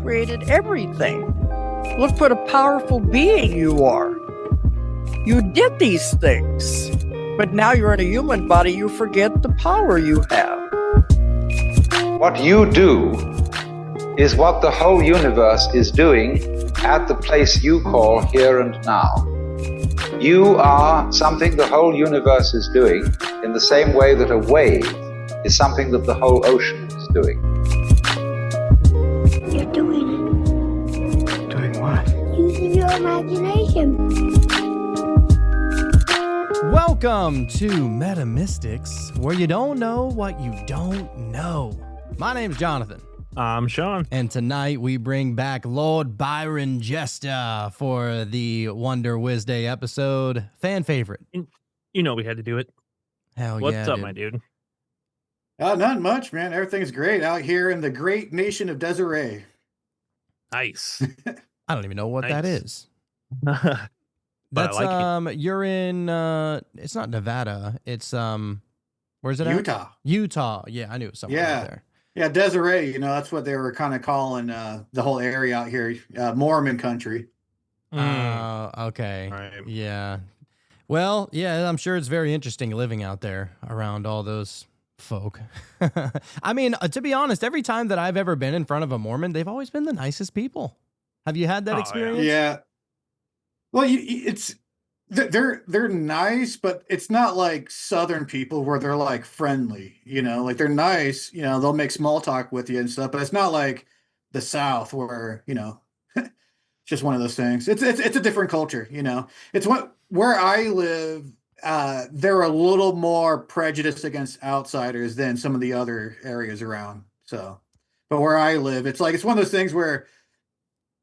created everything. Look what a powerful being you are. You did these things, but now you're in a human body, you forget the power you have. What you do is what the whole universe is doing at the place you call here and now. You are something the whole universe is doing in the same way that a wave is something that the whole ocean is doing. You're doing it. Doing what? Using your imagination. Welcome to Metamystics, where you don't know what you don't know. My name's Jonathan. I'm Sean. And tonight we bring back Lord Byron Jester for the Wonder Wednesday episode. Fan favorite. You know we had to do it. Hell What's yeah, up, dude. my dude? Not much, man. Everything's great out here in the great nation of Desiree. Nice. I don't even know what that is. But That's I like you're in it's not Nevada. It's where's it Utah. at? Utah. Yeah, I knew it was somewhere out there. Yeah, Desiree, that's what they were kind of calling the whole area out here, Mormon country. Okay. Right. Yeah. Well, yeah, I'm sure it's very interesting living out there around all those folk. I mean, to be honest, every time that I've ever been in front of a Mormon, they've always been the nicest people. Have you had that experience? Yeah. Well, they're nice, but it's not like Southern people where they're like friendly, like they're nice, they'll make small talk with you and stuff, but it's not like the South where, it's just one of those things. It's a different culture, it's where I live. They're a little more prejudiced against outsiders than some of the other areas around. So, but where I live, it's one of those things where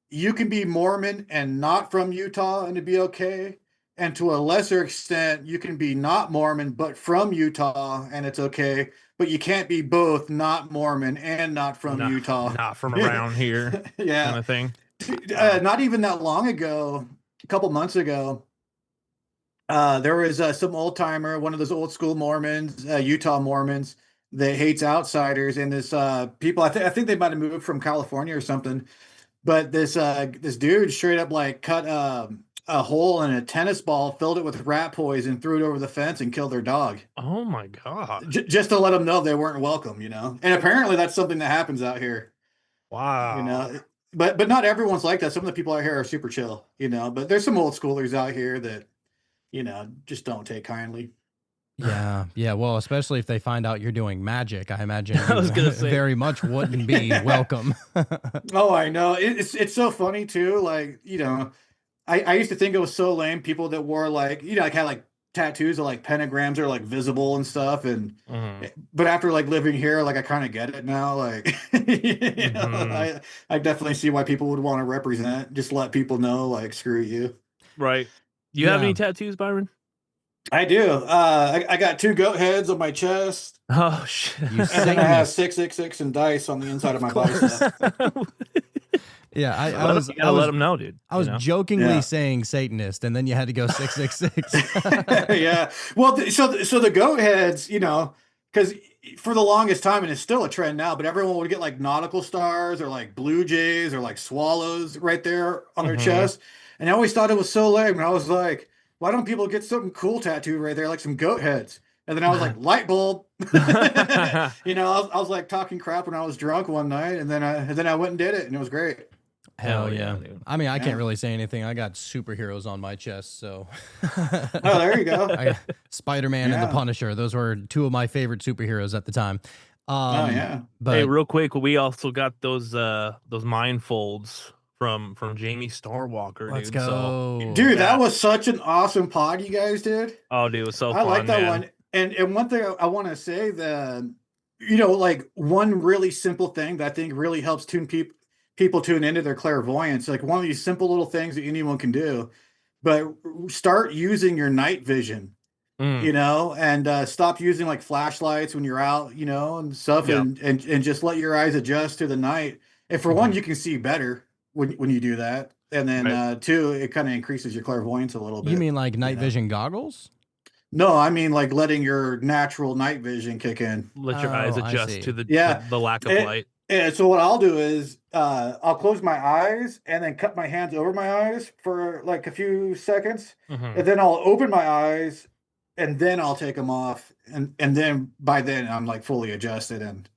you can be Mormon and not from Utah and it'd be okay. And to a lesser extent, you can be not Mormon, but from Utah and it's okay. But you can't be both not Mormon and not from Utah. Not from around here. Yeah. Kind of thing. Not even that long ago, a couple months ago, there was some old timer, one of those old school Mormons, Utah Mormons, that hates outsiders. And this people, I think they might have moved from California or something. But this dude straight up cut a hole in a tennis ball, filled it with rat poison, threw it over the fence, and killed their dog. Oh my God! Just to let them know they weren't welcome, And apparently that's something that happens out here. Wow. But not everyone's like that. Some of the people out here are super chill, But there's some old schoolers out here that, just don't take kindly. Yeah. Well, especially if they find out you're doing magic, I imagine I was gonna say. very much wouldn't be welcome. Oh, I know. It's so funny too. I used to think it was so lame. People that wore had tattoos of pentagrams are visible and stuff. And but after living here, I kind of get it now. I definitely see why people would want to represent. Just let people know, screw you. Right. You have any tattoos, Byron? I do. I got 2 goat heads on my chest. Oh shit! And then I have 666 and dice on the inside of my bicep. Yeah, I gotta let them know, dude. I was jokingly saying Satanist, and then you had to go 666. Yeah. Well, so the goat heads, because for the longest time, and it's still a trend now, but everyone would get nautical stars or blue jays or swallows right there on their chest, and I always thought it was so lame. And I was like, why don't people get something cool tattooed right there, like some goat heads? And then I was like, light bulb. I was talking crap when I was drunk one night, and then I went and did it, and it was great. Hell yeah. Dude. I mean, I can't really say anything. I got superheroes on my chest, so. Oh, there you go. Spider-Man and the Punisher. Those were 2 of my favorite superheroes at the time. Yeah. But hey, real quick, we also got those mind folds from Jamie Starwalker. Let's dude. go. So, Dude, that was such an awesome pod you guys did. oh, dude, it was so I fun. like that man. one. And one thing I want to say that, one really simple thing that I think really helps people tune into their clairvoyance, one of these simple little things that anyone can do, but start using your night vision, and stop using flashlights when you're out, and stuff, and just let your eyes adjust to the night. And for one, you can see better when you do that. And then 2, it kind of increases your clairvoyance a little bit. You mean night vision goggles? No, I mean letting your natural night vision kick in. Let your eyes adjust to the lack of light. And so what I'll do is I'll close my eyes and then cup my hands over my eyes for like a few seconds, Mhm. and then I'll open my eyes and then I'll take them off, and then by then I'm like fully adjusted and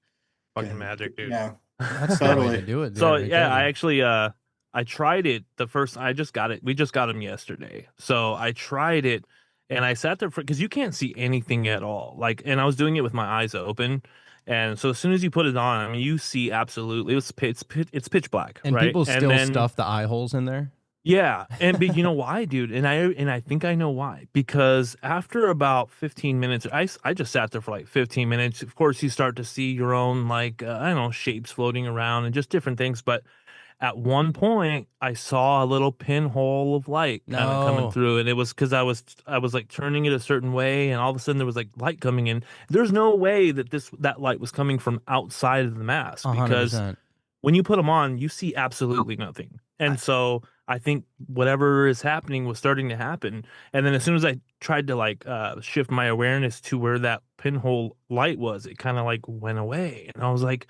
Fucking magic, dude. yeah, That's the way totally. to do it. So There, right yeah, there, I dude. actually I tried it the first I just got it. We just got them yesterday. So I tried it and I sat there for because you can't see anything at all. Like and I was doing it with my eyes open. And so as soon as you put it on, I mean you see absolutely it's pitch black, And right? people And still then stuff the eye holes in there. yeah, and but you know why, dude? And I think I know why. Because after about 15 minutes, I just sat there for like 15 minutes. Of course, you start to see your own like I don't know shapes floating around and just different things. But at one point, I saw a little pinhole of light kind of coming No. through, and it was because I was like turning it a certain way, and all of a sudden there was like light coming in. There's no way that that light was coming from outside of the mask because 100%. when you put them on, you see absolutely nothing. And so I think whatever is happening was starting to happen. And then as soon as I tried to like shift my awareness to where that pinhole light was, it kind of like went away. And I was like,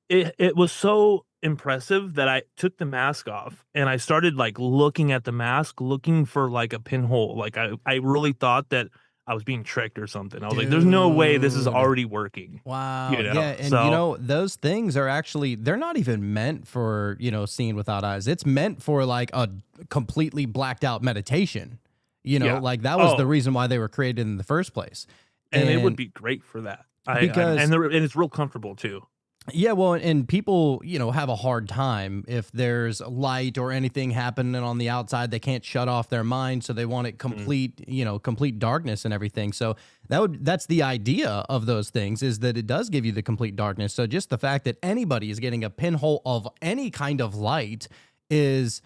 it was so impressive that I took the mask off and I started like looking at the mask, looking for like a pinhole. Like I really thought that I was being tricked or something. I was like, there's no way this is Dude. already working. Wow. You know, Yeah. And so those things are actually, they're not even meant for, seeing without eyes. It's meant for like a completely blacked out meditation. yeah. Like that was the Oh, reason why they were created in the first place. and it would And be great for that. because And it's real comfortable too. yeah, well, and people, have a hard time if there's light or anything happening on the outside. They can't shut off their mind, so they want it Mm. complete darkness and everything. So that's the idea of those things is that it does give you the complete darkness. So just the fact that anybody is getting a pinhole of any kind of light is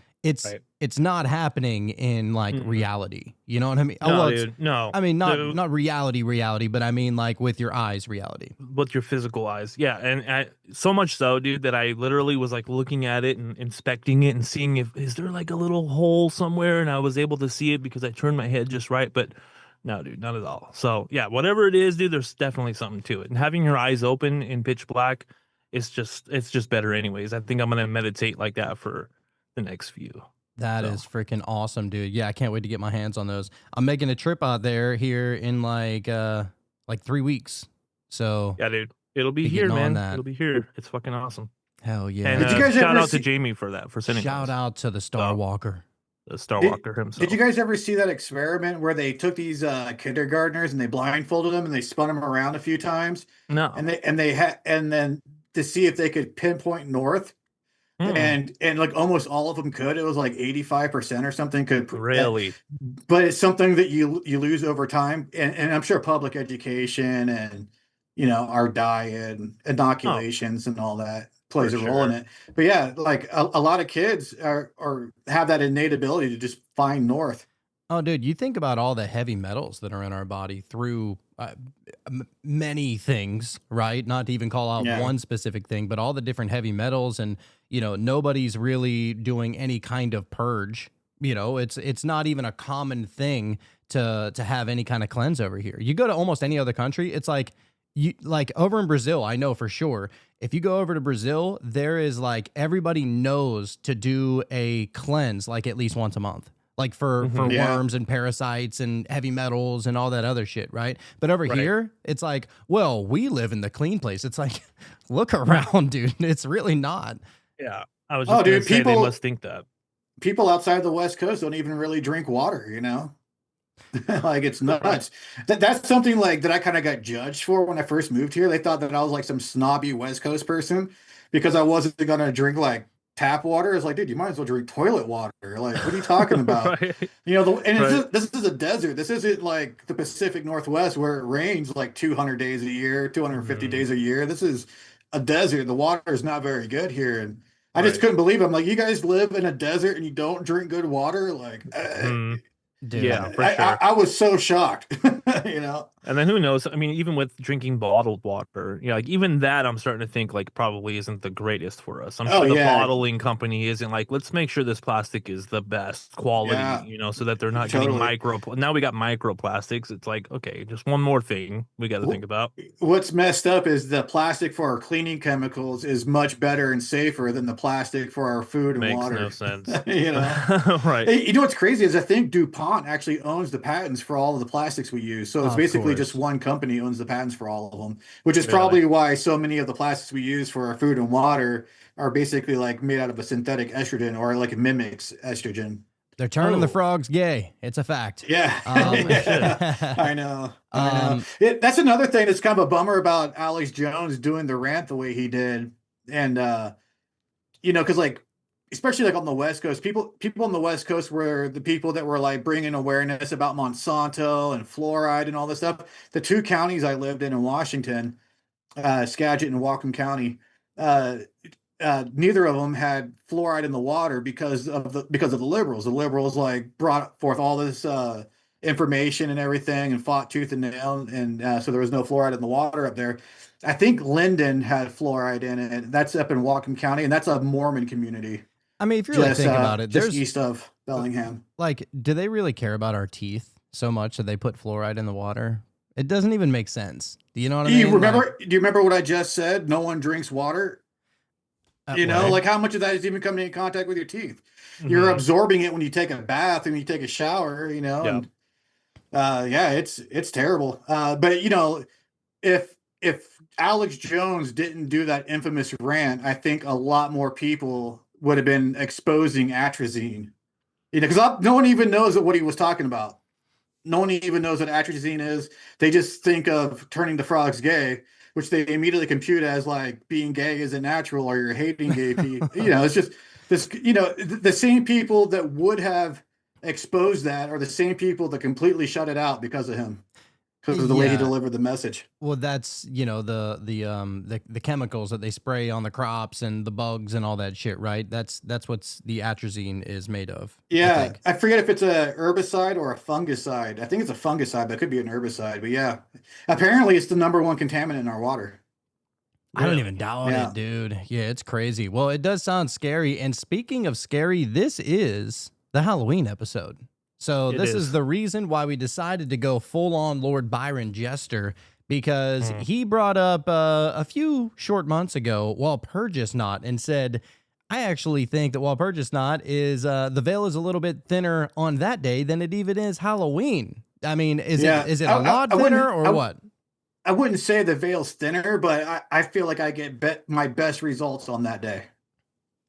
Right. it's not happening in like Mm-mm. reality. You know what I mean? No, well, dude, no. I mean The not reality, but I mean like with your eyes reality. with your physical eyes, yeah, and so much so, dude, that I literally was like looking at it and inspecting it and seeing if is there like a little hole somewhere, and I was able to see it because I turned my head just right, but no, dude, not at all. So yeah, whatever it is, dude, there's definitely something to it, and having your eyes open in pitch black, it's just better anyways. I think I'm gonna meditate like that for the next few. That So is freaking awesome, dude. Yeah, I can't wait to get my hands on those. I'm making a trip out there here in like 3 weeks. So yeah, dude, it'll be be here, getting on man. that. It'll be here. It's fucking awesome. hell yeah. And Did you guys shout ever out to see? Jamie for that, for sending Shout those. out to the Star So, Walker. the Star Did, Walker himself. did you guys ever see that experiment where they took these kindergartners and they blindfolded them and they spun them around a few times No. and then to see if they could pinpoint north Mm, and like almost all of them could. It was like 85% or something could, really? but it's something that you lose over time, and I'm sure public education and our diet and Oh, inoculations and all that for plays a role in sure. it. But yeah, like a lot of kids are have that innate ability to just find north. Oh, dude, you think about all the heavy metals that are in our body through many things, right? Not to even call out Yeah. one specific thing, but all the different heavy metals, and nobody's really doing any kind of purge. It's not even a common thing to have any kind of cleanse over here. You go to almost any other country, it's like like over in Brazil, I know for sure. If you go over to Brazil, there is like everybody knows to do a cleanse like at least once a month. Like for Mhm. Yeah. worms and parasites and heavy metals and all that other shit, right? But over Right. here, it's like, well, we live in the clean place. It's like, look around, dude. It's really not. Yeah. I was Oh, just gonna dude, say they must think that. people outside the West Coast don't even really drink water. Like it's nuts. That's something like that I kind of got judged for when I first moved here. They thought that I was like some snobby West Coast person because I wasn't gonna drink like tap water. It's like, dude, you might as well drink toilet water. Like, what are you talking about? Right. And Right. this is a desert. This isn't like the Pacific Northwest where it rains like 200 days a year, 250 Mhm. days a year. This is a desert. The water is not very good here, and I just Right. couldn't believe it. I'm like, you guys live in a desert and you don't drink good water? Like, Mhm. Dude. Yeah, for sure. I was so shocked, you know. And then who knows? I mean, even with drinking bottled water, like even that, I'm starting to think like probably isn't the greatest for us. I'm Oh sure the yeah, bottling company isn't like, let's make sure this plastic is the best quality, yeah, so that they're not getting totally. now we got microplastics. It's like, okay, just one more thing we got to think about. What's messed up is the plastic for our cleaning chemicals is much better and safer than the plastic for our food and Makes water. no sense. You know, Right. hey, you know what's crazy is I think DuPont actually owns the patents for all of the plastics we use. So it's Of basically just course. one company owns the patents for all of them, which is Really? probably why so many of the plastics we use for our food and water are basically like made out of a synthetic estrogen or like it mimics estrogen. They're turning the Oh. frogs gay. It's a fact. Yeah. Holy shit. I know. I know. Um, That's another thing that's kind of a bummer about Alex Jones doing the rant the way he did. And because like especially like on the West Coast, people on the West Coast were the people that were like bringing awareness about Monsanto and fluoride and all this stuff. The two counties I lived in Washington, Skagit and Whatcom County, uh, neither of them had fluoride in the water because of the liberals. The liberals like brought forth all this information and everything and fought tooth and nail, and so there was no fluoride in the water up there. I think Linden had fluoride in it. That's up in Whatcom County, and that's a Mormon community I mean, if you really just think about it, just there's east of Bellingham. like, do they really care about our teeth so much that they put fluoride in the water? It doesn't even make sense. Do you know what I mean? You remember? Do you remember what I just said? No one drinks water. Like, You know, what? like how much of that is even coming in contact with your teeth? You're Mhm. absorbing it when you take a bath and you take a shower, Yeah. and yeah, it's terrible. But if Alex Jones didn't do that infamous rant, I think a lot more people would have been exposing atrazine. Because no one even knows what he was talking about. No one even knows what atrazine is. They just think of turning the frogs gay, which they immediately compute as like being gay isn't natural or you're hating gay people. It's just this. The same people that would have exposed that are the same people that completely shut it out because of him, because of the way he Yeah. delivered the message. Well, that's the chemicals that they spray on the crops and the bugs and all that shit, right? That's what's the atrazine is made of. I Yeah, think. I forget if it's a herbicide or a fungicide. I think it's a fungicide, but it could be an herbicide. But yeah, apparently it's the number one contaminant in our water. I don't Really? even doubt Yeah. it, dude. Yeah, it's crazy. Well, it does sound scary. And speaking of scary, this is the Halloween episode. So It this is is. the reason why we decided to go full on Lord Byron Jester, because he brought up a few short months ago Walpurgis Knot and said, I actually think that Walpurgis Knot is the veil is a little bit thinner on that day than it even is Halloween. I mean, is Yeah, it a I lot wouldn't- thinner or what? I wouldn't say the veil's thinner, but I feel like I get my best results on that day.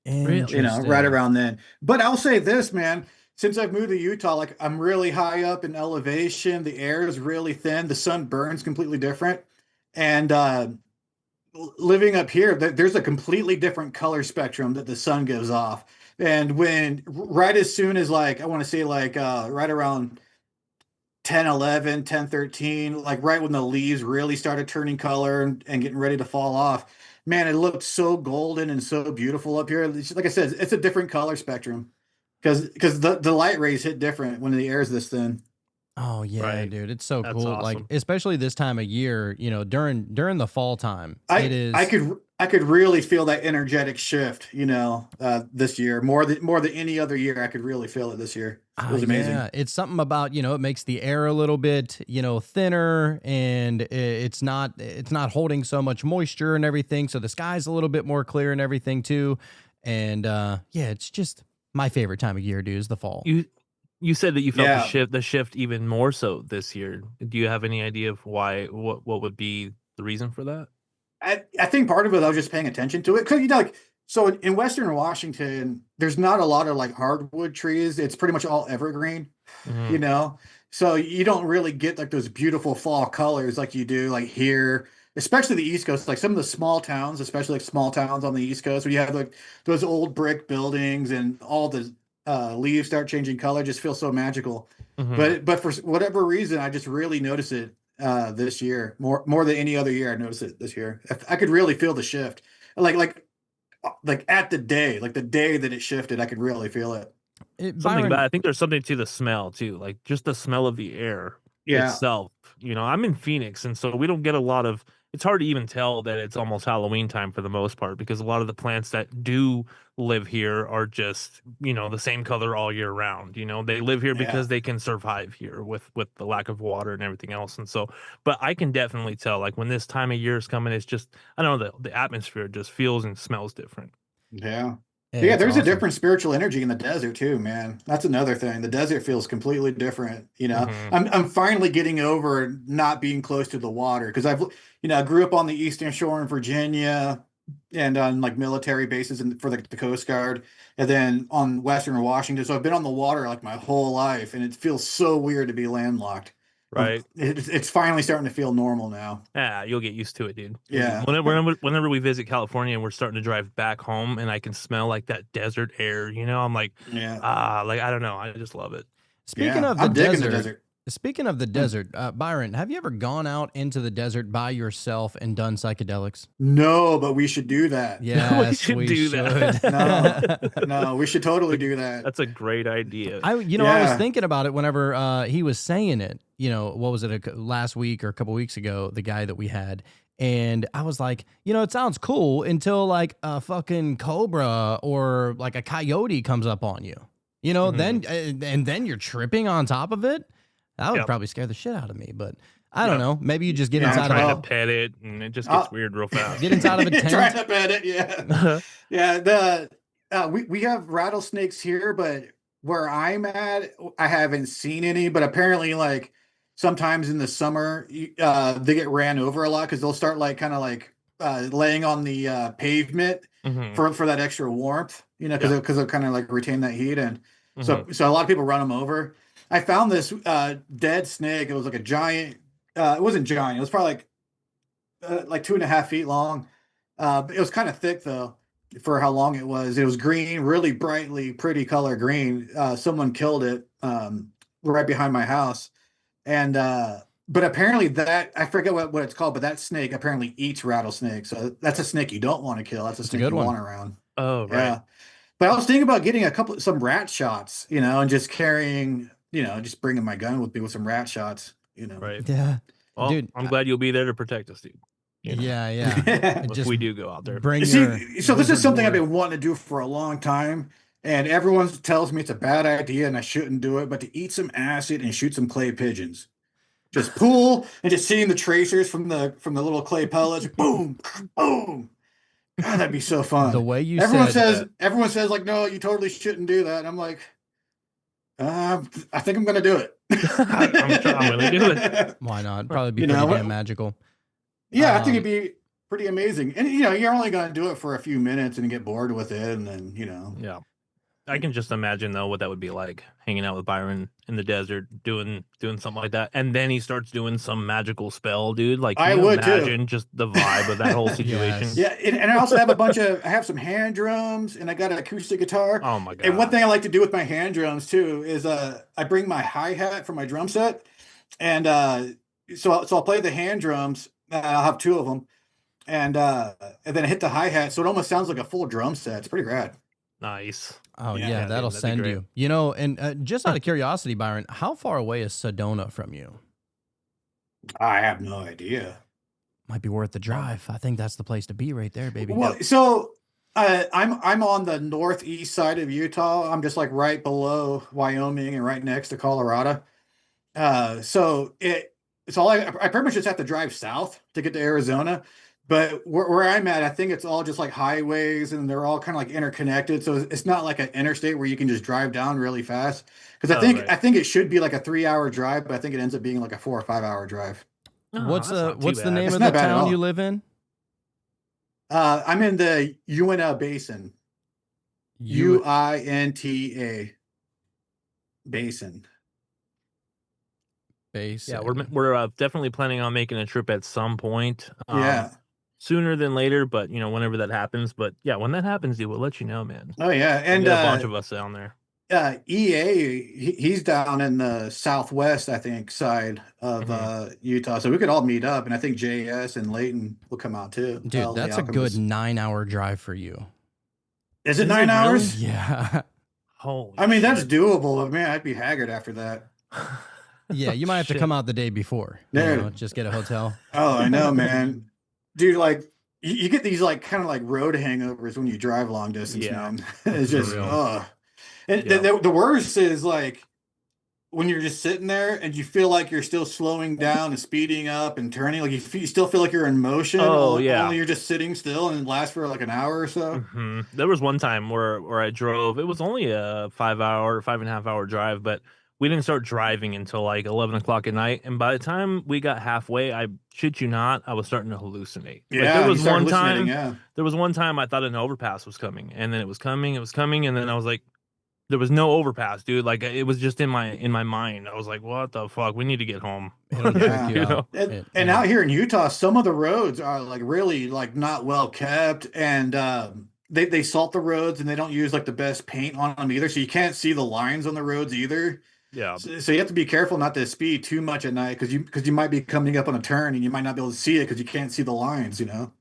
Interesting. Right around then. But I'll say this, man. Since I've moved to Utah, like I'm really high up in elevation. The air is really thin. The sun burns completely different. And living up here, there's a completely different color spectrum that the sun gives off. And right as soon as like, I want to say like right around 10, 11, 10, 13, like right when the leaves really started turning color and getting ready to fall off, man, it looked so golden and so beautiful up here. Like I said, it's a different color spectrum because the light rays hit different when the air is this thin. Oh yeah, Right. dude, it's so That's cool. Like awesome. especially this time of year, during the fall time, it is. I could really feel that energetic shift, this year more than any other year. I could really feel it this year. It was amazing. Yeah, it's something about it makes the air a little bit thinner, and it's not holding so much moisture and everything. So the sky's a little bit more clear and everything too. And yeah, it's just my favorite time of year, dude, is the fall. You said that you felt Yeah. the shift even more so this year. Do you have any idea of why? What would be the reason for that? I think part of it I was just paying attention to it because like so in Western Washington, there's not a lot of like hardwood trees. It's pretty much all evergreen, Mhm. so you don't really get like those beautiful fall colors like you do like here, especially the East Coast. Like some of the small towns, especially like small towns on the East Coast, where you have like those old brick buildings and all the leaves start changing color, just feels so magical. Mhm. But for whatever reason, I just really notice it this year more than any other year. I noticed it this year. I could really feel the shift, like at the day that it shifted, I could really feel it. something Byron, about it. I think there's something to the smell too, like just the smell of the air Yeah. itself. You know, I'm in Phoenix, and so we don't get a lot of. It's hard to even tell that it's almost Halloween time for the most part because a lot of the plants that do live here are just, you know, the same color all year round. You know, they live here Yeah. because they can survive here with the lack of water and everything else. And so, but I can definitely tell, like when this time of year is coming, it's just I don't know, the atmosphere just feels and smells different. Yeah. yeah, Yeah, it's there's a awesome. different spiritual energy in the desert too, man. That's another thing. The desert feels completely different. You know, Mhm. I'm finally getting over not being close to the water because I grew up on the Eastern Shore in Virginia and on like military bases for the Coast Guard, and then on Western Washington. So I've been on the water like my whole life, and it feels so weird to be landlocked. Right. It's finally starting to feel normal now. Yeah, you'll get used to it, dude. Yeah. Whenever we visit California and we're starting to drive back home and I can smell like that desert air, you know, I'm like, Yeah. like I don't know, I just love it. Speaking Yeah. of the I'm digging desert, the desert. speaking of the desert, Byron, have you ever gone out into the desert by yourself and done psychedelics? No, but we should do that. Yes, should we do that. No, we should totally do that. That's a great idea. I was Yeah. thinking about it whenever he was saying it. You know, what was it last week or a couple weeks ago? The guy that we had, and I was like, it sounds cool until like a fucking cobra or like a coyote comes up on you. Then and then you're tripping on top of it. That would Yep. probably scare the shit out of me. But I don't Yep. know. Maybe you just get Yeah, I'm inside trying of well- to pet it and it just gets weird real fast. get inside of a Trying tent. to bet it, yeah. Yeah, we have rattlesnakes here, but where I'm at, I haven't seen any. But apparently, like sometimes in the summer, they get ran over a lot because they'll start like kind of like laying on the pavement Mhm. for that extra warmth, because Yeah. they'll kind of like retain that heat, and Mhm. so a lot of people run them over. I found this dead snake. It was like a giant. It wasn't giant. It was probably like 2.5 feet long. But it was kind of thick though for how long it was. It was green, really brightly pretty color green. Someone killed it right behind my house, and but apparently that I forget what it's called, but that snake apparently eats rattlesnakes. So that's a snake you don't want to kill. That's a snake good you one. want around. Oh, right. Yeah. But I was thinking about getting some rat shots, and just carrying, just bringing my gun with me with some rat shots, Right. Yeah, Well, dude. I'm glad you'll be there to protect us, dude. You know, Yeah, yeah. if Just we do go out there. bring See, your so this is wizard something I've lore. been wanting to do for a long time, and everyone tells me it's a bad idea and I shouldn't do it, but to eat some acid and shoot some clay pigeons. Just pull and just seeing the tracers from the little clay pellets, boom, boom. God, that'd be so fun. The way you everyone said everyone says like, no, you totally shouldn't do that. And I'm like, I think I'm gonna do it. I'm gonna do it. why not? Probably be You pretty know, damn magical. Yeah, I think it'd be pretty amazing. And you're only gonna do it for a few minutes and get bored with it, and then Yeah. I can just imagine though what that would be like hanging out with Byron in the desert doing something like that. And then he starts doing some magical spell, dude. Like I can you would, too. imagine just the vibe of that whole situation? Yes. Yeah, and I also have I have some hand drums and I got an acoustic guitar. Oh my god. And one thing I like to do with my hand drums too is I bring my hi-hat from my drum set, and so I'll play the hand drums. I'll have two of them, and then I hit the hi-hat, so it almost sounds like a full drum set. It's pretty rad. Nice. Oh Yeah, yeah, dude, that'll that'd be send great. you. And just out of curiosity, Byron, how far away is Sedona from you? I have no idea. Might be worth the drive. I think that's the place to be right there, baby. Well, so I'm on the northeast side of Utah. I'm just like right below Wyoming and right next to Colorado. So I pretty much just have to drive south to get to Arizona. But where I'm at, I think it's all just like highways and they're all kind of like interconnected. So it's not like an interstate where you can just drive down really fast. Because right. I think it should be like a 3-hour drive, but I think it ends up being like a 4 or 5 hour drive. Oh, what's that's not too what's the bad. name It's of the not bad at town all. you live in? I'm in the Uinta Basin. UINTA Basin. Base. Yeah, we're definitely planning on making a trip at some point. Yeah. Sooner than later, but whenever that happens. But yeah, when that happens, dude, we'll let you know, man. Oh yeah, We'll and get a bunch of us down there. EA, he's down in the southwest, I think, side of Utah. So we could all meet up, and I think JS and Layton will come out too. Dude, The that's a good Alchemist. 9-hour drive for you. Is it Is it 9 hours? Yeah. Holy I mean, that's shit. doable, but man, I'd be haggard after that. Yeah, you might have to Shit. come out the day before. Dude. Just get a hotel. Oh, I know, man. Dude, like you get these like kind of like road hangovers when you drive long distance, Yeah. man. It's just real. And Yeah. the worst is like when you're just sitting there and you feel like you're still slowing down and speeding up and turning, like you still feel like you're in motion. Oh, yeah. Only you're just sitting still and it lasts for like an hour or so. There was one time where I drove. It was only a 5.5 hour drive, but we didn't start driving until like 11 o'clock at night. And by the time we got halfway, I shit you not, I was starting to hallucinate. Yeah, like, there you was start one hallucinating, time. yeah. There was one time I thought an overpass was coming, and then it was coming, and then I was like, there was no overpass, dude. Like it was just in my mind. I was like, what the fuck? We need to get home. It'll Yeah. jerk you You know? out. And out here in Utah, some of the roads are like really like not well kept, and they salt the roads and they don't use like the best paint on them either, so you can't see the lines on the roads either. Yeah. So you have to be careful not to speed too much at night because you might be coming up on a turn and you might not be able to see it because you can't see the lines, you know.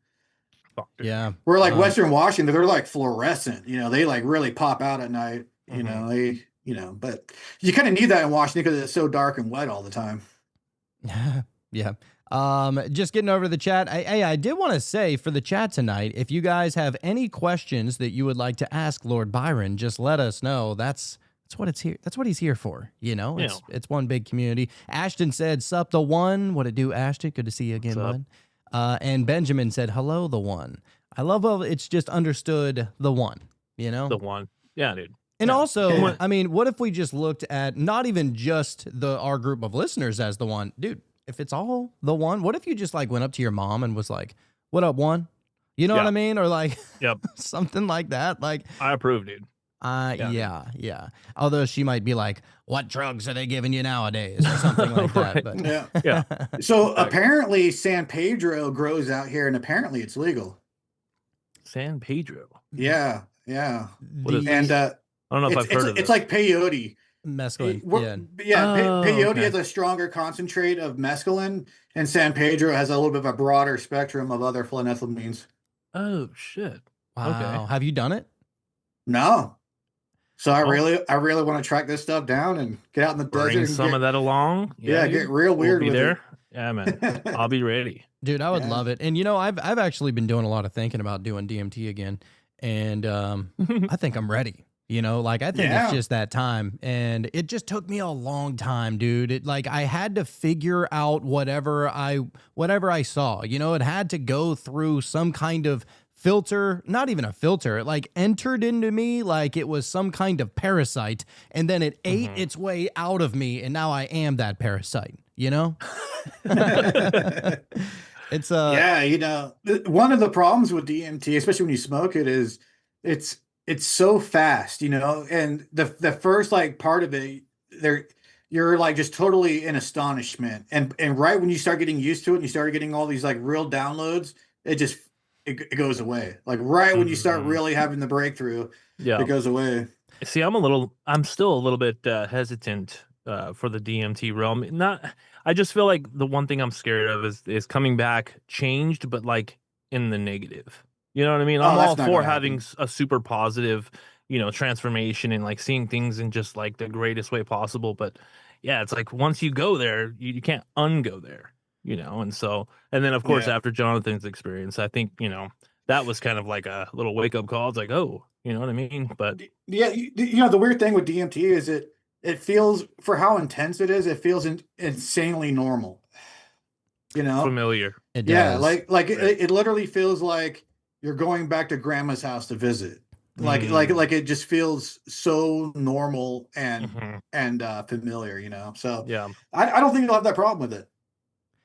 Fuck, dude. Yeah. We're like Western Washington, they're like fluorescent, you know, they like really pop out at night, you Mhm. know, but you kind of need that in Washington because it's so dark and wet all the time. Yeah. Just getting over to the chat. I did want to say for the chat tonight, if you guys have any questions that you would like to ask Lord Byron, just let us know. That's what it's here. That's what he's here for. You know, it's one big community. Ashton said, "Sup the one." What it do, Ashton? Good to see you again, bud. And Benjamin said, "Hello, the one." I love how it's just understood the one. You know, The one. Yeah, dude. and Yeah. also, I mean, what if we just looked at not even just our group of listeners as the one, dude? If it's all the one, what if you just like went up to your mom and was like, "What up, one?" You know what I mean? Or like, Yep. something like that. Like, I approve, dude. yeah. Although she might be like, "What drugs are they giving you nowadays?" Or something like that. Right. But Yeah. Yeah. So apparently San Pedro grows out here and apparently it's legal. San Pedro. Yeah. What is And I don't know if I've heard of it's this. like peyote. mescaline. Peyote okay. has a stronger concentrate of mescaline, and San Pedro has a little bit of a broader spectrum of other phenethylamines. Oh shit. Wow. Okay. Have you done it? No. So I Oh. really want to track this stuff down and get out in the Bring desert and some of that along. Yeah, dude. get real weird We'll be with there. Yeah, man. I'll be ready. Dude, I would Yeah. love it. And you know, I've actually been doing a lot of thinking about doing DMT again. And I think I'm ready. You know, like I think Yeah. it's just that time. And it just took me a long time, dude. It like I had to figure out whatever I saw. You know, it had to go through some kind of filter, not even a filter. It like entered into me like it was some kind of parasite, and then it ate its way out of me, and now I am that parasite, you know? It's yeah, you know, one of the problems with DMT, especially when you smoke it, is it's so fast, you know, and the first like part of it, you're like just totally in astonishment, and right when you start getting used to it, and you start getting all these like real downloads, it goes away. Like right when you start really having the breakthrough, Yeah. it goes away. See, I'm still a little bit hesitant for the DMT realm. I just feel like the one thing I'm scared of is coming back changed, but like in the negative. You know what I mean? I'm that's all not for gonna having happen. a super positive, transformation and like seeing things in just like the greatest way possible. But yeah, it's like once you go there, you can't ungo there, and so, and then of course, Yeah. after Jonathan's experience, I think, that was kind of like a little wake up call. It's like, oh, you know what I mean? But Yeah, you know, the weird thing with DMT is it feels, for how intense it is, it feels insanely normal. You know? familiar. it does. Yeah, like Right. it literally feels like you're going back to grandma's house to visit. Like it just feels so normal and Mhm. familiar, you know. So Yeah. I don't think you'll have that problem with it.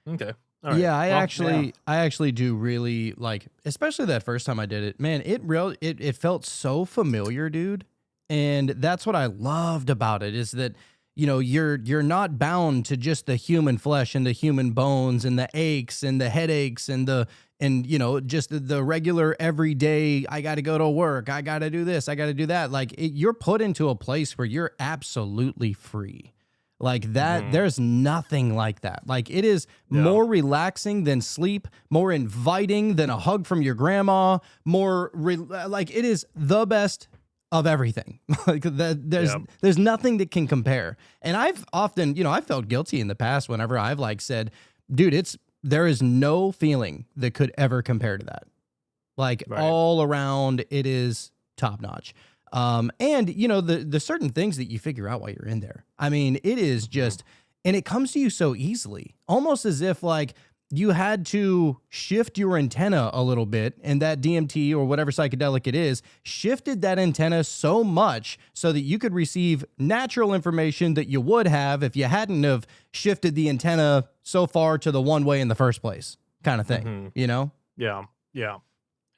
Okay. All right. Yeah, Well, I actually do really like, especially that first time I did it. Man, it felt so familiar, dude. And that's what I loved about it, is that, you're not bound to just the human flesh and the human bones and the aches and the headaches and just the regular everyday, I got to go to work, I got to do this, I got to do that. Like you're put into a place where you're absolutely free. Like that, there's nothing like that. Like it is more relaxing than sleep, more inviting than a hug from your grandma, like it is the best of everything. Like there's nothing that can compare. And I've often, I felt guilty in the past whenever I've like said, dude, there is no feeling that could ever compare to that. Like all around, it is top notch. And the certain things that you figure out while you're in there. I mean, it is just, and it comes to you so easily, almost as if like you had to shift your antenna a little bit, and that DMT or whatever psychedelic it is shifted that antenna so much so that you could receive natural information that you would have if you hadn't have shifted the antenna so far to the one way in the first place, kind of thing, Yeah.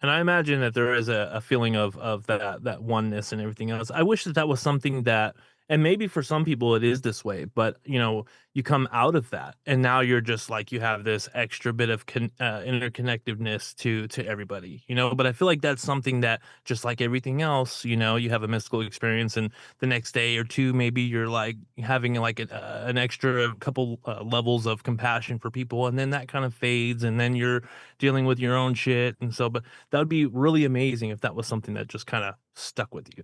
And I imagine that there is a feeling of that oneness and everything else. I wish that was something that, and maybe for some people it is this way, but you come out of that and now you're just like, you have this extra bit of interconnectedness to everybody, but I feel like that's something that, just like everything else, you have a mystical experience and the next day or two, maybe you're like having like an extra couple levels of compassion for people, and then that kind of fades, and then you're dealing with your own shit. And so, but that would be really amazing if that was something that just kind of stuck with you.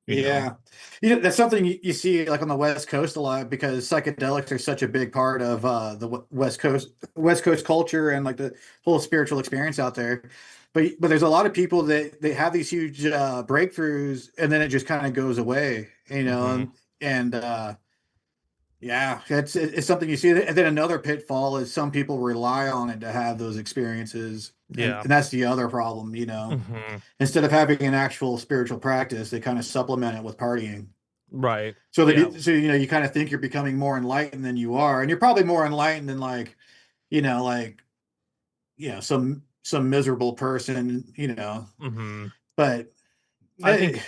Yeah. That's something you see like on the West Coast a lot, because psychedelics are such a big part of the West Coast culture and like the whole spiritual experience out there. But there's a lot of people that they have these huge breakthroughs, and then it just kind of goes away, yeah, it's something you see. And then another pitfall is some people rely on it to have those experiences. And that's the other problem, Instead of having an actual spiritual practice, they kind of supplement it with partying. Right. So you kind of think you're becoming more enlightened than you are, and you're probably more enlightened than some miserable person, But I think.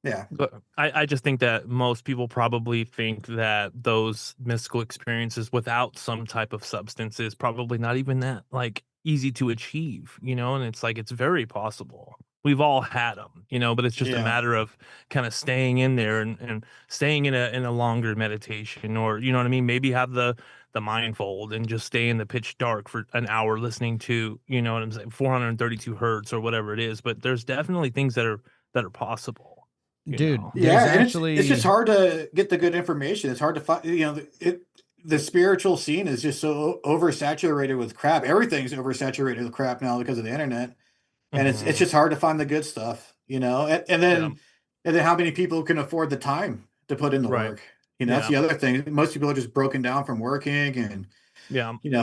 Yeah. But I just think that most people probably think that those mystical experiences without some type of substance is probably not even that like easy to achieve, and it's like, it's very possible. We've all had them, but it's just a matter of kind of staying in there and staying in a longer meditation, or, you know what I mean? Maybe have the mindfold and just stay in the pitch dark for an hour listening to, what I'm saying, 432 hertz or whatever it is. But there's definitely things that are possible. Dude, it's just hard to get the good information. It's hard to find, the spiritual scene is just so oversaturated with crap. Everything's oversaturated with crap now because of the internet. And it's just hard to find the good stuff, and then how many people can afford the time to put in the work? That's the other thing. Most people are just broken down from working and,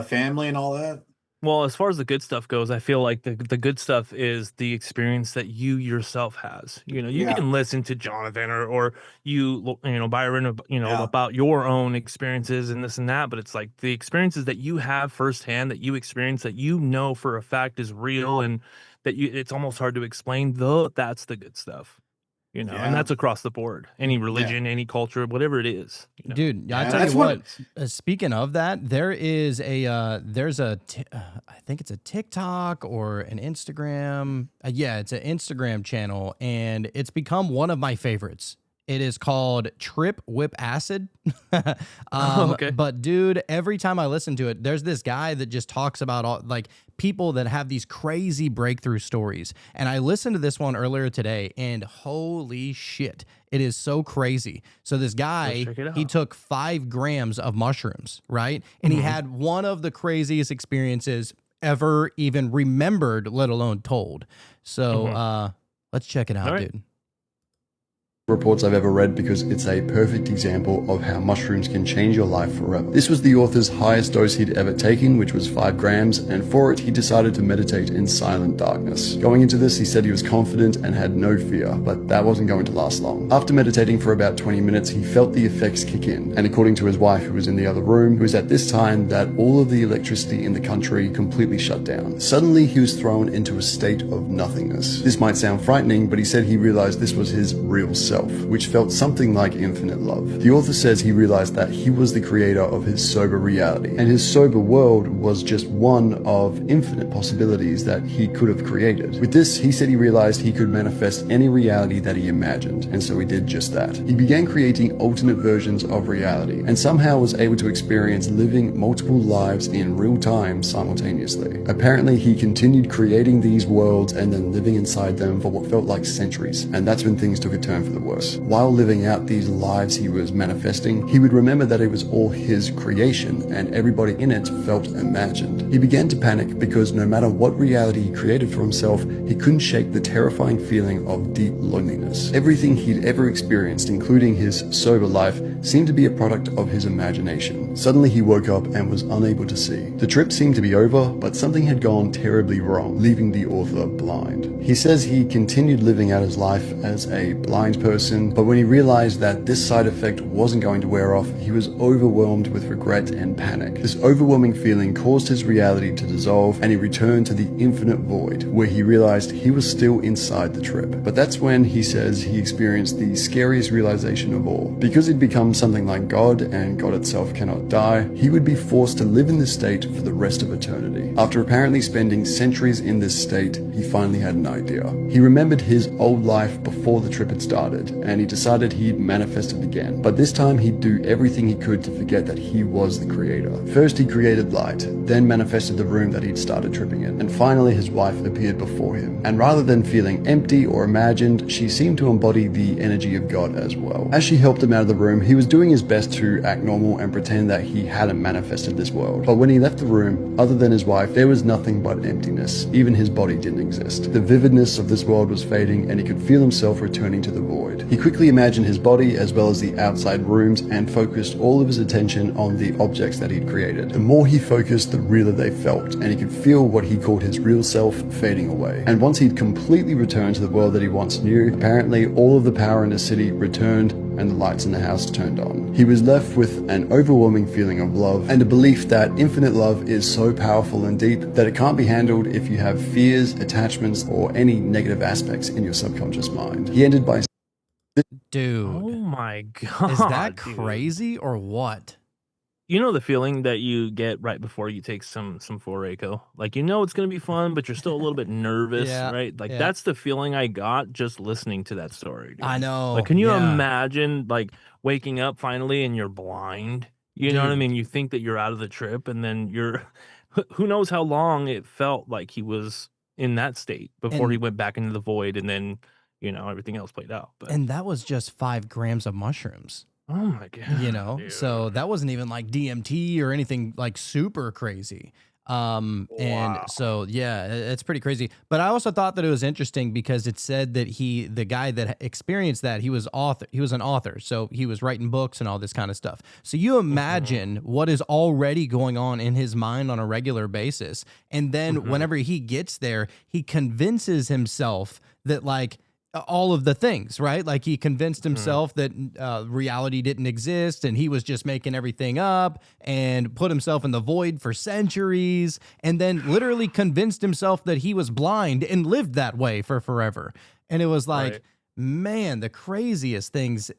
family and all that. Well, as far as the good stuff goes, I feel like the good stuff is the experience that you yourself has. You can listen to Jonathan or Byron, about your own experiences and this and that, but it's like the experiences that you have firsthand, that you experience, that for a fact is real, and that it's almost hard to explain, though. That's the good stuff. And that's across the board, any religion, any culture, whatever it is. Dude, I tell you what, speaking of that, there is I think it's a TikTok or an Instagram. It's an Instagram channel, and it's become one of my favorites. It is called Trip Whip Acid. Okay. But dude, every time I listen to it, there's this guy that just talks about all like people that have these crazy breakthrough stories. And I listened to this one earlier today, and holy shit, it is so crazy. So this guy, he took 5 grams of mushrooms, right? And he had one of the craziest experiences ever even remembered, let alone told. So let's check it out, dude. Reports I've ever read, because it's a perfect example of how mushrooms can change your life forever. This was the author's highest dose he'd ever taken, which was 5 grams, and for it he decided to meditate in silent darkness. Going into this, he said he was confident and had no fear, but that wasn't going to last long. After meditating for about 20 minutes, he felt the effects kick in, and according to his wife, who was in the other room, it was at this time that all of the electricity in the country completely shut down. Suddenly he was thrown into a state of nothingness. This might sound frightening, but he said he realized this was his real self. himself, which felt something like infinite love. The author says he realized that he was the creator of his sober reality, and his sober world was just one of infinite possibilities that he could have created. With this, he said he realized he could manifest any reality that he imagined, and so he did just that. He began creating alternate versions of reality, and somehow was able to experience living multiple lives in real time simultaneously. Apparently, he continued creating these worlds and then living inside them for what felt like centuries, and that's when things took a turn for the worse. While living out these lives he was manifesting, he would remember that it was all his creation, and everybody in it felt imagined. He began to panic because no matter what reality he created for himself, he couldn't shake the terrifying feeling of deep loneliness. Everything he'd ever experienced, including his sober life, seemed to be a product of his imagination. Suddenly he woke up and was unable to see. The trip seemed to be over, but something had gone terribly wrong, leaving the author blind. He says he continued living out his life as a blind person, but when he realized that this side effect wasn't going to wear off, he was overwhelmed with regret and panic. This overwhelming feeling caused his reality to dissolve, and he returned to the infinite void, where he realized he was still inside the trip. But that's when, he says, he experienced the scariest realization of all. Because he'd become something like God, and God itself cannot die, he would be forced to live in this state for the rest of eternity. After apparently spending centuries in this state, he finally had an idea. He remembered his old life before the trip had started, and he decided he'd manifest it again. But this time he'd do everything he could to forget that he was the creator. First he created light, then manifested the room that he'd started tripping in, and finally his wife appeared before him. And rather than feeling empty or imagined, she seemed to embody the energy of God as well. As she helped him out of the room, he was doing his best to act normal and pretend that he hadn't manifested this world. But when he left the room, other than his wife, there was nothing but emptiness. Even his body didn't exist. The vividness of this world was fading, and he could feel himself returning to the void. He quickly imagined his body as well as the outside rooms and focused all of his attention on the objects that he'd created. The more he focused, the realer they felt, and he could feel what he called his real self fading away. And once he'd completely returned to the world that he once knew, apparently all of the power in the city returned and the lights in the house turned on. He was left with an overwhelming feeling of love and a belief that infinite love is so powerful and deep that it can't be handled if you have fears, attachments, or any negative aspects in your subconscious mind. He ended by Dude, Oh my god. is that dude. crazy or what? You know the feeling that you get right before you take some Foreco? Like, you know it's gonna be fun, but you're still a little bit nervous, Yeah, right? Like, yeah. that's the feeling I got just listening to that story, dude. I know. Like, can you yeah. imagine, like, waking up finally and you're blind? You know what I Dude. mean? You think that you're out of the trip, and then you're who knows how long it felt like he was in that state before he And- went back into the void, and then, you know, everything else played out. But And that was just 5 grams of mushrooms. oh my god. You know, so dude. that wasn't even like DMT or anything like super crazy. And Wow. so yeah, it's pretty crazy. But I also thought that it was interesting because it said that the guy that experienced that, he was an author, so he was writing books and all this kind of stuff. So you imagine what is already going on in his mind on a regular basis, and then whenever he gets there, he convinces himself that like all of the things, right? Like he convinced himself that reality didn't exist and he was just making everything up, and put himself in the void for centuries, and then literally convinced himself that he was blind and lived that way for forever. And it was like, Right. man, the craziest things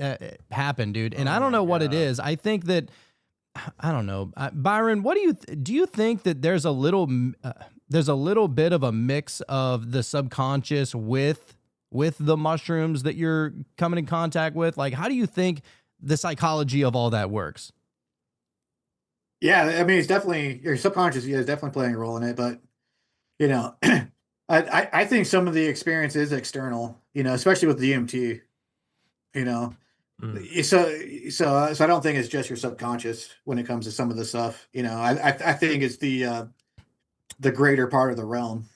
happen, dude. And Oh I don't my know what it God. is. I think that, I don't know. Byron, what do you think that there's a little bit of a mix of the subconscious with the mushrooms that you're coming in contact with? Like, how do you think the psychology of all that works? Yeah, I mean, it's definitely your subconscious. Yeah, is definitely playing a role in it. But you know, I think some of the experience is external. You know, especially with DMT. You know, Mm. so I don't think it's just your subconscious when it comes to some of the stuff. You know, I think it's the greater part of the realm.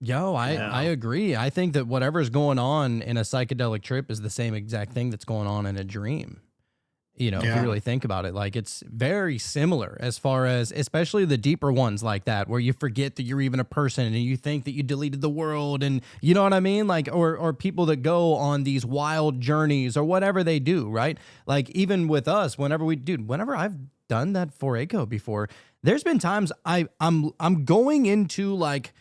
Yo, I Yeah. agree. I think that whatever's going on in a psychedelic trip is the same exact thing that's going on in a dream. You know, if you Yeah. really think about it, like it's very similar as far as, especially the deeper ones like that, where you forget that you're even a person and you think that you deleted the world, and you know what I mean? Like, or people that go on these wild journeys or whatever they do, right? Like even with us, whenever I've done that Foreco before, there's been times I'm going into like,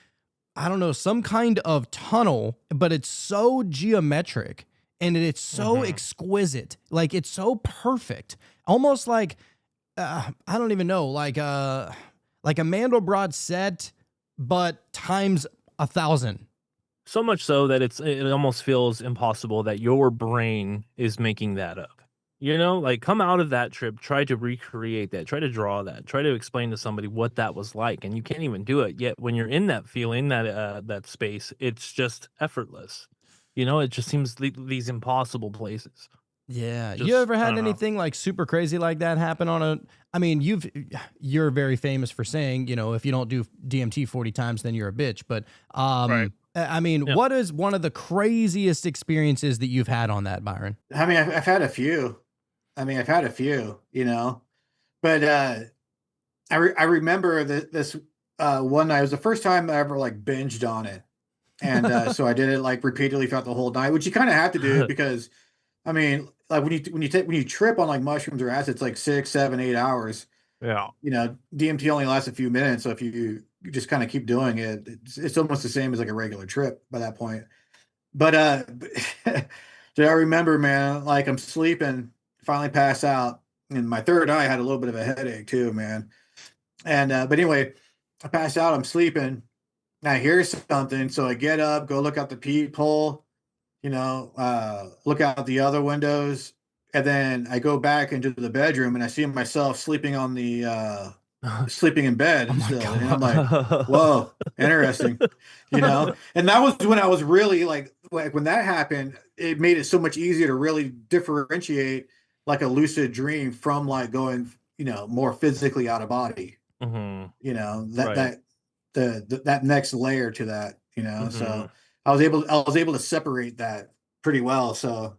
I don't know, some kind of tunnel, but it's so geometric and it's so exquisite. Like it's so perfect. Almost like I don't even know, like a Mandelbrot set, but times 1,000. So much so that it almost feels impossible that your brain is making that up. You know, like come out of that trip, try to recreate that, try to draw that, try to explain to somebody what that was like, and you can't even do it. Yet when you're in that feeling, that space, it's just effortless. You know, it just seems these impossible places. Yeah. Just, You ever I had don't know. anything like super crazy like that happen on a, I mean, you're very famous for saying, you know, if you don't do DMT 40 times, then you're a bitch. But, Right. I mean, Yeah. what is one of the craziest experiences that you've had on that, Byron? I mean, I've had a few. I've had a few, but I remember that this one night, it was the first time I ever like binged on it. And so I did it like repeatedly throughout the whole night, which you kind of have to do because I mean, like when you trip on like mushrooms or acid, it's like 6, 7, 8 hours. Yeah. DMT only lasts a few minutes, so if you just kind of keep doing it, it's almost the same as like a regular trip by that point. But so I remember, man, like I'm sleeping, finally pass out, and my third eye had a little bit of a headache too, man. And but anyway, I pass out, I'm sleeping, and I hear something, so I get up, go look out the peephole, look out the other windows, and then I go back into the bedroom and I see myself sleeping on the sleeping in bed Oh my still. God. And I'm like, whoa, interesting. And that was when I was really like when that happened, it made it so much easier to really differentiate like a lucid dream from like going, more physically out of body. Hmm. That that next layer to that, Hmm. so I was able to separate that pretty well. So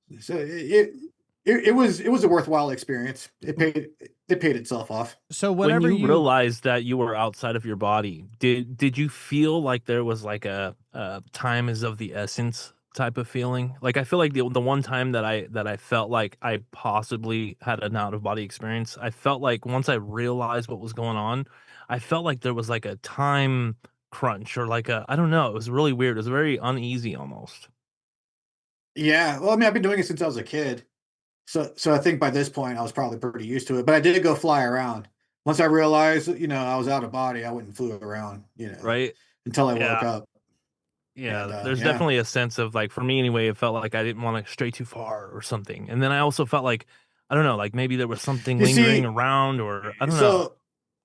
it was a worthwhile experience. It paid itself off. So When whenever you you, realized that you were outside of your body, did you feel like there was like a time is of the essence type of feeling? Like I feel like the one time that I felt like I possibly had an out of body experience, I felt like once I realized what was going on, I felt like there was like a time crunch or like a I don't know, it was really weird. It was very uneasy almost. Yeah, well, I mean, I've been doing it since I was a kid, so I think by this point I was probably pretty used to it. But I did go fly around. Once I realized, I was out of body, I went and flew around, Right? until I woke Yeah. up. And Yeah, there's yeah, definitely a sense of like for me anyway, it felt like I didn't want to stray too far or something. And then I also felt like I don't know, like maybe there was something you lingering see, around or I don't know. so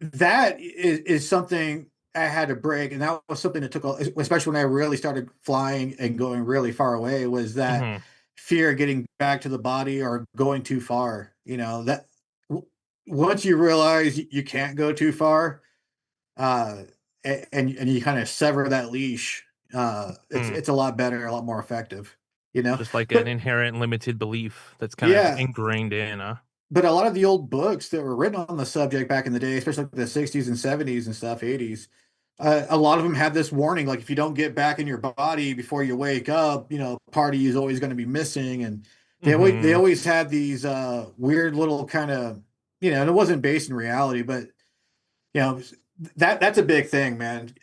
that is something I had to break, and that was something that took, especially when I really started flying and going really far away, was that Hmm. fear of getting back to the body or going too far. That once you realize you can't go too far, uh, and you kind of sever that leash, Mm. it's a lot better, a lot more effective. You know, Just like an but inherent limited belief that's kind of yeah, ingrained in, huh? but a lot of the old books that were written on the subject back in the day, especially like the 60s and 70s and stuff, 80s, a lot of them had this warning, like if you don't get back in your body before you wake up, party is always going to be missing. And they Hmm. always had these weird little kind of, and it wasn't based in reality, but you know, that's a big thing, man.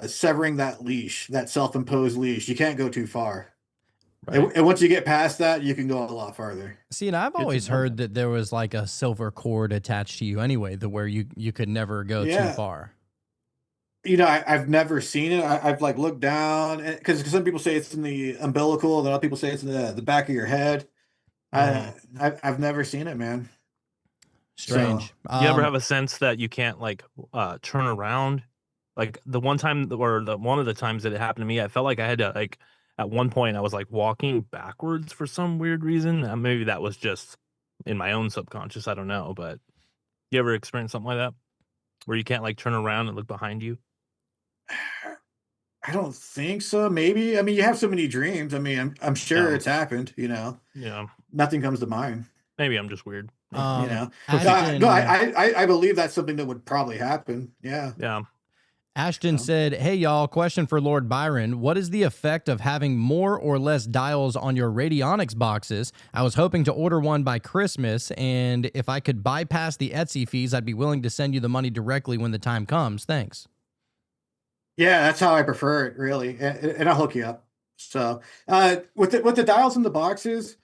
Severing that leash, that self-imposed leash. You can't go too far. Right. And once you get past that, you can go a lot farther. see, and I've Good to always know, heard man. that there was like a silver cord attached to you anyway, the where you could never go too Yeah. far. I've never seen it. I've like looked down because some people say it's in the umbilical, and other people say it's in the back of your head. Hmm. I've never seen it, man. So Strange. You ever have a sense that you can't like turn around? Like the one time or the one of the times that it happened to me, I felt like I had to like at one point I was like walking backwards for some weird reason. Maybe that was just in my own subconscious. I don't know, but you ever experienced something like that where you can't like turn around and look behind you? I don't think so. Maybe. I mean, you have so many dreams. I mean, I'm sure Yeah, it's happened. yeah. Nothing comes to mind. Maybe I'm just weird. Maybe. No, Ashton I believe that's something that would probably happen. Yeah. Yeah. Ashton said, "Hey y'all, question for Lord Byron. What is the effect of having more or less dials on your radionics boxes? I was hoping to order one by Christmas, and if I could bypass the Etsy fees, I'd be willing to send you the money directly when the time comes. Thanks." Yeah, that's how I prefer it, really. And I'll hook you up. So with the dials in the boxes,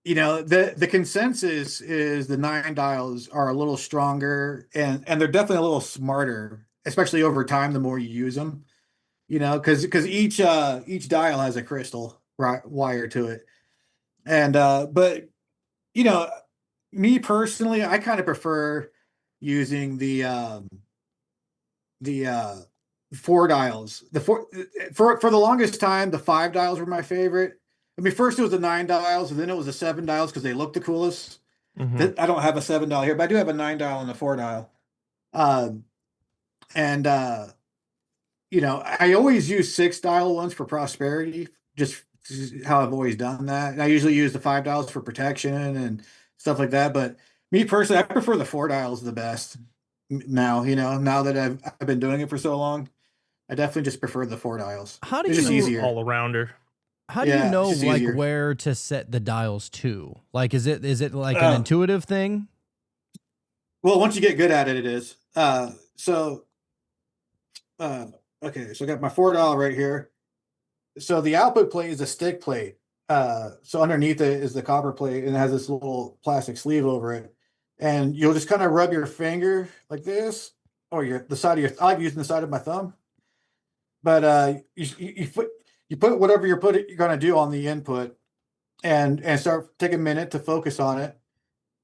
the consensus is the 9 dials are a little stronger and they're definitely a little smarter, especially over time, the more you use them, because each dial has a crystal wire to it. And but you know, me personally, I kind of prefer using the 4 dials. The four for the longest time, the 5 dials were my favorite. I mean, first it was the 9 dials, and then it was the 7 dials because they look the coolest. I don't have a 7 dial here, but I do have a 9 dial and a 4 dial. Um, and I always use 6 dial ones for prosperity, just how I've always done that. And I usually use the 5 dials for protection and stuff like that. But me personally, I prefer the 4 dials the best now. Now that I've been doing it for so long, I definitely just prefer the 4 dials. How do It's just you easier. All arounder. How do you Yeah, know it's just like easier. where to set the dials to? Like, is it like an intuitive thing? Well, once you get good at it, it is. So okay, so I got my 4 dial right here. So the output plate is a stick plate. So underneath it is the copper plate, and it has this little plastic sleeve over it. And you'll just kind of rub your finger like this, or the side of your. I like using the side of my thumb. But you put whatever you're going to do on the input, and take a minute to focus on it,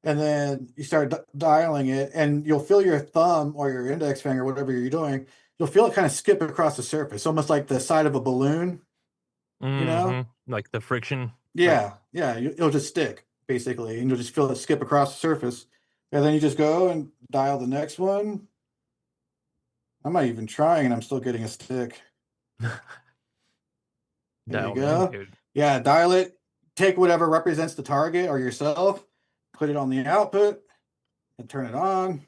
and then you start dialing it, and you'll feel your thumb or your index finger, whatever you're doing. You'll feel it kind of skip across the surface, almost like the side of a balloon. Like the friction. Yeah, yeah. It'll just stick basically, and you'll just feel it skip across the surface, and then you just go and dial the next one. I'm not even trying, and I'm still getting a stick. There you Dialed go. in, dude. Yeah, dial it. Take whatever represents the target or yourself, put it on the output, and turn it on,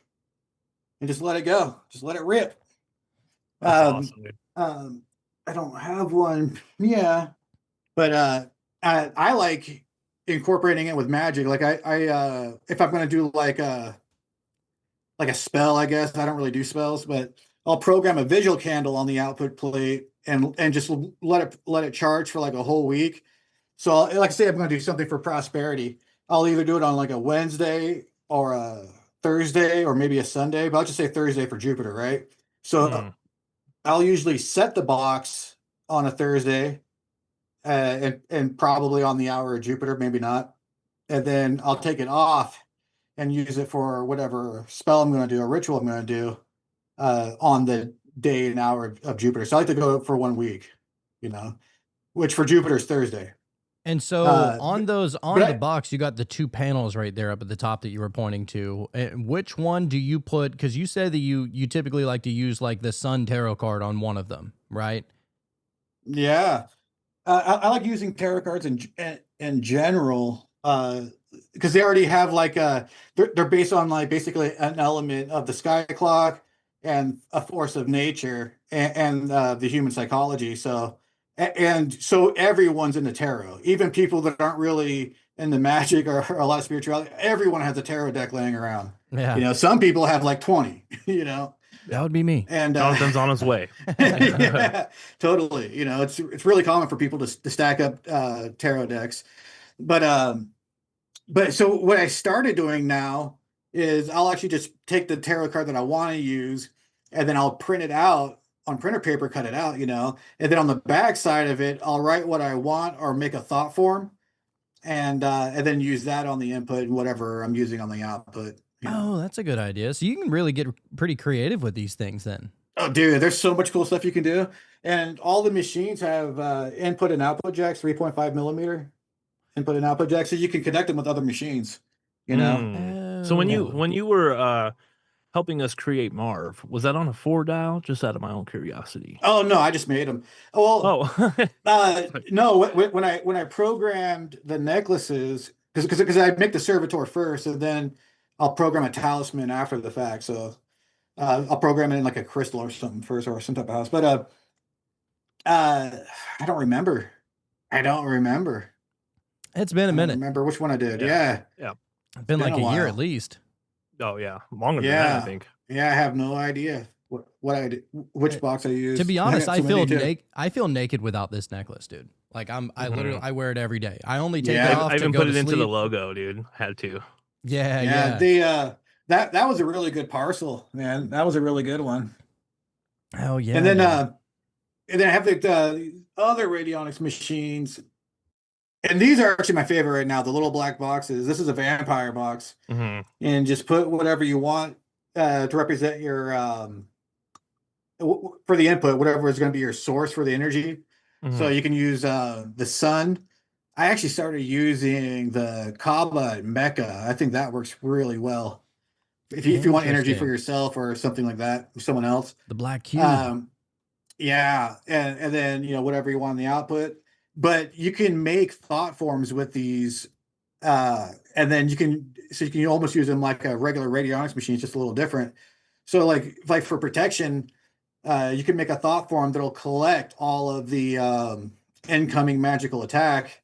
and just let it go. Just let it rip. That's awesome, dude. I don't have one. Yeah, but I like incorporating it with magic. Like I if I'm gonna do like a spell, I guess I don't really do spells, but I'll program a visual candle on the output plate and just let it charge for like a whole week. So like I say, I'm going to do something for prosperity. I'll either do it on like a Wednesday or a Thursday or maybe a Sunday, but I'll just say Thursday for Jupiter, right? So I'll usually set the box on a Thursday and probably on the hour of Jupiter, maybe not. And then I'll take it off and use it for whatever spell I'm going to do, or ritual I'm going to do on the day and hour of Jupiter. So I like to go for 1 week, which for Jupiter is Thursday. And so on the box, you got the 2 panels right there up at the top that you were pointing to. Which one do you put? Because you said that you typically like to use like the Sun Tarot card on one of them, right? Yeah, I like using tarot cards in general because they already have like they're based on like basically an element of the sky clock and a force of nature and the human psychology. So everyone's in the tarot, even people that aren't really into magic or a lot of spirituality. Everyone has a tarot deck laying around. Yeah, some people have like 20. That would be me. And Jonathan's on his way. yeah, totally. It's really common for people to stack up tarot decks, but so what I started doing now is I'll actually just take the tarot card that I want to use, and then I'll print it out on printer paper, cut it out, and then on the back side of it, I'll write what I want or make a thought form, and then use that on the input and whatever I'm using on the output. Oh, that's a good idea. So you can really get pretty creative with these things then. Oh, dude, there's so much cool stuff you can do. And all the machines have input and output jacks, 3.5 millimeter input and output jacks, so you can connect them with other machines, So when you were helping us create Marv, was that on a 4 dial? Just out of my own curiosity. Oh, no, I just made them. No, when I programmed the necklaces, because I make the servitor first, and then I'll program a talisman after the fact. So I'll program it in like a crystal or something first, or some type of house. But I don't remember. It's been a minute. I don't remember which one I did. Yeah. It's been like a year at least. Oh yeah, longer than that, I think. Yeah, I have no idea what I did, which box I used. To be honest, I feel naked without this necklace, dude. Like I Mhm. literally I wear it every day. I only take Yeah. it off I to even go put to it into the sleep. logo, dude. Had to. Yeah, Yeah, yeah. the that was a really good parcel, man. That was a really good one. Oh yeah. And then dude. I have the other radionics machines, and these are actually my favorite right now. The little black boxes. This is a vampire box, Hmm. and just put whatever you want to represent your for the input, whatever is going to be your source for the energy. So Hmm. you can use the sun. I actually started using the Kaba Mecca. I think that works really well. If you want energy for Interesting. yourself or something like that, or someone else. The black cube. Um, yeah, and then whatever you want in the output. But you can make thought forms with these, and then you can almost use them like a regular radionics machine, it's just a little different. So like for protection, you can make a thought form that'll collect all of the incoming magical attack,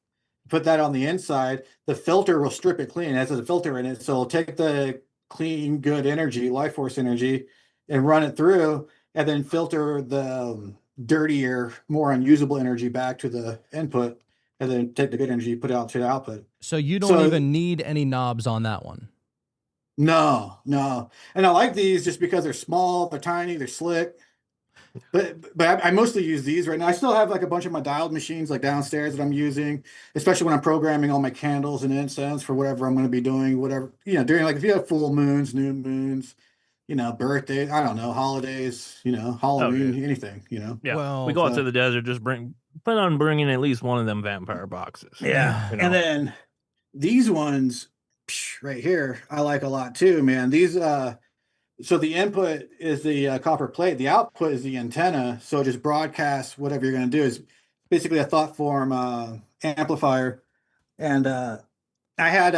put that on the inside. The filter will strip it clean. It has a filter in it, so it'll take the clean, good energy, life force energy, and run it through, and then filter the dirtier, more unusable energy back to the input, and then take the good energy, put it out to the output. So you don't So even need any knobs on that one. no, and I like these just because they're small, they're tiny, they're slick. But I mostly use these right now. I still have like a bunch of my dialed machines like downstairs that I'm using, especially when I'm programming all my candles and incense for whatever I'm going to be doing, whatever, during like if you have full moons, new moons, birthdays, I don't know, holidays, Oh, Halloween, dude. anything, Yeah. We Well, go out to so the desert, just plan on bringing at least one of them vampire boxes. yeah. You And know. then these ones right here, I like a lot too, man. These so the input is the copper plate. The output is the antenna. So it just broadcasts whatever you're going to do. Is basically a thought form amplifier. And I had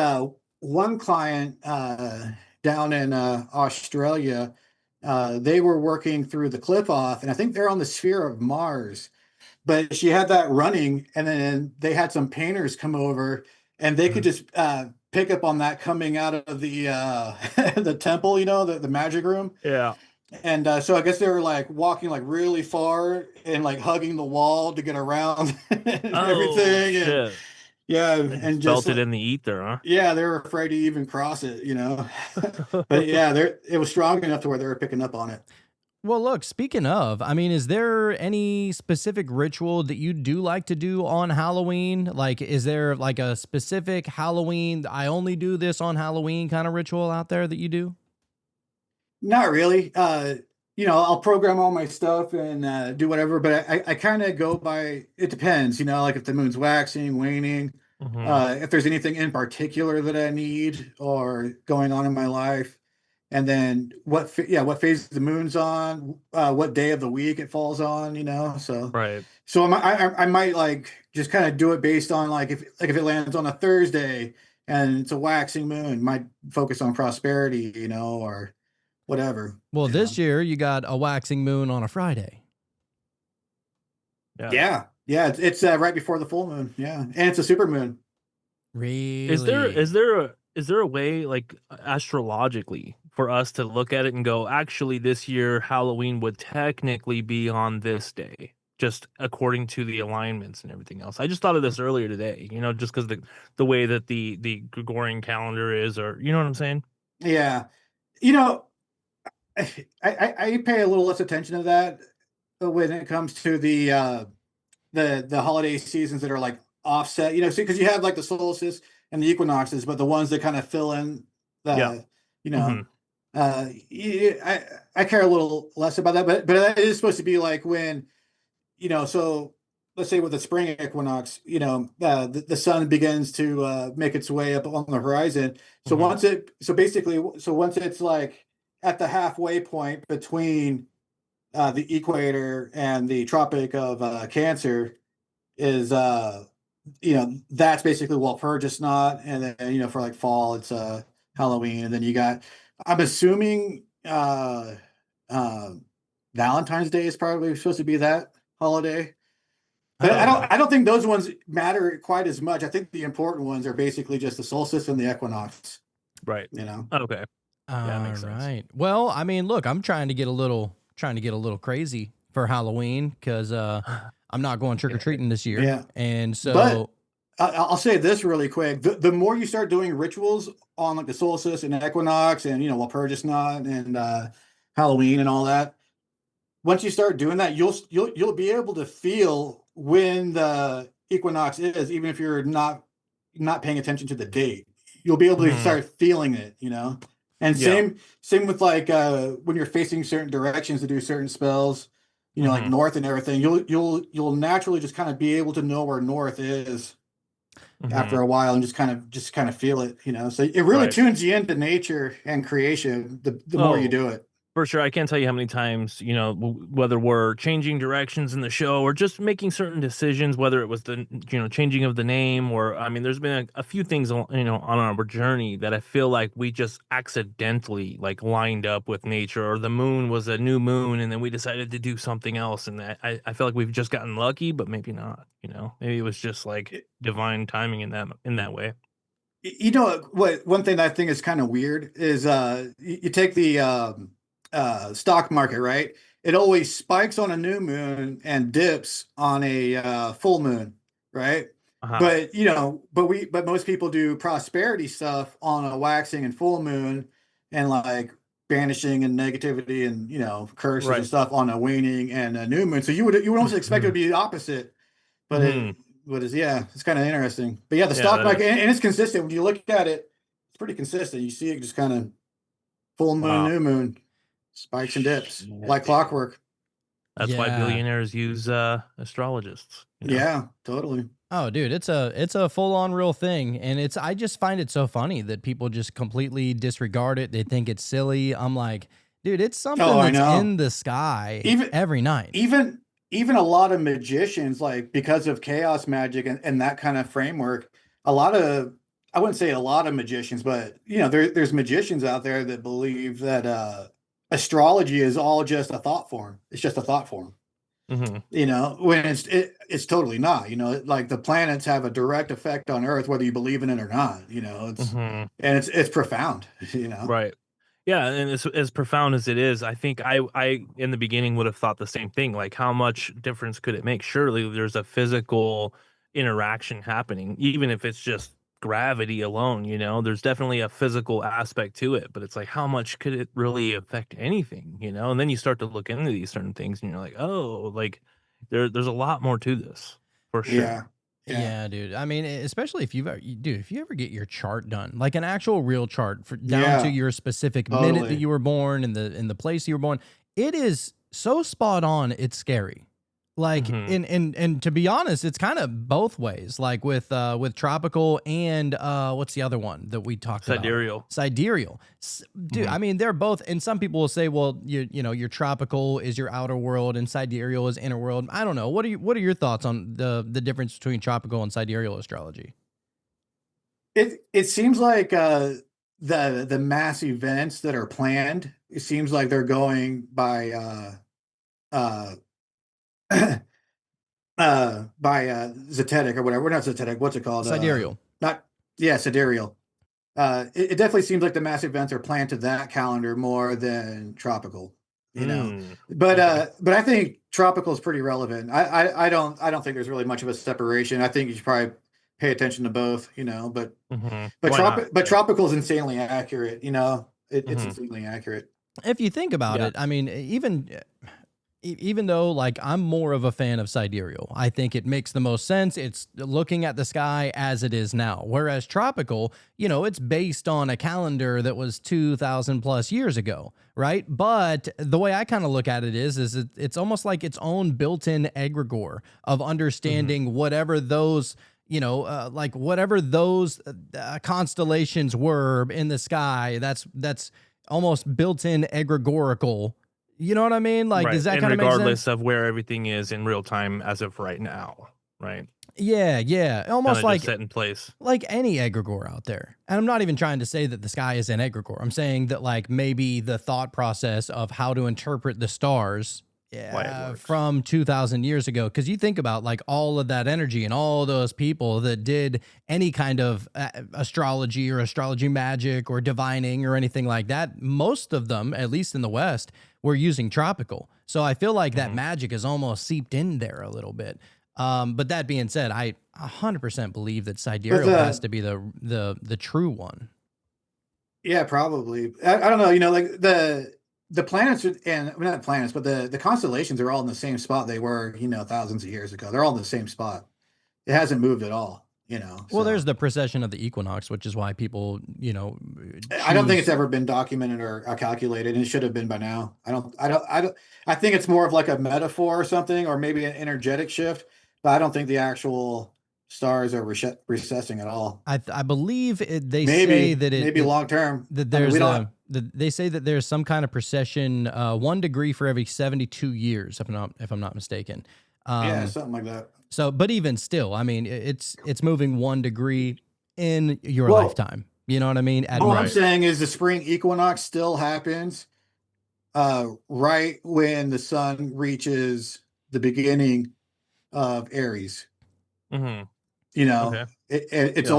one client down in Australia. They were working through the clip off, and I think they're on the sphere of Mars. But she had that running, and then they had some painters come over, and they could Mhm. just pick up on that coming out of the the temple, the magic room. Yeah. And so I guess they were like walking like really far and like hugging the wall to get around and Oh everything. And shit! yeah, They just and just felt it in the ether, yeah, they were afraid to even cross it. But huh? yeah, it was strong enough to where they were picking up on it. well, look, speaking of, I mean, is there any specific ritual that you do like to do on Halloween? Like, is there like a specific Halloween, I only do this on Halloween kind of ritual out there that you do? Not really. I'll program all my stuff and do whatever, but I kind of go by, it depends, like if the moon's waxing, waning, Hmm. if there's anything in particular that I need or going on in my life, and then what phase the moon's on, what day of the week it falls on, so Right. I might like just kind of do it based on like if it lands on a Thursday and it's a waxing moon, might focus on prosperity, or whatever. Well, this year you got a waxing moon on a Friday. Yeah. Yeah, it's right before the full moon. Yeah, and it's a super moon. Really? Is there a way like astrologically for us to look at it and go, actually, this year Halloween would technically be on this day, just according to the alignments and everything else? I just thought of this earlier today. Just because the way that the Gregorian calendar is, or you know what I'm saying? Yeah, you know, I pay a little less attention to that when it comes to the holiday seasons that are like offset. Because you have like the solstice and the equinoxes, but the ones that kind of fill in Yeah. the, you know, Hmm. I care a little less about that, but it is supposed to be like when, so let's say with the spring equinox, the sun begins to make its way up on the horizon. So Hmm. once it's like at the halfway point between the equator and the Tropic of Cancer is that's basically Walpurgis knot, and then for like fall it's Halloween, and then you got, I'm assuming uh Valentine's Day is probably supposed to be that holiday. But I don't Okay. I don't think those ones matter quite as much. I think the important ones are basically just the solstice and the equinox, Right. you know. Okay. Yeah, All makes sense. right. Well, I mean, look, I'm trying to get a little crazy for Halloween because I'm not going trick or treating this year. Yeah. And so, But I'll say this really quick. The more you start doing rituals on like the solstice and equinox and, Walpurgis Night and Halloween and all that, once you start doing that, you'll be able to feel when the equinox is, even if you're not paying attention to the date. You'll be able to start feeling it, And same with like when you're facing certain directions to do certain spells, like north and everything. You'll naturally just kind of be able to know where north is after a while and just kind of feel it, So it really tunes you into nature and creation the more you do it. For sure. I can't tell you how many times, whether we're changing directions in the show or just making certain decisions, whether it was the, changing of the name or, I mean, there's been a few things, on our journey that I feel like we just accidentally like lined up with nature, or the moon was a new moon and then we decided to do something else. And I feel like we've just gotten lucky, but maybe not, maybe it was just like divine timing in that way. What one thing that I think is kind of weird is you take the stock market, right? It always spikes on a new moon and dips on a full moon, right? But but most people do prosperity stuff on a waxing and full moon, and like banishing and negativity and curses and stuff on a waning and a new moon. So you would almost expect it to be the opposite, but it's kind of interesting. But yeah, the stock market and it's consistent when you look at it. It's pretty consistent. You see it just kind of full moon, new moon. Spikes and dips like clockwork. That's why billionaires use astrologists. Yeah, totally. Oh, dude, it's a full-on real thing, and I just find it so funny that people just completely disregard it. They think it's silly. I'm like, dude, it's something that's in the sky every night. Even a lot of magicians, like because of chaos magic and that kind of framework, I wouldn't say a lot of magicians, but there's magicians out there that believe that astrology is all just a thought form. It's just a thought form. When it's totally not. Like the planets have a direct effect on Earth, whether you believe in it or not. It's and it's profound. Right. Yeah, and as profound as it is, I think I in the beginning would have thought the same thing. Like, how much difference could it make? Surely there's a physical interaction happening, even if it's just gravity alone. There's definitely a physical aspect to it, but it's like, how much could it really affect anything? And then you start to look into these certain things, and you're like, oh, like there's a lot more to this for sure. Yeah, dude. I mean, especially if you ever get your chart done, like an actual real chart down to your specific minute that you were born and the place you were born, it is so spot on. It's scary. Like, and to be honest, it's kind of both ways. Like with tropical and what's the other one that we talked about? Sidereal. Dude, I mean, they're both. And some people will say, well, your tropical is your outer world and sidereal is inner world. I don't know. What are your thoughts on the difference between tropical and sidereal astrology? It seems like the mass events that are planned. It seems like they're going by Zetetic or whatever. We're not Zetetic. What's it called? Sidereal. Sidereal. It definitely seems like the mass events are planned to that calendar more than tropical. But I think tropical is pretty relevant. I don't think there's really much of a separation. I think you should probably pay attention to both. But tropical is insanely accurate. It's insanely accurate. If you think about it, I mean, even though like I'm more of a fan of sidereal, I think it makes the most sense. It's looking at the sky as it is now. Whereas tropical, it's based on a calendar that was 2,000 plus years ago, right? But the way I kind of look at it is it's almost like its own built-in egregore of understanding whatever those, whatever those constellations were in the sky. That's almost built-in egregorical. You know what I mean? Like, does that kind of make sense? Regardless of where everything is in real time as of right now, right? Yeah. Almost like set in place. Like any egregore out there. And I'm not even trying to say that the sky is an egregore. I'm saying that like maybe the thought process of how to interpret the stars Yeah, works. from 2,000 years ago. Because you think about like all of that energy and all those people that did any kind of astrology or astrology magic or divining or anything like that. Most of them, at least in the West, were using tropical. So I feel like that magic is almost seeped in there a little bit. But that being said, I 100% believe that sidereal has to be the true one. Yeah, probably. I don't know. Like the planets and well, not planets, but the constellations are all in the same spot they were, thousands of years ago. They're all in the same spot. It hasn't moved at all. Well, So there's the precession of the equinox, which is why people, I don't think choose- it's ever been documented or calculated, and it should have been by now. I think it's more of like a metaphor or something, or maybe an energetic shift, but I don't think the actual stars are recessing at all. I believe they Maybe say that maybe long term that I mean, there's we don't. they say that there's some kind of precession 1 degree for every 72 years, if I'm not mistaken. Yeah, something like that. So, but even still, I mean, it's moving 1 degree in your Well, lifetime. You know what I mean? At All I'm most. saying is the spring equinox still happens right when the sun reaches the beginning of Aries. Mm-hmm. Okay. It's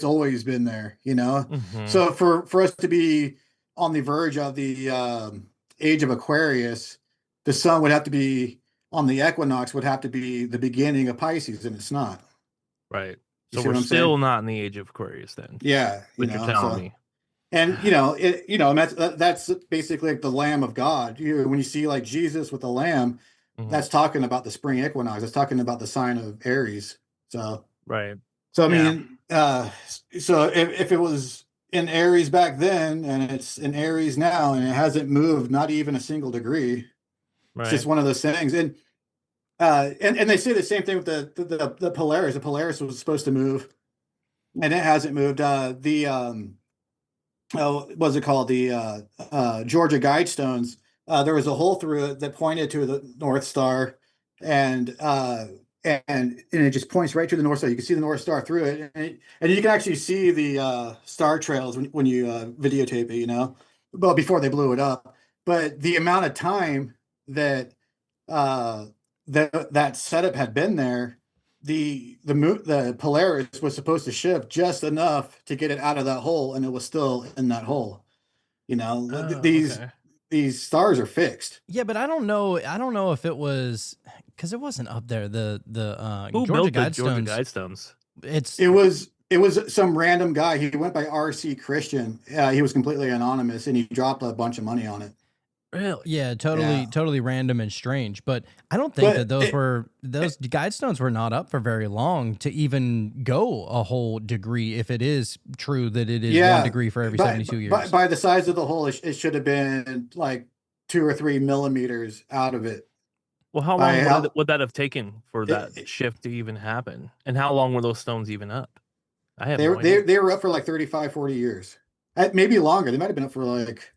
always been there. Mm-hmm. So for us to be on the verge of the age of Aquarius, the sun would have to be on the equinox, would have to be the beginning of Pisces, and it's not. Right. You So see we're what I'm still saying? not in the age of Aquarius then. Yeah, What you're telling me. and and that's basically like the Lamb of God. When you see like Jesus with the Lamb, that's talking about the spring equinox. That's talking about the sign of Aries. So Right. I mean, so if it was in Aries back then and it's in Aries now and it hasn't moved not even a single degree, Right. it's just one of those things. And they say the same thing with the Polaris. The Polaris was supposed to move, and it hasn't moved. What's it called? The Georgia Guidestones. There was a hole through it that pointed to the North Star, and it just points right to the North Star. You can see the North Star through it, and you can actually see the star trails when you videotape it. Well, before they blew it up, but the amount of time that that setup had been there, the Polaris was supposed to shift just enough to get it out of that hole, and it was still in that hole. These stars are fixed. Yeah, but I don't know if it was because it wasn't up there. The Who Georgia built the Georgia Guidestones. Guidestones? It was some random guy. He went by RC Christian. He was completely anonymous, and he dropped a bunch of money on it. Really? Yeah, totally random and strange. But I don't think that those Guidestones were not up for very long to even go a whole degree. If it is true that it is 1 degree for every 72 years. By the size of the hole, it should have been like 2 or 3 millimeters out of it. Well, how long would that have taken for that shift to even happen? And how long were those stones even up? I have no idea. They were up for like 35, 40 years. Maybe longer. They might have been up for like...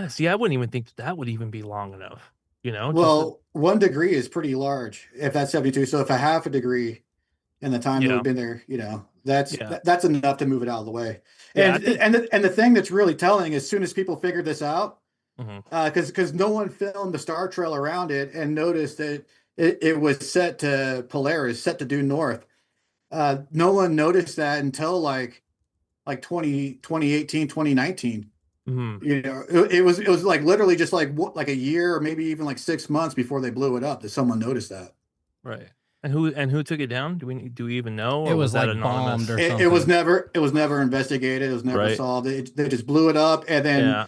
See, I wouldn't even think that would even be long enough. Well, 1 degree is pretty large if that's 72. So if a half a degree in the time that we've been there, that's enough to move it out of the way. And the thing that's really telling, as soon as people figured this out, because no one filmed the star trail around it and noticed that it was set to Polaris, set to due north. No one noticed that until like 2018, 2019. It was like literally just like a year or maybe even like 6 months before they blew it up that someone noticed that. Right. And who took it down? Do we even know? Or it was like bombed or something. It was never investigated. It was never solved. They just blew it up, and then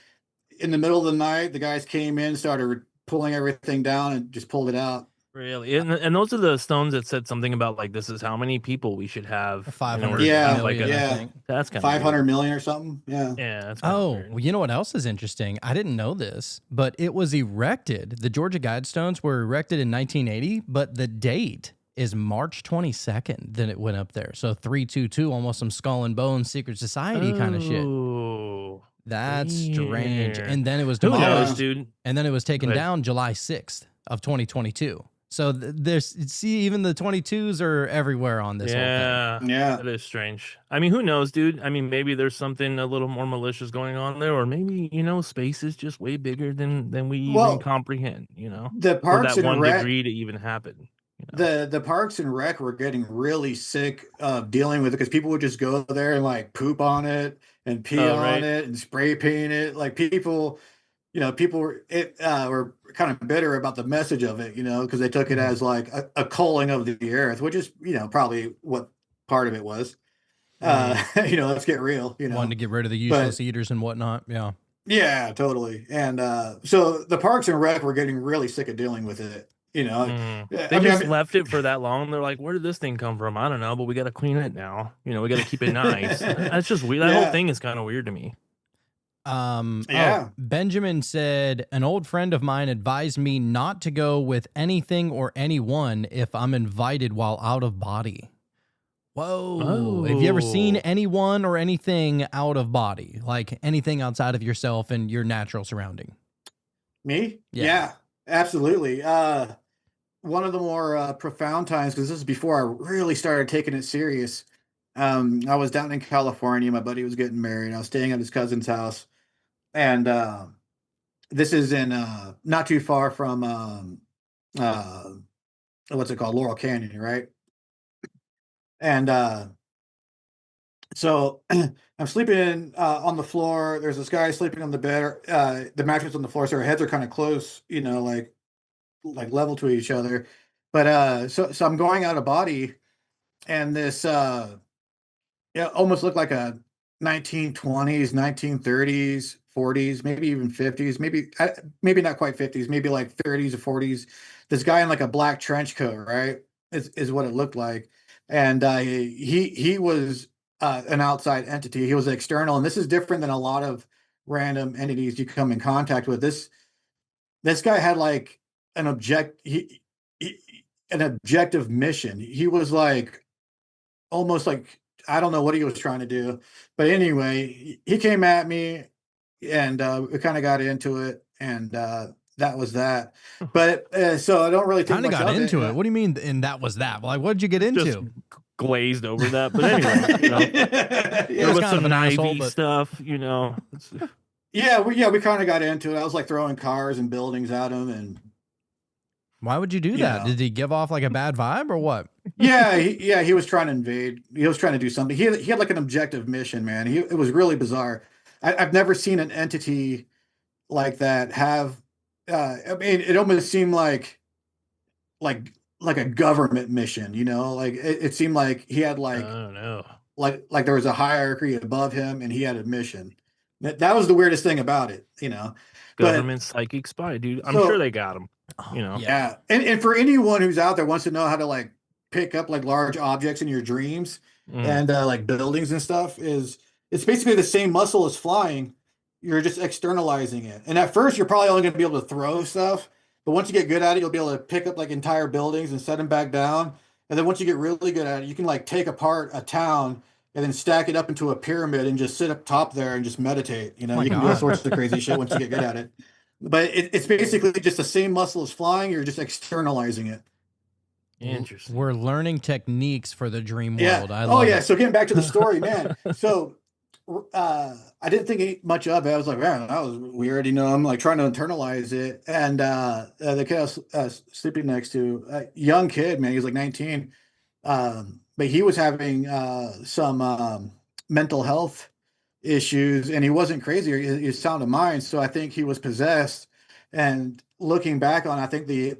in the middle of the night, the guys came in, started pulling everything down, and just pulled it out. Really? And those are the stones that said something about like this is how many people we should have. 500 million. That's kind of 500 million or something. Yeah. Yeah. That's well, you know what else is interesting? I didn't know this, but it was erected. The Georgia Guidestones were erected in 1980, but the date is March 22nd. Then it went up there. So 322, almost some Skull and Bones Secret Society kind of shit. Oh, that's strange. weird. And then it was Who demolished, knows, dude? and then it was taken down July 6th of 2022. So there's see even the 22s are everywhere on this whole thing. Yeah. That is strange. I mean, who knows, dude? I mean, maybe there's something a little more malicious going on there, or maybe, space is just way bigger than we even Well, comprehend, the for Parks that and one Rec, degree to even happen. You know? the Parks and Rec were getting really sick of dealing with it because people would just go there and like poop on it and pee Oh, on right. it and spray paint it. Like people were kind of bitter about the message of it, because they took it Mhm. as like a culling of the earth, which is, probably what part of it was. Let's get real, Wanting to get rid of the useless but eaters and whatnot. Yeah. yeah, totally. And so the Parks and Rec were getting really sick of dealing with it. They just left it for that long. They're like, where did this thing come from? I don't know, but we got to clean it now. We got to keep it nice. That's just weird. That whole Yeah. thing is kind of weird to me. Yeah. Benjamin said, an old friend of mine advised me not to go with anything or anyone if I'm invited while out of body. Whoa. Have you ever seen Oh. anyone or anything out of body? Like anything outside of yourself and your natural surrounding? Me? Yeah. Yeah, absolutely. One of the more profound times, because this is before I really started taking it serious. I was down in California. My buddy was getting married. I was staying at his cousin's house, and this is in not too far from uh, what's it called, Laurel Canyon, right? And so I'm sleeping on the floor. There's this guy sleeping on the bed. The mattress on the floor, so our heads are kind of close, like level to each other. But so I'm going out of body, and this almost looked like a 1920s, 1930s, 40s, maybe even 50s, maybe not quite 50s, maybe like 30s or 40s. This guy in like a black trench coat, right? Is what it looked like. And he was an outside entity. He was external, and this is different than a lot of random entities you come in contact with. This guy had like an he an objective mission. He was like almost like, I don't know what he was trying to do, but anyway, he came at me, and we kind of got into it, and that was that. But so I don't really think Kind of much got of into it. it. What do you mean? And that was that? Like, what did you get Just into? glazed over that. But anyway, Yeah, there was was kind of some an asshole, Navy but- stuff, we kind of got into it. I was like throwing cars and buildings at him, and Why would you do that? Yeah. Did he give off like a bad vibe or what? he was trying to invade. He was trying to do something. He had like an objective mission, man. It was really bizarre. I've never seen an entity like that have. I mean, it almost seemed like a government mission. Like it seemed like he had I don't know. like there was a hierarchy above him, and he had a mission. That was the weirdest thing about it. But Government psychic spy, dude. I'm So- sure they got him. yeah, and for anyone who's out there wants to know how to like pick up like large objects in your dreams Mm. and like buildings and stuff, it's basically the same muscle as flying. You're just externalizing it, and at first you're probably only going to be able to throw stuff, but once you get good at it, you'll be able to pick up like entire buildings and set them back down. And then once you get really good at it, you can like take apart a town and then stack it up into a pyramid and just sit up top there and just meditate. my You can do all God. sorts of crazy shit once you get good at it. But it's basically just the same muscle as flying. You're just externalizing it. Interesting. We're learning techniques for the dream Yeah. world. I love it. So getting back to the story, man. So I didn't think much of it. I was like, man, that was weird. I'm like trying to internalize it. And the kid I was sleeping next to, a young kid, man, he was like 19. But he was having some mental health issues, and he wasn't crazy. He was sound of mind. So I think he was possessed. And looking back on, I think the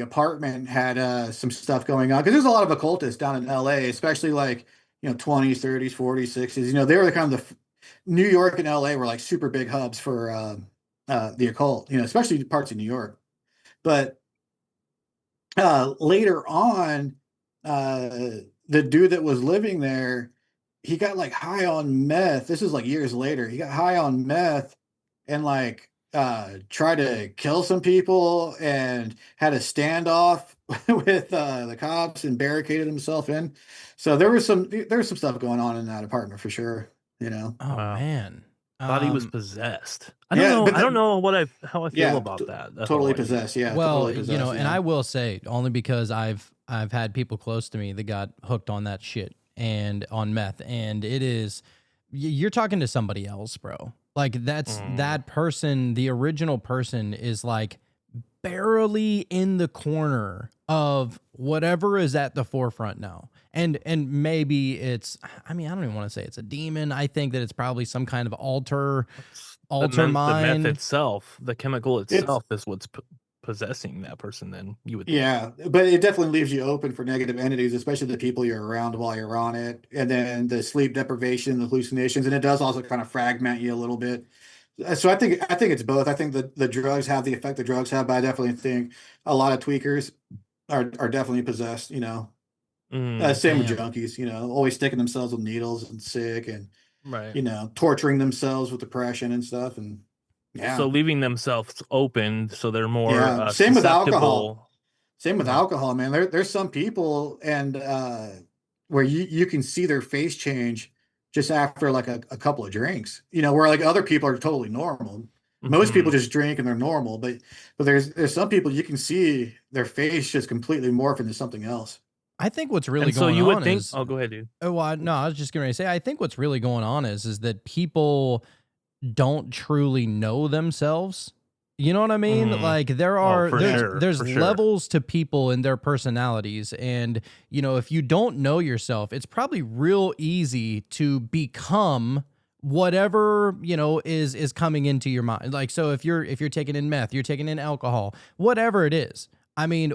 apartment had some stuff going on, because there's a lot of occultists down in LA, especially like 20s, 30s, 40s, 60s. They were the kind of New York and LA were like super big hubs for the occult, especially parts of New York. But later on, the dude that was living there, he got like high on meth. This is like years later. He got high on meth and like tried to kill some people and had a standoff with the cops and barricaded himself in. So there was some stuff going on in that apartment for sure. Oh Wow. man. Thought he was Um, possessed. I don't Yeah, know. but I don't know how I feel yeah, about that. That's all totally I mean. possessed. Yeah, well, totally possessed. and I will say only because I've had people close to me that got hooked on that shit and on meth, and it is you're talking to somebody else, bro. Like Mm. that person, the original person is like barely in the corner of whatever is at the forefront now. And maybe it's, I mean, I don't even want to say it's a demon. I think that it's probably some kind of The meth mind. itself, the chemical It's itself, is what's possessing that person. Then you would think. Yeah, but it definitely leaves you open for negative entities, especially the people you're around while you're on it, and then the sleep deprivation, the hallucinations, and it does also kind of fragment you a little bit. So I think it's both. I think that the drugs have the effect the drugs have, but I definitely think a lot of tweakers are definitely possessed. Mm, Same with Damn. junkies. Always sticking themselves with needles and sick, and right. torturing themselves with depression and stuff. And So yeah, leaving themselves open so they're more yeah. Same with alcohol. susceptible. Same with Uh, alcohol, man. There's some people and where you can see their face change just after like a couple of drinks. Where like other people are totally normal. Most people mhm. just drink and they're normal, but there's some people you can see their face just completely morph into something else. I think what's really And so going you would on think. is, Oh, go ahead, dude. oh, well, no, I was just going to say, I think what's really going on is that people don't truly know themselves. You know what I mean? Mm. Like there Oh, are for sure, there's for sure. levels to people and their personalities, and if you don't know yourself, it's probably real easy to become whatever is coming into your mind. Like, so if you're taking in meth, you're taking in alcohol, whatever it is. I mean,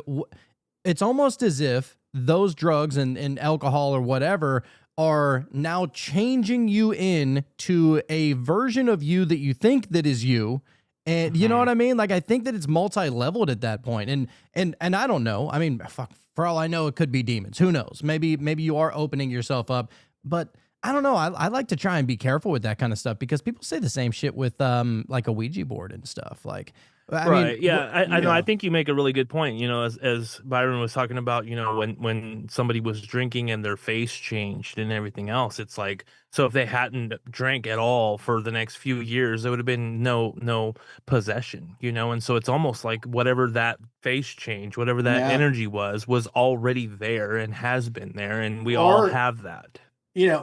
it's almost as if those drugs and alcohol or whatever are now changing you in to a version of you that you think that is you. And you know what Mhm. I mean? Like I think that it's multi-leveled at that point. And I don't know. I mean, fuck, for all I know, it could be demons. Who knows? Maybe you are opening yourself up. But I don't know. I like to try and be careful with that kind of stuff because people say the same shit with like a Ouija board and stuff. Like I mean, Right. Yeah. I know. I Yeah. think you make a really good point. As Byron was talking about, when somebody was drinking and their face changed and everything else, it's like, so if they hadn't drank at all for the next few years, there would have been no possession, and so it's almost like whatever that face change, whatever that Yeah. energy was already there and has been there, and we all Or have that.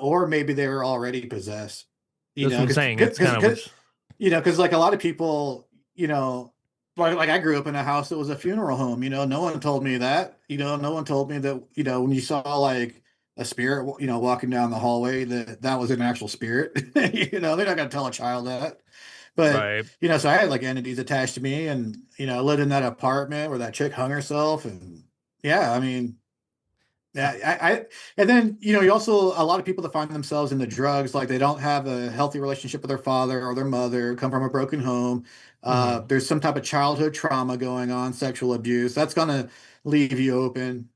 or maybe they were already possessed. That's what I'm Because saying. It's kind of which. because like a lot of people, like I grew up in a house that was a funeral home. No one told me that. No one told me that. When you saw like a spirit, walking down the hallway, that was an actual spirit. They're not gonna tell a child that. But Right. so I had like entities attached to me, and I lived in that apartment where that chick hung herself, and yeah, I mean, yeah, and then you also a lot of people that find themselves in the drugs, like they don't have a healthy relationship with their father or their mother, come from a broken home. Hmm. There's some type of childhood trauma going on, sexual abuse. That's gonna leave you open,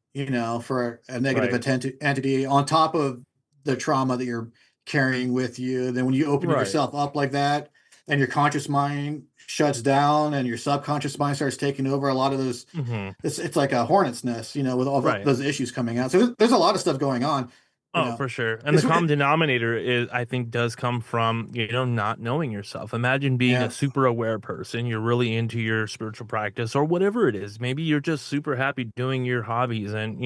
for a negative Right. entity on top of the trauma that you're carrying with you. Then when you open Right. yourself up like that, and your conscious mind shuts down, and your subconscious mind starts taking over, a lot of those Hmm. it's like a hornet's nest, with all Right. those issues coming out. So there's a lot of stuff going on, you Oh, know. for sure. And the It's common denominator I think, does come from, not knowing yourself. Imagine being a yeah, super aware person. You're really into your spiritual practice or whatever it is. Maybe you're just super happy doing your hobbies and,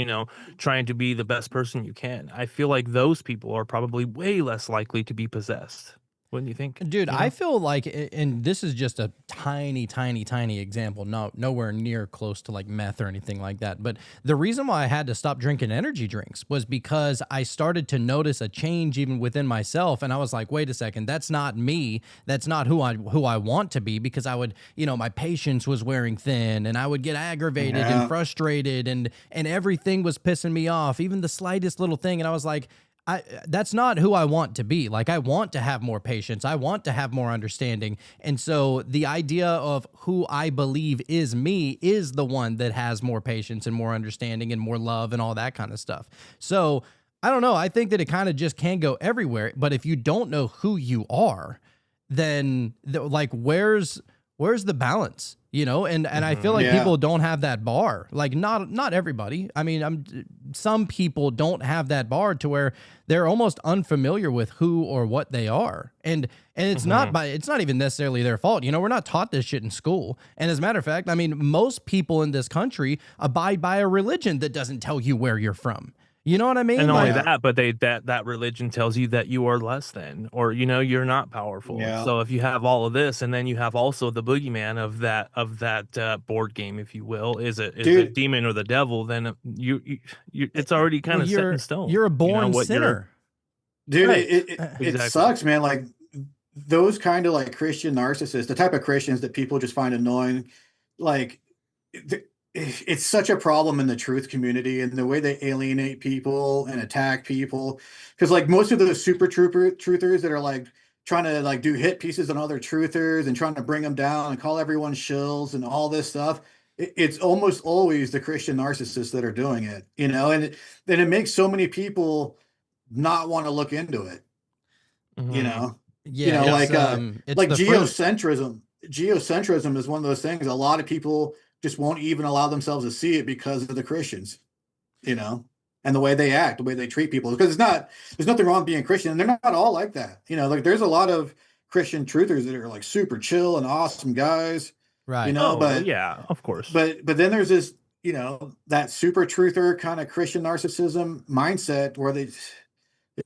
trying to be the best person you can. I feel like those people are probably way less likely to be possessed. Wouldn't you think? dude, I feel like, and this is just a tiny, tiny, tiny example, nowhere near close to like meth or anything like that. But the reason why I had to stop drinking energy drinks was because I started to notice a change even within myself, and I was like, wait a second, that's not me. That's not who I want to be. Because I would, my patience was wearing thin, and I would get aggravated and yeah, frustrated, and everything was pissing me off, even the slightest little thing. And I was like, that's not who I want to be. Like I want to have more patience. I want to have more understanding. And so the idea of who I believe is me is the one that has more patience and more understanding and more love and all that kind of stuff. So I don't know. I think that it kind of just can go everywhere. But if you don't know who you are, then like where's the balance? you know, and I feel like Yeah. people don't have that bar. Like not everybody. I mean, some people don't have that bar to where they're almost unfamiliar with who or what they are. And it's it's not even necessarily their fault. You know, we're not taught this shit in school. And as a matter of fact, I mean, most people in this country abide by a religion that doesn't tell you where you're from. You know what I mean? And not only Like, that, but that religion tells you that you are less than, or you know, you're not powerful. Yeah. So if you have all of this, and then you have also the boogeyman of that board game, if you will, is a Dude. demon or the devil, then you it's already kind of set in stone. You're a You know, born what you're- sinner. Dude, Right. it Exactly. sucks, man. Like those kind of like Christian narcissists, the type of Christians that people just find annoying, like it's such a problem in the truth community and the way they alienate people and attack people. Because like most of those super truthers that are like trying to like do hit pieces on other truthers and trying to bring them down and call everyone shills and all this stuff. It's almost always the Christian narcissists that are doing it, you know, and then it makes so many people not want to look into it, you know. Yeah, You know, it's like the fruit. geocentrism. Geocentrism is one of those things. A lot of people just won't even allow themselves to see it because of the Christians, you know, and the way they act, the way they treat people. Because there's nothing wrong with being Christian, and they're not all like that. You know, like there's a lot of Christian truthers that are like super chill and awesome guys, Right. you know. Oh, but yeah, of course. but then there's this, you know, that super truther kind of Christian narcissism mindset where it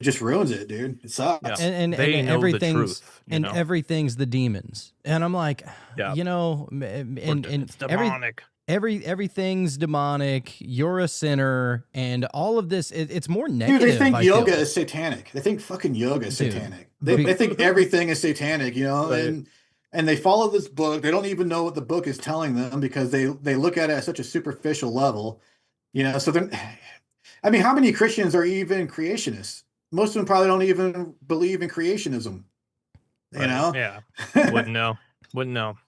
just ruins it, dude. It sucks. Yeah. and They know the everything's truth, you and know? everything's the demons. And I'm like, Yeah. you know, Or and it's demonic. everything's demonic. You're a sinner, and all of this. It's more Dude, negative. they think I yoga feel. is satanic. They think fucking yoga is Dude. satanic. They think everything is satanic, you know, Right. and they follow this book. They don't even know what the book is telling them because they look at it at such a superficial level, you know. So then, I mean, how many Christians are even creationists? Most of them probably don't even believe in creationism, you Right. know. Yeah. Wouldn't know.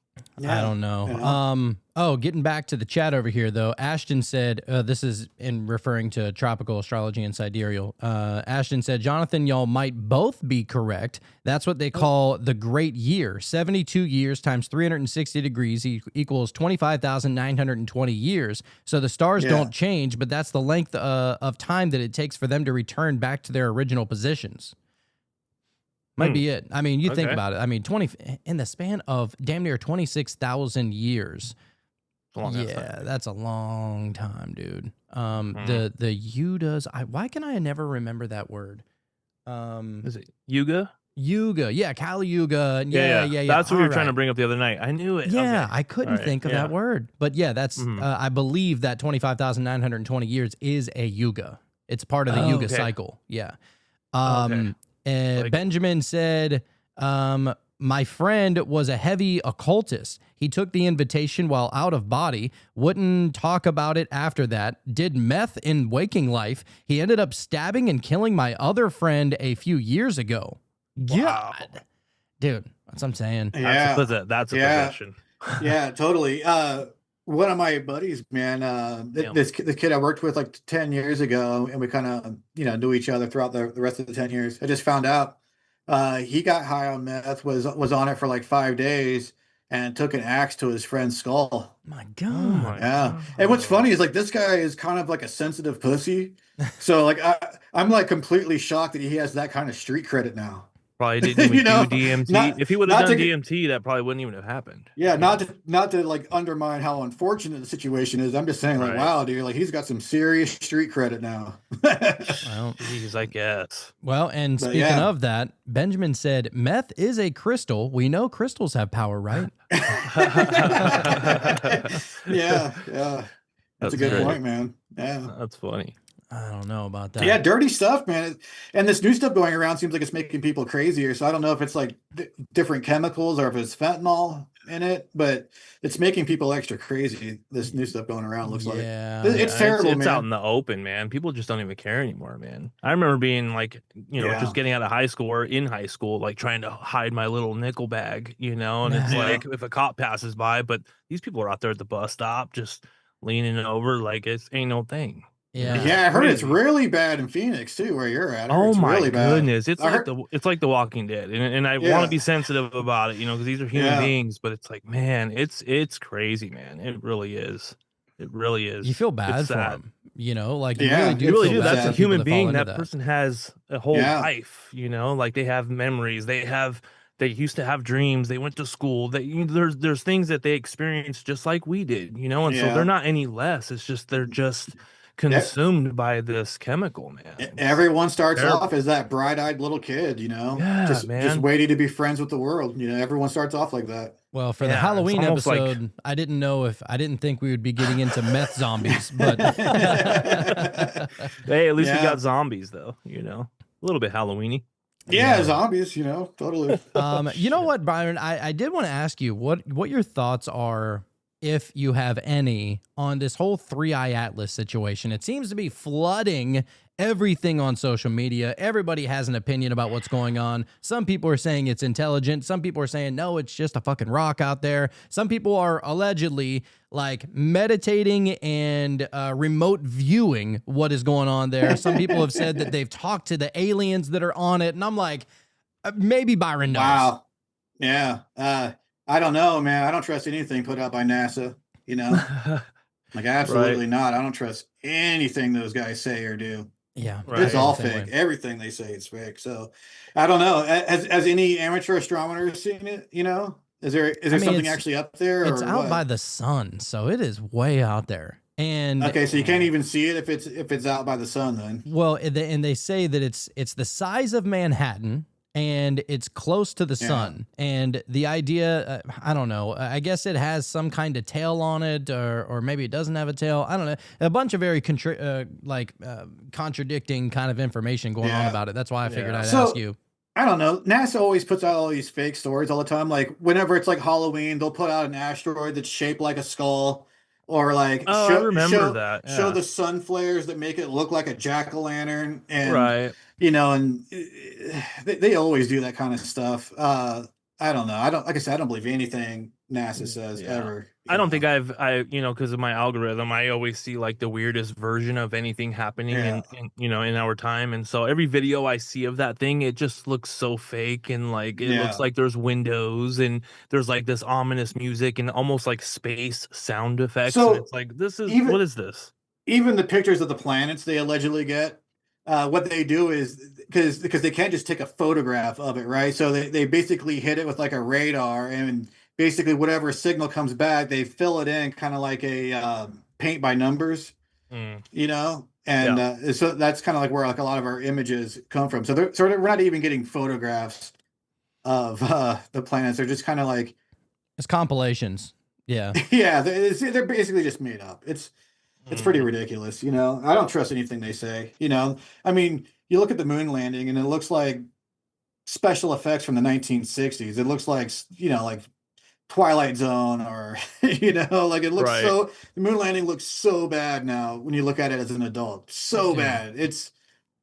I don't know. Yeah. Oh, getting back to the chat over here though, Ashton said, this is in referring to tropical astrology and sidereal. Ashton said, Jonathan, y'all might both be correct. That's what they call the great year. 72 years times 360 degrees equals 25,920 years. So the stars don't change, but that's the length of time that it takes for them to return back to their original positions. Might be it. I mean, you think Okay. about it. I mean, in the span of damn near 26,000 years. It's a long ass Yeah, time. that's a long time, dude. The Yudas. Why can I never remember that word? Is it Yuga? Yuga. Yeah, Kali Yuga. Yeah. That's what we were All trying to right. bring up the other night. I knew it. Yeah, Okay. I couldn't All right. think of that word. But yeah, that's I believe that 25,920 years is a yuga. It's part of the yuga okay. cycle. Yeah. Okay. Like- Benjamin said, my friend was a heavy occultist. He took the invitation while out of body, wouldn't talk about it after that, did meth in waking life. He ended up stabbing and killing my other friend a few years ago. Wow. God. Dude, that's what I'm saying. Yeah. That's a Yeah. possession. Yeah, totally. One of my buddies, man, this kid I worked with like 10 years ago, and we kind of, you know, knew each other throughout the rest of the 10 years. I just found out he got high on meth, was on it for like 5 days, and took an axe to his friend's skull. My Oh God. my Yeah. God. And what's funny is like this guy is kind of like a sensitive pussy. So like I'm like completely shocked that he has that kind of street credit now. Probably didn't even You know, do DMT. not- If he would have not done to- DMT, that probably wouldn't even have happened. Yeah, not to like undermine how unfortunate the situation is. I'm just saying, like, Right. wow, dude, like he's got some serious street credit now. Well, Jeez, I guess. Well, and But speaking yeah. of that, Benjamin said, meth is a crystal. We know crystals have power, right? Yeah. That's a good great. point, man. Yeah. That's funny. I don't know about that. Yeah, dirty stuff, man. And this new stuff going around seems like it's making people crazier. So I don't know if it's like different chemicals or if it's fentanyl in it, but it's making people extra crazy. This new stuff going around looks like Yeah. it's Yeah, terrible, it's man. out in the open, man. People just don't even care anymore, man. I remember being like, you know, Yeah. just getting out of high school or in high school, like trying to hide my little nickel bag, you know, and it's Yeah. like if a cop passes by, but these people are out there at the bus stop just leaning over like it ain't no thing. Yeah. Yeah, I heard it's Crazy. really bad in Phoenix too, where you're at. I heard Oh it's my really bad. goodness. It's I like heard, The Walking Dead. And I want to yeah, be sensitive about it, because these are human yeah, beings, but it's like, man, it's crazy, man. It really is. It really You is. feel It's bad for sad. them, you know, like you really yeah. You do It's really feel do. bad That's a for sad. people human that fall being. into That that. person has a whole Yeah, life, like they have memories, they used to have dreams, they went to school, there's things that they experienced just like we did, and so they're yeah. not any less. It's just they're just E- consumed by this chemical, man. It's Everyone starts off terrible. as that bright-eyed little kid, Yeah, just man. waiting to be friends with the world. Everyone starts off like that. Well, for the Yeah, it's Halloween almost like episode, I didn't think we would be getting into meth zombies, but hey, at least we Yeah, got zombies though, a little bit Halloweeny. yeah, yeah. zombies. Totally. You know Shit. what, Byron? I did want to ask you what your thoughts are, if you have any, on this whole 3-Eye Atlas situation. It seems to be flooding everything on social media. Everybody has an opinion about what's going on. Some people are saying it's intelligent. Some people are saying, no, it's just a fucking rock out there. Some people are allegedly like meditating and remote viewing what is going on there. Some people have said that they've talked to the aliens that are on it. And I'm like, maybe Byron knows. Wow. Yeah. I don't know, man. I don't trust anything put out by NASA. Like absolutely not. I don't trust anything those guys say or do. Yeah. Right. It's all Same fake. way. Everything they say is fake. So I don't know. Has any amateur astronomer seen it? Is there I mean, something actually up there? It's or out what? by the sun, so it is way out there. And Okay, so you can't even see it if it's out by the sun then. well, and they say that it's the size of Manhattan and it's close to the Yeah. sun. And the idea, I don't know. I guess it has some kind of tail on it, or maybe it doesn't have a tail. I don't know. A bunch of very contradicting kind of information going on Yeah. about it. That's why I figured Yeah. I'd So- ask you. I don't know. NASA always puts out all these fake stories all the time. Like whenever it's like Halloween, they'll put out an asteroid that's shaped like a skull, or like Oh, I remember that. show Yeah. the sun flares that make it look like a jack-o'-lantern, and Right. and they always do that kind of stuff. I don't know. Like I said, I don't believe anything NASA says Yeah. ever. I don't think because of my algorithm, I always see like the weirdest version of anything happening Yeah. in our time. And so every video I see of that thing, it just looks so fake. And like, it Yeah. looks like there's windows and there's like this ominous music and almost like space sound effects. So, And it's like, even- what is this? Even the pictures of the planets they allegedly get, what they do is because they can't just take a photograph of it, right? So they basically hit it with like a radar, and basically whatever signal comes back, they fill it in kind of like a paint by numbers, Mm. and so that's kind of like where like a lot of our images come from. So we're not even getting photographs of the planets; they're just kind of like It's compilations. Yeah. yeah, they're basically just made up. It's pretty ridiculous, I don't trust anything they say. I mean, you look at the moon landing and it looks like special effects from the 1960s. It looks like, like Twilight Zone, or like it looks Right. so the moon landing looks so bad now when you look at it as an adult. So Yeah. bad.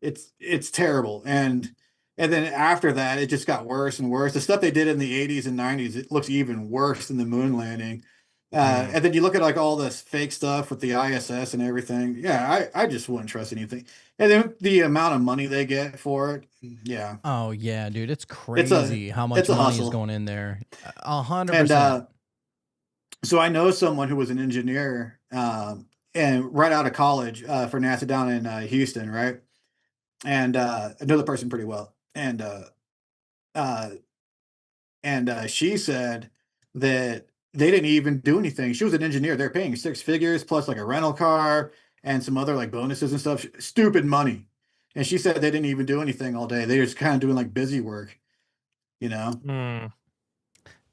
It's terrible. And then after that it just got worse and worse. The stuff they did in the 80s and 90s, it looks even worse than the moon landing. And then you look at like all this fake stuff with the ISS and everything. Yeah, I just wouldn't trust anything. And then the amount of money they get for it. Yeah. Oh yeah, dude, it's crazy how much it's a money is hustle. going in there. 100%. And so I know someone who was an engineer and right out of college for NASA down in Houston, right? And I know the person pretty well. And she said that they didn't even do anything. She was an engineer. They're paying 6 figures plus like a rental car and some other like bonuses and stuff. Stupid money. And she said they didn't even do anything all day. They were just kind of doing like busy work, Mm.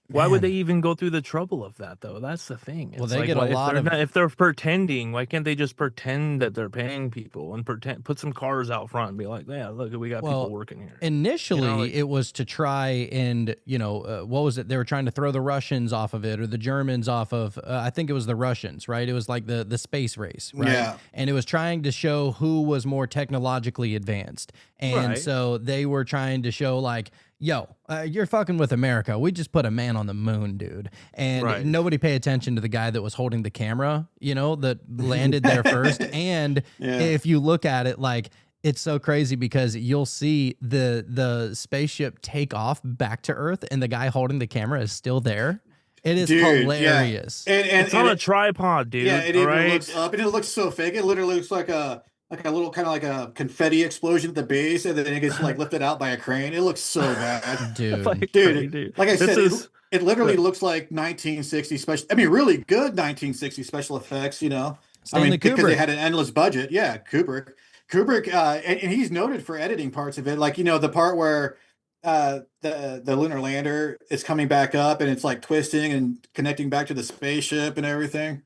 Why would Man. they even go through the trouble of that though? That's the thing. Well, It's they like, get a if lot they're of- if they're pretending, why can't they just pretend that they're paying people and put some cars out front and be like, yeah, look, we got Well, people working here. Initially, like- it was to try and, what was it? They were trying to throw the Russians off of it, or the Germans off of, I think it was the Russians, right? It was like the space race, right? Yeah. And it was trying to show who was more technologically advanced. And Right. so they were trying to show like, yo, you're fucking with America. We just put a man on the moon, dude. And Right. nobody pay attention to the guy that was holding the camera, that landed there first. And Yeah. if you look at it, like, it's so crazy because you'll see the spaceship take off back to Earth and the guy holding the camera is still there. It is Dude, yeah. hilarious. And It's on a tripod, dude. Yeah, it all even right? looks up, and it looks so fake. It literally looks like a little kind of like a confetti explosion at the base, and then it gets like lifted out by a crane. It looks so bad, Dude. Like, dude. Like I This said, is- it literally looks like 1960 special. I mean, really good 1960 special effects. Stanley because they Kubrick. had an endless budget. Yeah, Kubrick, and he's noted for editing parts of it, like the part where the lunar lander is coming back up and it's like twisting and connecting back to the spaceship and everything.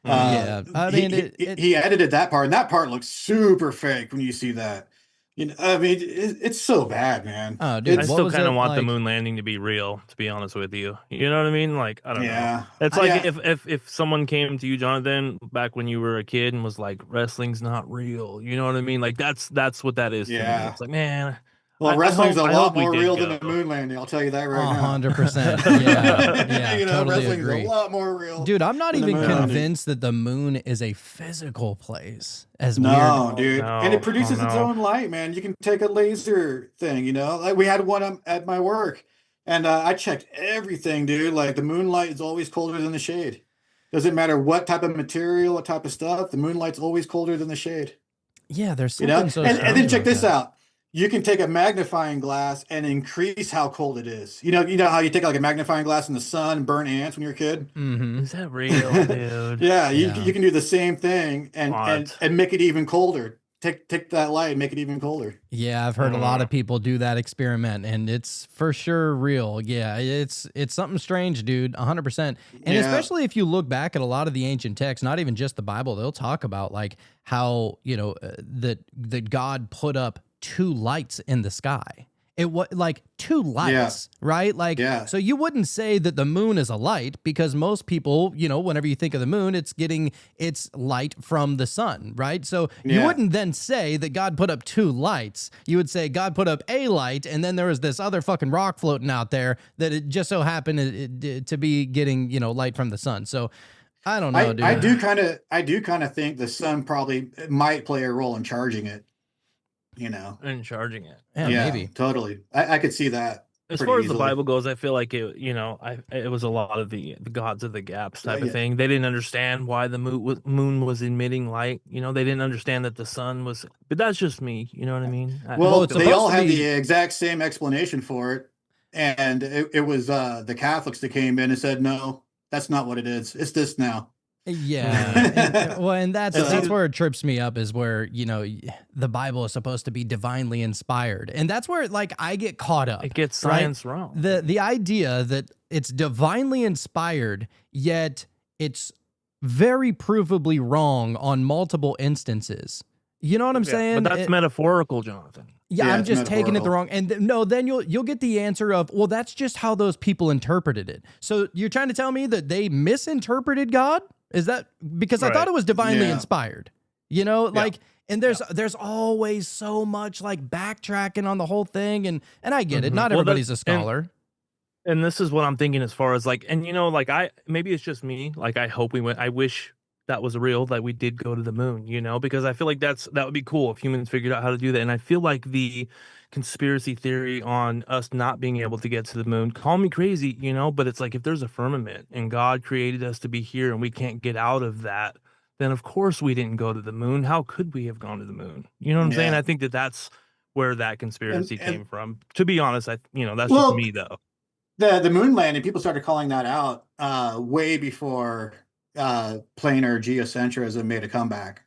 Yeah, I mean, he edited that part, and that part looks super fake when you see that. I mean, it's so bad, man. Oh, dude, I what still was kind of it want the like- moon landing to be real, to be honest with you. You know what I mean? Like, I don't know. Yeah, It's like Yeah. if someone came to you, Jonathan, back when you were a kid and was like, wrestling's not real. You know what I mean? Like that's what that is to me. Yeah. It's like, man, Well, I wrestling's hope- a I lot hope we more did real than the go. moon landing. I'll tell you that right now. 100%. Yeah, yeah, totally wrestling's agree. a lot more real. Dude, I'm not than the even moon landing. convinced that the moon is a physical place. As No, weird. dude, No, and it produces oh, its no. own light, man. You can take a laser thing, like we had one at my work, and I checked everything, dude. Like the moonlight is always colder than the shade. Doesn't matter what type of material, what type of stuff. The moonlight's always colder than the shade. Yeah, there's You something know, so and then strange check about this that. out. You can take a magnifying glass and increase how cold it is. You know how you take like a magnifying glass in the sun and burn ants when you're a kid. Mm-hmm. Is that real, dude? Yeah, Yeah. you can do the same thing and What? make it even colder. Take that light and make it even colder. Yeah, I've heard a lot Mm. of people do that experiment, and it's for sure real. Yeah, it's something strange, dude. 100%. And Yeah. especially if you look back at a lot of the ancient texts, not even just the Bible, they'll talk about like how that God put up two lights in the sky. It was like two lights, right? Like, Yeah. so you wouldn't say that the moon is a light because most people, whenever you think of the moon, it's getting its light from the sun, right? So you Yeah. wouldn't then say that God put up two lights. You would say God put up a light, and then there was this other fucking rock floating out there that it just so happened to be getting, light from the sun. So I don't know, dude. I do kind of think the sun probably might play a role in charging it. And charging it. Yeah, maybe. Totally. I could see that. As pretty far as easily. the Bible goes, I feel like it was a lot of the gods of the gaps type Yeah. of thing. They didn't understand why the moon was emitting light. They didn't understand that the sun was. But that's just me. You know what I mean? Well, it's they supposed all to had be- the exact same explanation for it, and it was the Catholics that came in and said, "No, that's not what it is. It's this now." Yeah. And that's So- where it trips me up is where, the Bible is supposed to be divinely inspired. And that's where like I get caught up. it gets right? science wrong. The idea that it's divinely inspired, yet it's very provably wrong on multiple instances. You know what I'm Yeah, saying? but that's metaphorical, Jonathan. Yeah, Yeah, I'm it's just taking it the metaphorical. wrong. And no, then you'll get the answer of, well, that's just how those people interpreted it. So you're trying to tell me that they misinterpreted God? Is that because I Right. thought it was divinely Yeah. inspired? Like, and there's always so much like backtracking on the whole thing, and I get it. Mhm. Not Well, everybody's a and- scholar. And this is what I'm thinking as far as like, and maybe it's just me. Like, I hope we went. I wish that was real, that we did go to the moon, because I feel like that would be cool if humans figured out how to do that. And I feel like the conspiracy theory on us not being able to get to the moon, call me crazy, but it's like if there's a firmament and God created us to be here and we can't get out of that, then of course we didn't go to the moon. How could we have gone to the moon? You know what I'm saying? Yeah. I think that's where that conspiracy And- came from. To be honest, that's Well, just me though. The moon landing, people started calling that out way before planar geocentrism made a comeback.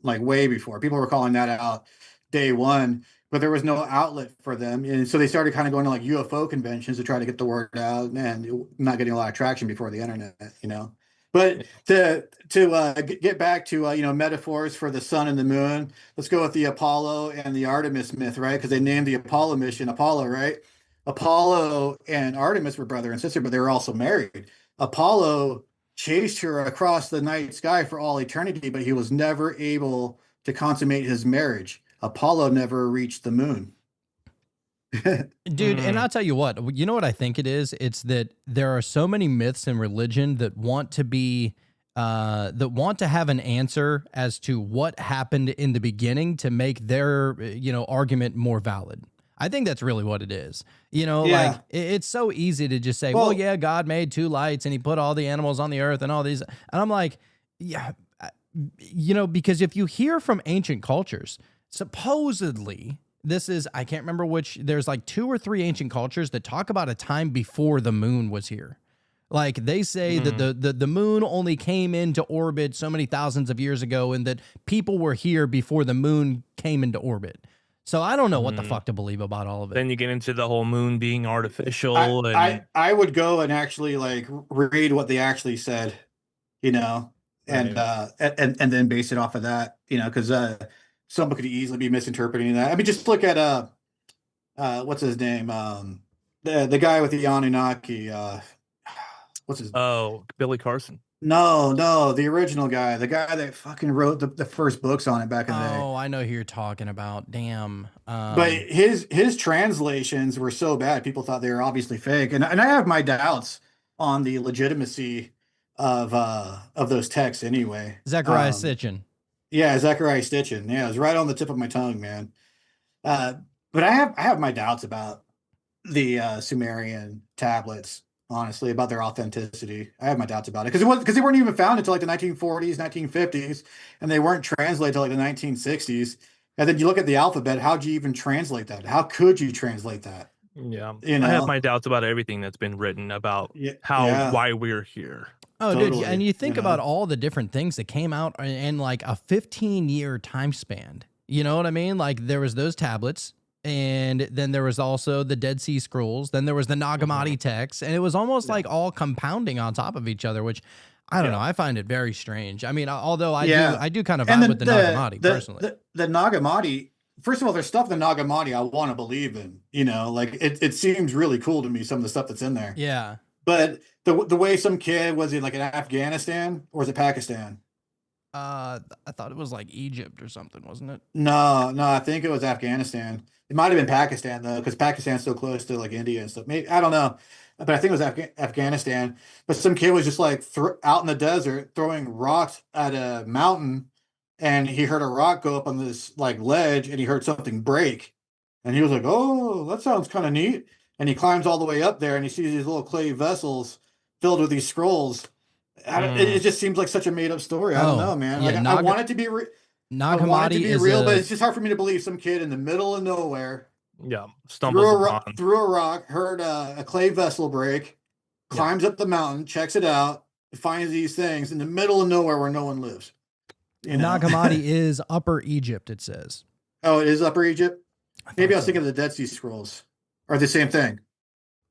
Like way before. People were calling that out day one, but there was no outlet for them. And so they started kind of going to like UFO conventions to try to get the word out, and not getting a lot of traction before the internet, But to get back to metaphors for the sun and the moon, let's go with the Apollo and the Artemis myth, right? Because they named the Apollo mission Apollo, right? Apollo and Artemis were brother and sister, but they were also married. Apollo chased her across the night sky for all eternity, but he was never able to consummate his marriage. Apollo never reached the moon Dude, and I'll tell you what, you know what I think it is? It's that there are so many myths in religion that want to be that want to have an answer as to what happened in the beginning to make their argument more valid. I think that's really what it is. Yeah. It's so easy to just say, Well- well, yeah, God made two lights and he put all the animals on the earth and all these. And I'm like, yeah, because if you hear from ancient cultures, supposedly this is, I can't remember which, there's like 2 or 3 ancient cultures that talk about a time before the moon was here. Like they say that the moon only came into orbit so many thousands of years ago and that people were here before the moon came into orbit. So I don't know what the fuck to believe about all of it. Then you get into the whole moon being artificial. I would go and actually like read what they actually said, and then base it off of that, because someone could easily be misinterpreting that. I mean, just look at what's his name, the guy with the Anunnaki, what's his? Oh, Billy Carson. No, the original guy, the guy that fucking wrote the first books on it back in the day. Oh, I know who you're talking about. Damn. But his translations were so bad, people thought they were obviously fake, and I have my doubts on the legitimacy of those texts anyway. Zechariah Sitchin. Yeah, Zechariah Stitchin. Yeah, it was right on the tip of my tongue, man. But I have my doubts about the Sumerian tablets. Honestly, about their authenticity, I have my doubts about it because they weren't even found until like the 1940s, 1950s, and they weren't translated until like the 1960s. And then you look at the alphabet. How'd you even translate that? How could you translate that? Yeah, I have my doubts about everything that's been written about why we're here. Oh, Totally, dude, and you think about all the different things that came out in like a 15-year time span. You know what I mean? Like there was those tablets. And then there was also the Dead Sea Scrolls. Then there was the Nag Hammadi texts. And it was almost like all compounding on top of each other, which I don't know. I find it very strange. I mean, although I do kind of vibe with the Nag Hammadi personally. The Nag Hammadi, first of all, there's stuff in the Nag Hammadi I want to believe in. Like it seems really cool to me, some of the stuff that's in there. Yeah. But the way some kid, was it like in Afghanistan or was it Pakistan? I thought it was like Egypt or something, wasn't it? No, I think it was Afghanistan. It might have been Pakistan though, because Pakistan's so close to like India and stuff. Maybe I don't know, but I think it was Afghanistan. But some kid was just like out in the desert throwing rocks at a mountain, and he heard a rock go up on this like ledge, and he heard something break, and he was like, "Oh, that sounds kind of neat." And he climbs all the way up there, and he sees these little clay vessels filled with these scrolls. It just seems like such a made up story. I don't know, man. Yeah, like I want it to be Nag Hammadi is real, but it's just hard for me to believe some kid in the middle of nowhere stumbles threw a rock, heard a clay vessel break, climbs up the mountain, checks it out, finds these things in the middle of nowhere where no one lives. Nag Hammadi is Upper Egypt, it says. Oh, it is Upper Egypt? Maybe I was thinking of the Dead Sea Scrolls. Or the same thing.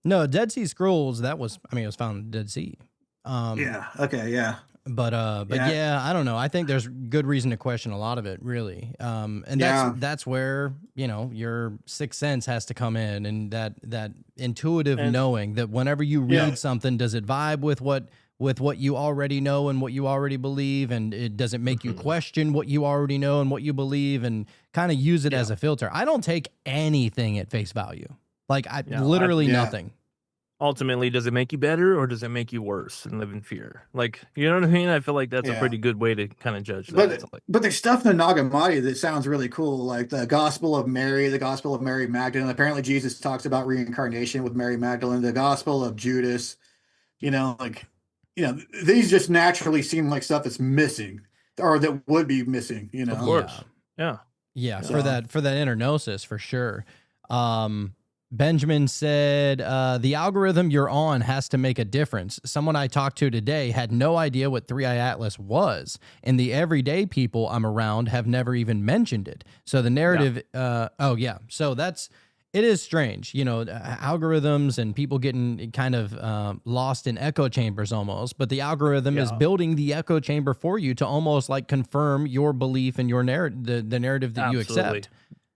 No, Dead Sea Scrolls, it was found in the Dead Sea. Yeah, okay, yeah. But yeah, I don't know. I think there's good reason to question a lot of it, really. And that's where, your sixth sense has to come in, and that intuitive knowing that whenever you read something, does it vibe with what you already know and what you already believe, and it doesn't make you question what you already know and what you believe, and kind of use it as a filter. I don't take anything at face value. Like literally nothing. Ultimately, does it make you better or does it make you worse and live in fear? Like, you know what I mean? I feel like that's a pretty good way to kind of judge that. But there's stuff in the Nag Hammadi that sounds really cool, like the Gospel of Mary, the Gospel of Mary Magdalene. Apparently, Jesus talks about reincarnation with Mary Magdalene, the Gospel of Judas. These just naturally seem like stuff that's missing, or that would be missing. Of course, yeah. For that inner gnosis, for sure. Benjamin said, the algorithm you're on has to make a difference. Someone I talked to today had no idea what 3i Atlas was, and the everyday people I'm around have never even mentioned it. So the narrative, so it is strange, algorithms and people getting kind of lost in echo chambers almost, but the algorithm is building the echo chamber for you to almost like confirm your belief and your narrative, the narrative that you accept.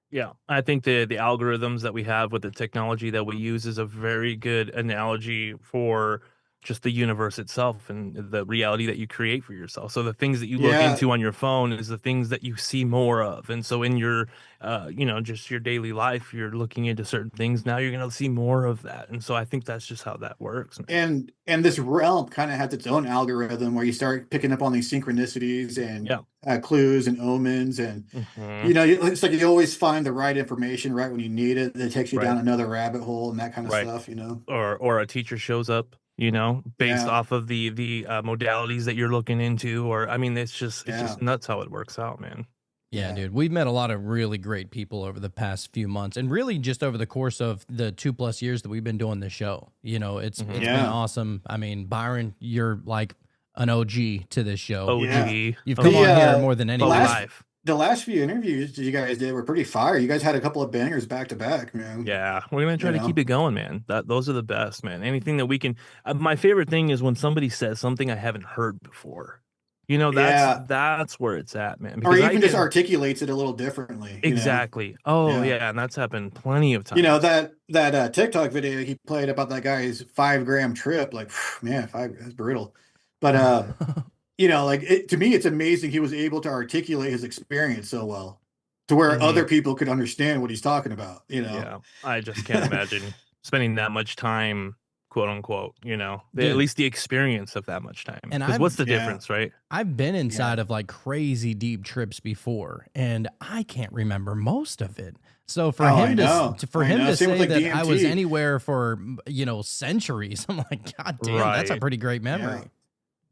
Yeah, I think the algorithms that we have with the technology that we use is a very good analogy for just the universe itself and the reality that you create for yourself. So the things that you look Yeah. into on your phone is the things that you see more of. And so in your, just your daily life, you're looking into certain things. Now you're going to see more of that. And so I think that's just how that works, man. And this realm kind of has its own algorithm where you start picking up on these synchronicities and Yeah. clues and omens, and Mhm. it's like you always find the right information right when you need it. That takes you Right. down another rabbit hole and that kind of Right. stuff. Or a teacher shows up, based Yeah, off of the modalities that you're looking into, or I mean, it's yeah, just nuts how it works out, man. Yeah, yeah, dude, we've met a lot of really great people over the past few months, and really just over the course of the 2+ years that we've been doing the show. It's Mhm. been yeah, awesome. I mean, Byron, you're like an OG to this show. yeah. You've OG, come The on here more than the but anybody. last live. the last few interviews that you guys did were pretty fire. You guys had a couple of bangers back to back, man. Yeah, we're gonna try You to keep know, it going, man. Those are the best, man. Anything that we can. My favorite thing is when somebody says something I haven't heard before. yeah, That's where it's at, man. or Because I even just can articulates it a little differently. exactly. Oh Yeah. yeah, and that's happened plenty of times. That TikTok video he played about that guy's 5 gram trip, like man, that's brutal. But to me, it's amazing he was able to articulate his experience so well to where Hmm. other people could understand what he's talking about. Yeah, I just can't imagine spending that much time, quote unquote. At Dude, least the experience of that much time. and Because what's the Yeah, difference, right? I've been yeah. inside of like crazy deep trips before, and I can't remember most of it. So for Oh, him I know. Same with say like that I was DMT. anywhere for centuries, I'm like, God damn, that's a Right. pretty great memory. Yeah.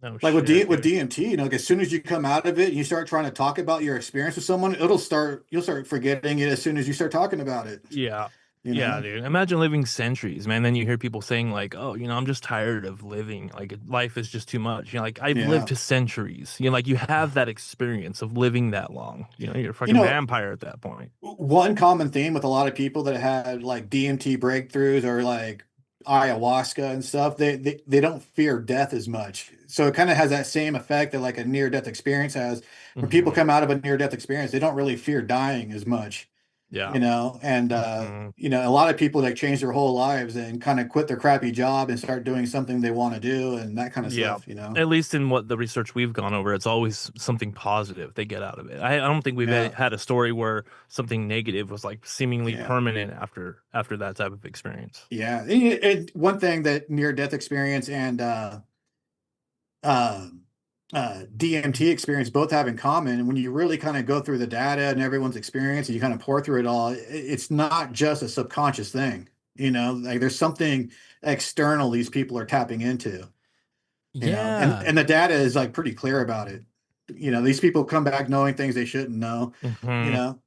No Like with shit, dude. DMT, like as soon as you come out of it and you start trying to talk about your experience with someone, you'll start forgetting it as soon as you start talking about it. Yeah. You Yeah, know? dude. Imagine living centuries, man. Then you hear people saying like, "Oh, I'm just tired of living. Like life is just too much." Like I've lived Yeah. to centuries. Like you have that experience of living that long. You're a You fucking know, vampire at that point. one common theme with a lot of people that had like DMT breakthroughs or like ayahuasca and stuff, they don't fear death as much. So it kind of has that same effect that like a near death experience has. When people Hmm. come out of a near death experience, they don't really fear dying as much. Yeah. And Hmm. a lot of people like change their whole lives and kind of quit their crappy job and start doing something they want to do and that kind of Yeah. stuff. At least in what the research we've gone over, it's always something positive they get out of it. I don't think we've Yeah, had a story where something negative was like seemingly yeah, permanent after that type of experience. yeah. And one thing that near death experience and uh, DMT experience both have in common, when you really kind of go through the data and everyone's experience and you kind of pour through it all, it's not just a subconscious thing. Like there's something external these people are tapping into. And Yeah. the data is like pretty clear about it. These people come back knowing things they shouldn't know. You Hmm. know,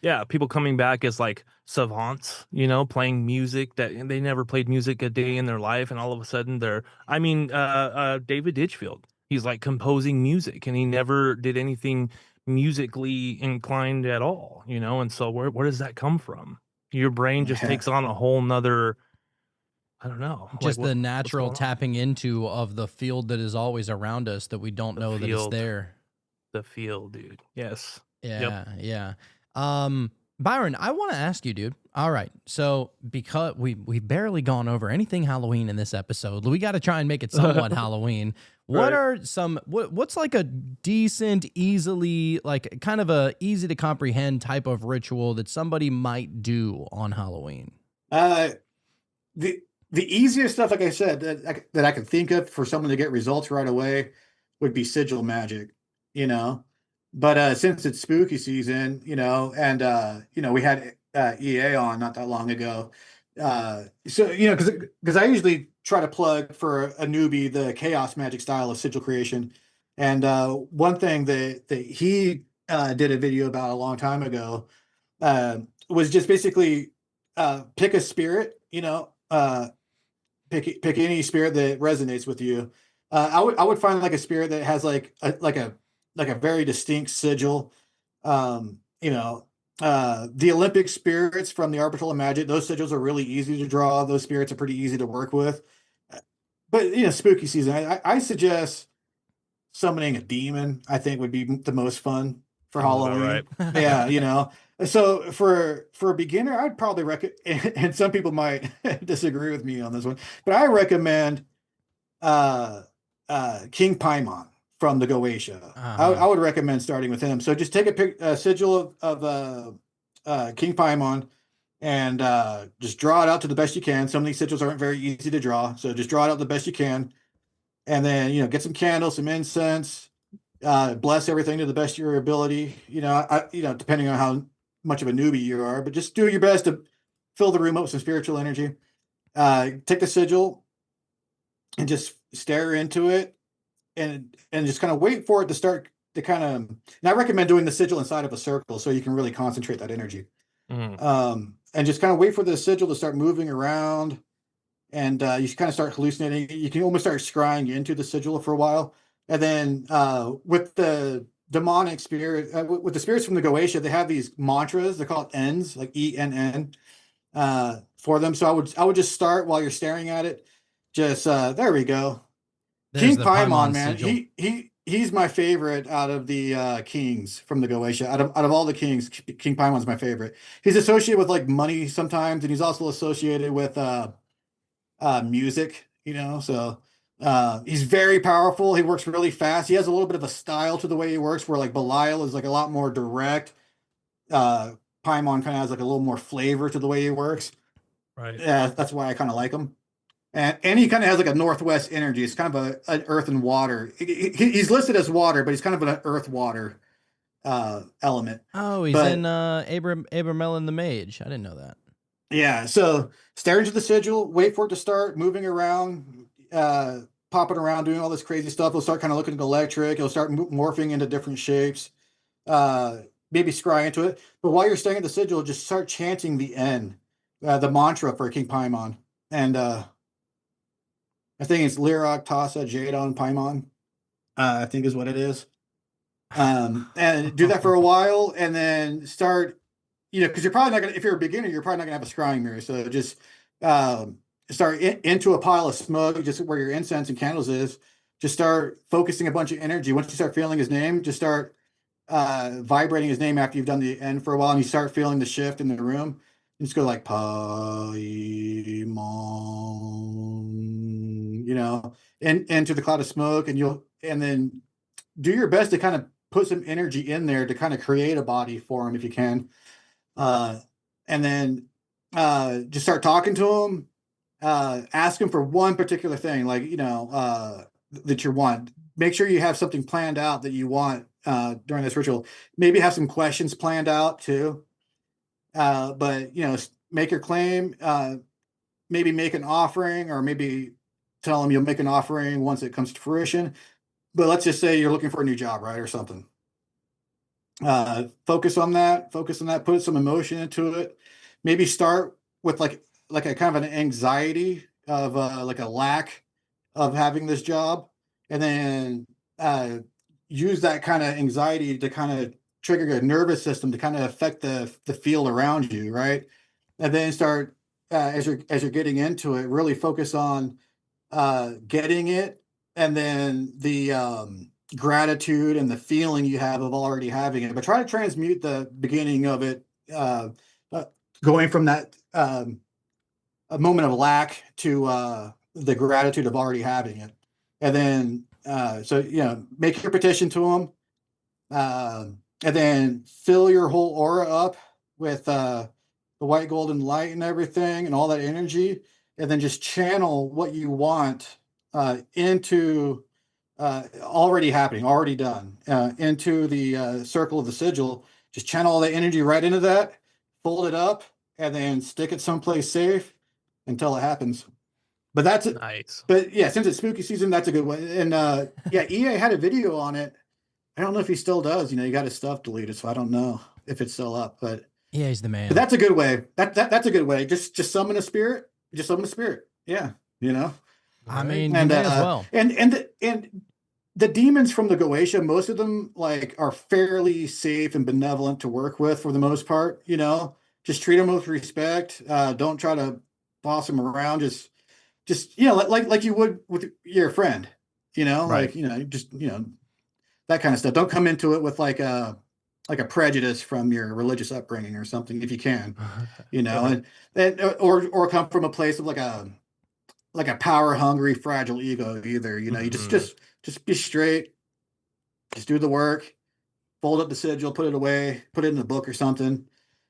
Yeah, people coming back as like savants, playing music that and they never played music a day in their life, and all of a sudden David Ditchfield, he's like composing music, and he never did anything musically inclined at all, and so where does that come from? Your brain just yeah, takes on a whole nother, I don't know, like Just the what's natural going on? tapping into of the field that is always around us that we don't The know that it's field, there. the field, dude. Yes. Yep. Yeah, yeah. Byron, I want to ask you, dude. All right, so because we've barely gone over anything Halloween in this episode, we got to try and make it somewhat Halloween. What Right. are what's like a decent, easily like kind of a easy to comprehend type of ritual that somebody might do on Halloween? uh, the the easiest stuff, like I said, that I can think of for someone to get results right away would be sigil magic. You know, but since it's spooky season, and we had EA on not that long ago. So because I usually try to plug for a newbie the chaos magic style of sigil creation, and one thing that he did a video about a long time ago uh, was just basically pick a spirit, pick any spirit that resonates with you. I would find like a spirit that has like a very distinct sigil. Um, you know, the Olympic spirits from the Arbitral of Magic, those sigils are really easy to draw. Those spirits are pretty easy to work with. But spooky season, I suggest summoning a demon. I think would be the most fun for Sounds about right. Halloween. Yeah, So for a beginner, I'd probably recommend, and some people might disagree with me on this one, but I recommend King Paimon from the Goetia. I Uh-huh. would recommend starting with him. So just take a sigil of King Paimon and just draw it out to the best you can. Some of these sigils aren't very easy to draw, so just draw it out the best you can, and then get some candles, some incense, bless everything to the best of your ability. Depending on how much of a newbie you are, but just do your best to fill the room up with some spiritual energy. Take the sigil and just stare into it, and just kind of wait for it to start to kind of. And I recommend doing the sigil inside of a circle so you can really concentrate that energy. Mhm. And just kind of wait for the sigil to start moving around, and you kind of start hallucinating. You can almost start scrying into the sigil for a while, and then with the demonic spirit, with the spirits from the Goetia, they have these mantras. They're called Ns, like ENN, for them. So I would just start while you're staring at it. Just there we go. There's King the Paimon, Paimon man, sigil. he's my favorite out of the kings from the Goetia. Out of all the kings, King Paimon's my favorite. He's associated with like money sometimes, and he's also associated with music. So he's very powerful. He works really fast. He has a little bit of a style to the way he works, where like Belial is like a lot more direct. Uh, Paimon kind of has like a little more flavor to the way he works. Right. Yeah, that's why I kind of like him. And he kind of has like a northwest energy. It's kind of an earth and water. He's listed as water, but he's kind of an earth water element. Oh, he's But in Abramelin the Mage. I didn't know that. yeah, so stare into the sigil, wait for it to start moving around, popping around, doing all this crazy stuff. It'll start kind of looking electric. It'll start morphing into different shapes. Maybe scry into it. But while you're staring at the sigil, just start chanting the N, the mantra for King Paimon. And I think it's Lirok, Tasa, Jadon, Paimon, I think is what it is. And do that for a while, and then start, because you're probably not gonna, if you're a beginner, you're probably not gonna have a scrying mirror. So just start into a pile of smoke, just where your incense and candles is. Just start focusing a bunch of energy. Once you start feeling his name, just start vibrating his name after you've done the end for a while, and you start feeling the shift in the room. And just go like Paimon, and into the cloud of smoke, and then do your best to kind of put some energy in there to kind of create a body for him if you can. And then just start talking to him. Ask him for one particular thing, like, that you want. Make sure you have something planned out that you want during this ritual. Maybe have some questions planned out too. But make your claim. Maybe make an offering, or maybe tell him you'll make an offering once it comes to fruition. But let's just say you're looking for a new job, right, or something. Focus on that. Put some emotion into it. Maybe start with like a kind of an anxiety of like a lack of having this job, and then use that kind of anxiety to kind of trigger your nervous system to kind of affect the field around you, right? And then start as you're getting into it, really focus on getting it, and then the gratitude and the feeling you have of already having it. But try to transmute the beginning of it, going from that a moment of lack to the gratitude of already having it. And then make your petition to him, and then fill your whole aura up with the white golden light and everything and all that energy, and then just channel what you want into already happening, already done, into the circle of the sigil. Just channel all the energy right into that, fold it up, and then stick it someplace safe until it happens. But that's it. Nice. But yeah, since it's spooky season, that's a good one. And EA had a video on it. I don't know if he still does. He got his stuff deleted, so I don't know if it's still up. But Yeah, he's the man. that's a good way. That's a good way. Just summon a spirit. Just summon a spirit. Yeah, I mean, you and may as well. and the demons from the Goetia, most of them are fairly safe and benevolent to work with for the most part. Just treat them with respect. Don't try to boss them around. Just like you would with your friend. Right. Just that kind of stuff. Don't come into it with like a prejudice from your religious upbringing or something, if you can. Right. And or come from a place of like like a power hungry, fragile ego either. You know, you just be straight, just do the work, fold up the sigil, put it away, put it in a book or something,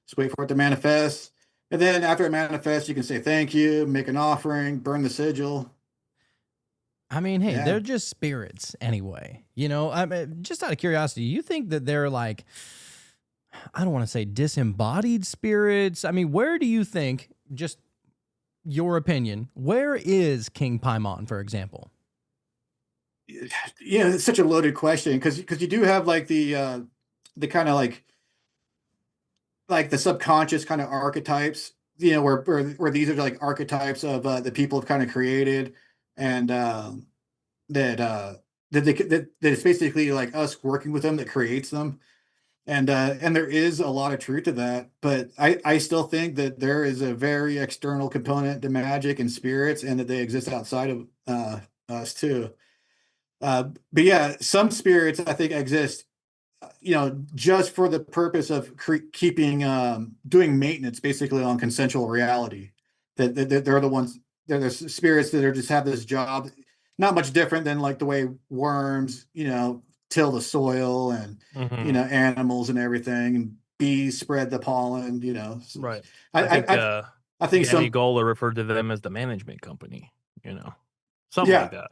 just wait for it to manifest. And then after it manifests, you can say thank you, make an offering, burn the sigil. I mean, hey, Yeah. they're just spirits anyway. You know, I mean, just out of curiosity, you think that they're like, I don't want to say disembodied spirits. I mean, where do you think, just your opinion, where is King Paimon, for example? Yeah, it's such a loaded question because you do have like the kind of like the subconscious kind of archetypes, you know, where these are like archetypes of the people have kind of created, and that it's basically like us working with them that creates them, and there is a lot of truth to that. But I still think that there is a very external component to magic and spirits, and that they exist outside of us too. But yeah, some spirits I think exist, you know, just for the purpose of keeping doing maintenance basically on consensual reality. That they're the ones, they're the spirits that are just have this job, not much different than like the way worms, you know, till the soil, and you know, animals and everything, and bees spread the pollen, you know. Right. I think Danny Gola referred to them as the management company, you know, something Yeah. like that.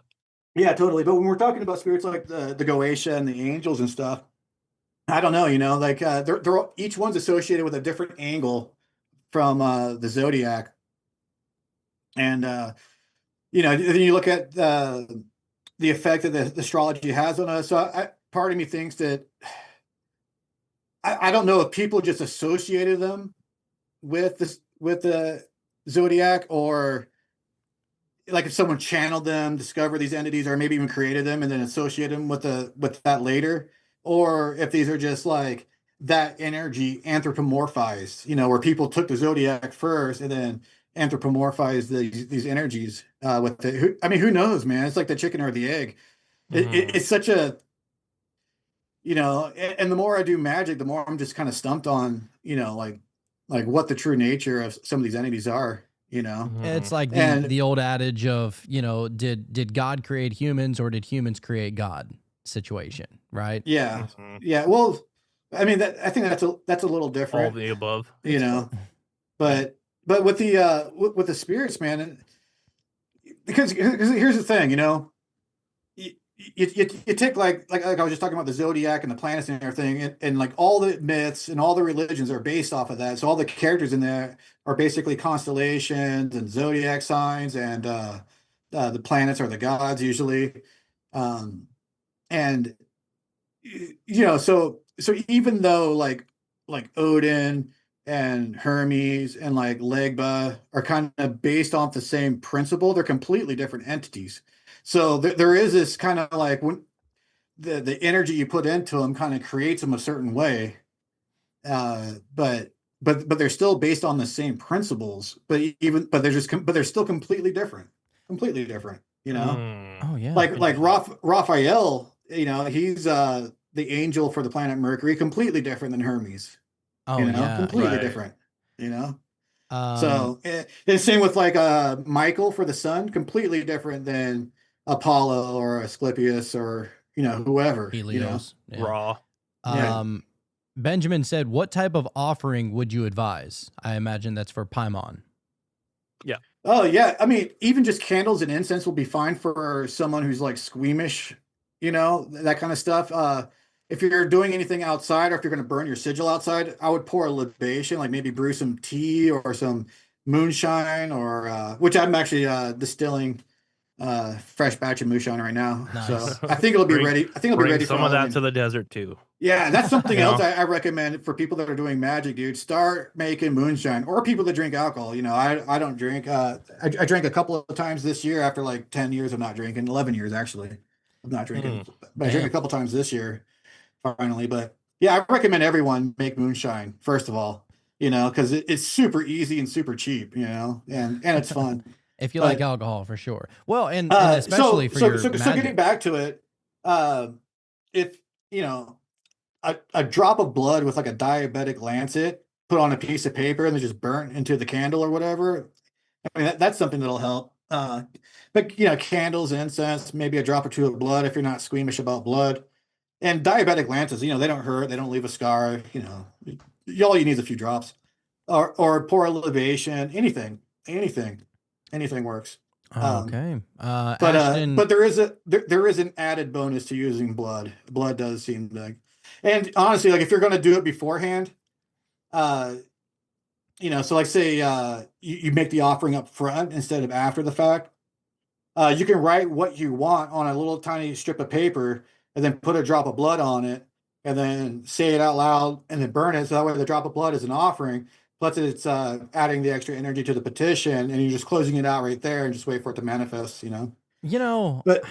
Yeah, totally. But when we're talking about spirits like the Goetia and the angels and stuff, I don't know, you know, like they're each one's associated with a different angle from the zodiac, and you know, then you look at the effect that the astrology has on us. So part of me thinks that I don't know if people just associated them with the zodiac, or like if someone channeled them, discovered these entities, or maybe even created them and then associated them with that later, or if these are just like that energy anthropomorphized, you know, where people took the zodiac first and then anthropomorphized these energies with it. I mean, who knows, man? It's like the chicken or the egg. It's such a, you know, and the more I do magic, the more I'm just kind of stumped on, you know, like what the true nature of some of these entities are. You know, It's like And- the old adage of, you know, did God create humans or did humans create God situation, right? yeah, yeah. Well, I mean, I think that's a little All different, the above. you know, but with the spirits, man, and because here's the thing, you know, you take like I was just talking about the zodiac and the planets and everything, and like all the myths and all the religions are based off of that. So all the characters in there are basically constellations and zodiac signs, and the planets are the gods usually, and you know, so even though like Odin and Hermes and like Legba are kind of based off the same principle, they're completely different entities. So there is this kind of like when the energy you put into them kind of creates them a certain way, but they're still based on the same principles. But they're still completely different, you know. Oh yeah. Like Raphael, you know, he's the angel for the planet Mercury, completely different than Hermes. Oh You know, yeah. completely Right. different. You know. Um, So and same with like Michael for the sun, completely different than Apollo or Asclepius or, you know, whoever. You know. Helios. Yeah. Raw. Yeah. Benjamin said, "What type of offering would you advise?" I imagine that's for Paimon. Oh yeah, I mean, even just candles and incense will be fine for someone who's like squeamish, you know, that kind of stuff. If you're doing anything outside, or if you're going to burn your sigil outside, I would pour a libation, like maybe brew some tea or some moonshine, or which I'm actually distilling fresh batch of moonshine right now. Nice. So I think it'll be Bring- ready. I think it'll be Bring ready some for of that Halloween. to the desert too. Yeah, that's something You else know? I recommend for people that are doing magic, dude. Start making moonshine, or people that drink alcohol. You know, I don't drink. I drank a couple of times this year after like 10 years of not drinking, 11 years actually of not drinking. But I drank a couple times this year finally. But yeah, I recommend everyone make moonshine first of all, you know, because it's super easy and super cheap, you know, and it's fun. If you But- like alcohol, for sure. Well, and So especially for your so magic. getting back to it, if you know, a drop of blood with like a diabetic lancet put on a piece of paper and then just burnt into the candle or whatever, I mean that's something that'll help. Uh, but you know, candles, incense, maybe a drop or two of blood if you're not squeamish about blood. And diabetic lances, you know, they don't hurt, they don't leave a scar. You know, all you need is a few drops, or poor elevation, anything works. Okay. But there is an added bonus to using blood. Blood does seem like, and honestly, like if you're going to do it beforehand, uh, you know, so like say you make the offering up front instead of after the fact. You can write what you want on a little tiny strip of paper and then put a drop of blood on it and then say it out loud and then burn it. So that way the drop of blood is an offering. Plus it's adding the extra energy to the petition and you're just closing it out right there and just wait for it to manifest, you know? You know, But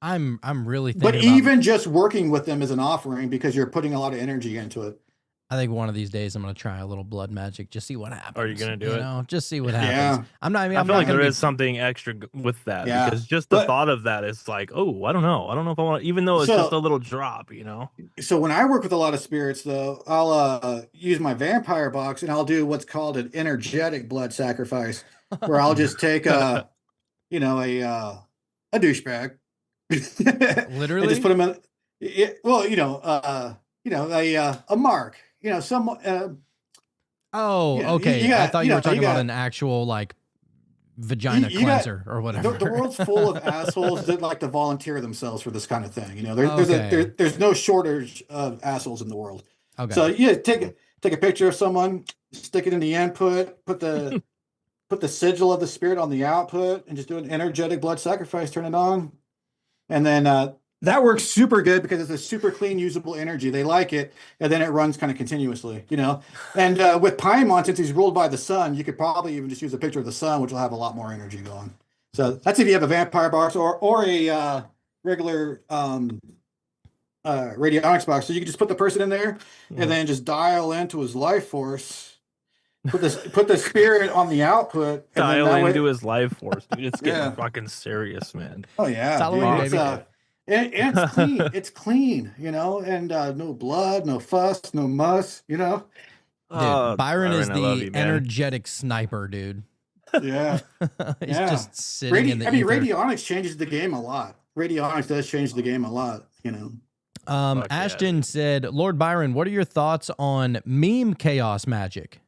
I'm really but thinking about, even just working with them is an offering because you're putting a lot of energy into it. I think one of these days I'm going to try a little blood magic, just see what happens. Are you gonna do it? know, just see what happens. Yeah. I'm not, I mean, I I'm feel not like going there to is something extra with that Yeah. because just the But- thought of that is like, oh, I don't know if I want to, even though it's So- just a little drop, you know. So when I work with a lot of spirits, though, I'll use my vampire box and I'll do what's called an energetic blood sacrifice, where I'll just take a douchebag, Literally? and just put him in. A mark, you know, Oh, Yeah, okay. you got- I thought you you were know, talking you about got- an actual like vagina You got- cleanser or whatever. the world's full of assholes that like to volunteer themselves for this kind of thing. You know, Okay. there's no shortage of assholes in the world. Okay. So yeah, take a picture of someone, stick it in the input, put the sigil of the spirit on the output, and just do an energetic blood sacrifice. Turn it on, and then that works super good because it's a super clean, usable energy. They like it, and then it runs kind of continuously, you know. And with Paimon, since he's ruled by the sun, you could probably even just use a picture of the sun, which will have a lot more energy going. So that's if you have a vampire box or a regular radionics box. So you can just put the person in there and then just dial into his life force. Put the spirit on the output. And then Dial that way- into his life force, dude. It's getting Yeah. fucking serious, man. Oh yeah, It's Halloween, dude. baby. And it's clean. It's clean, you know, and no blood, no fuss, no muss, you know. Dude, Byron is I love the you, man. energetic sniper, dude. Yeah. He's Yeah. just sitting in the ether. Radionics changes the game a lot. Radionics does change the game a lot, you know. Fuck yeah. Ashton said, Lord Byron, what are your thoughts on meme chaos magic?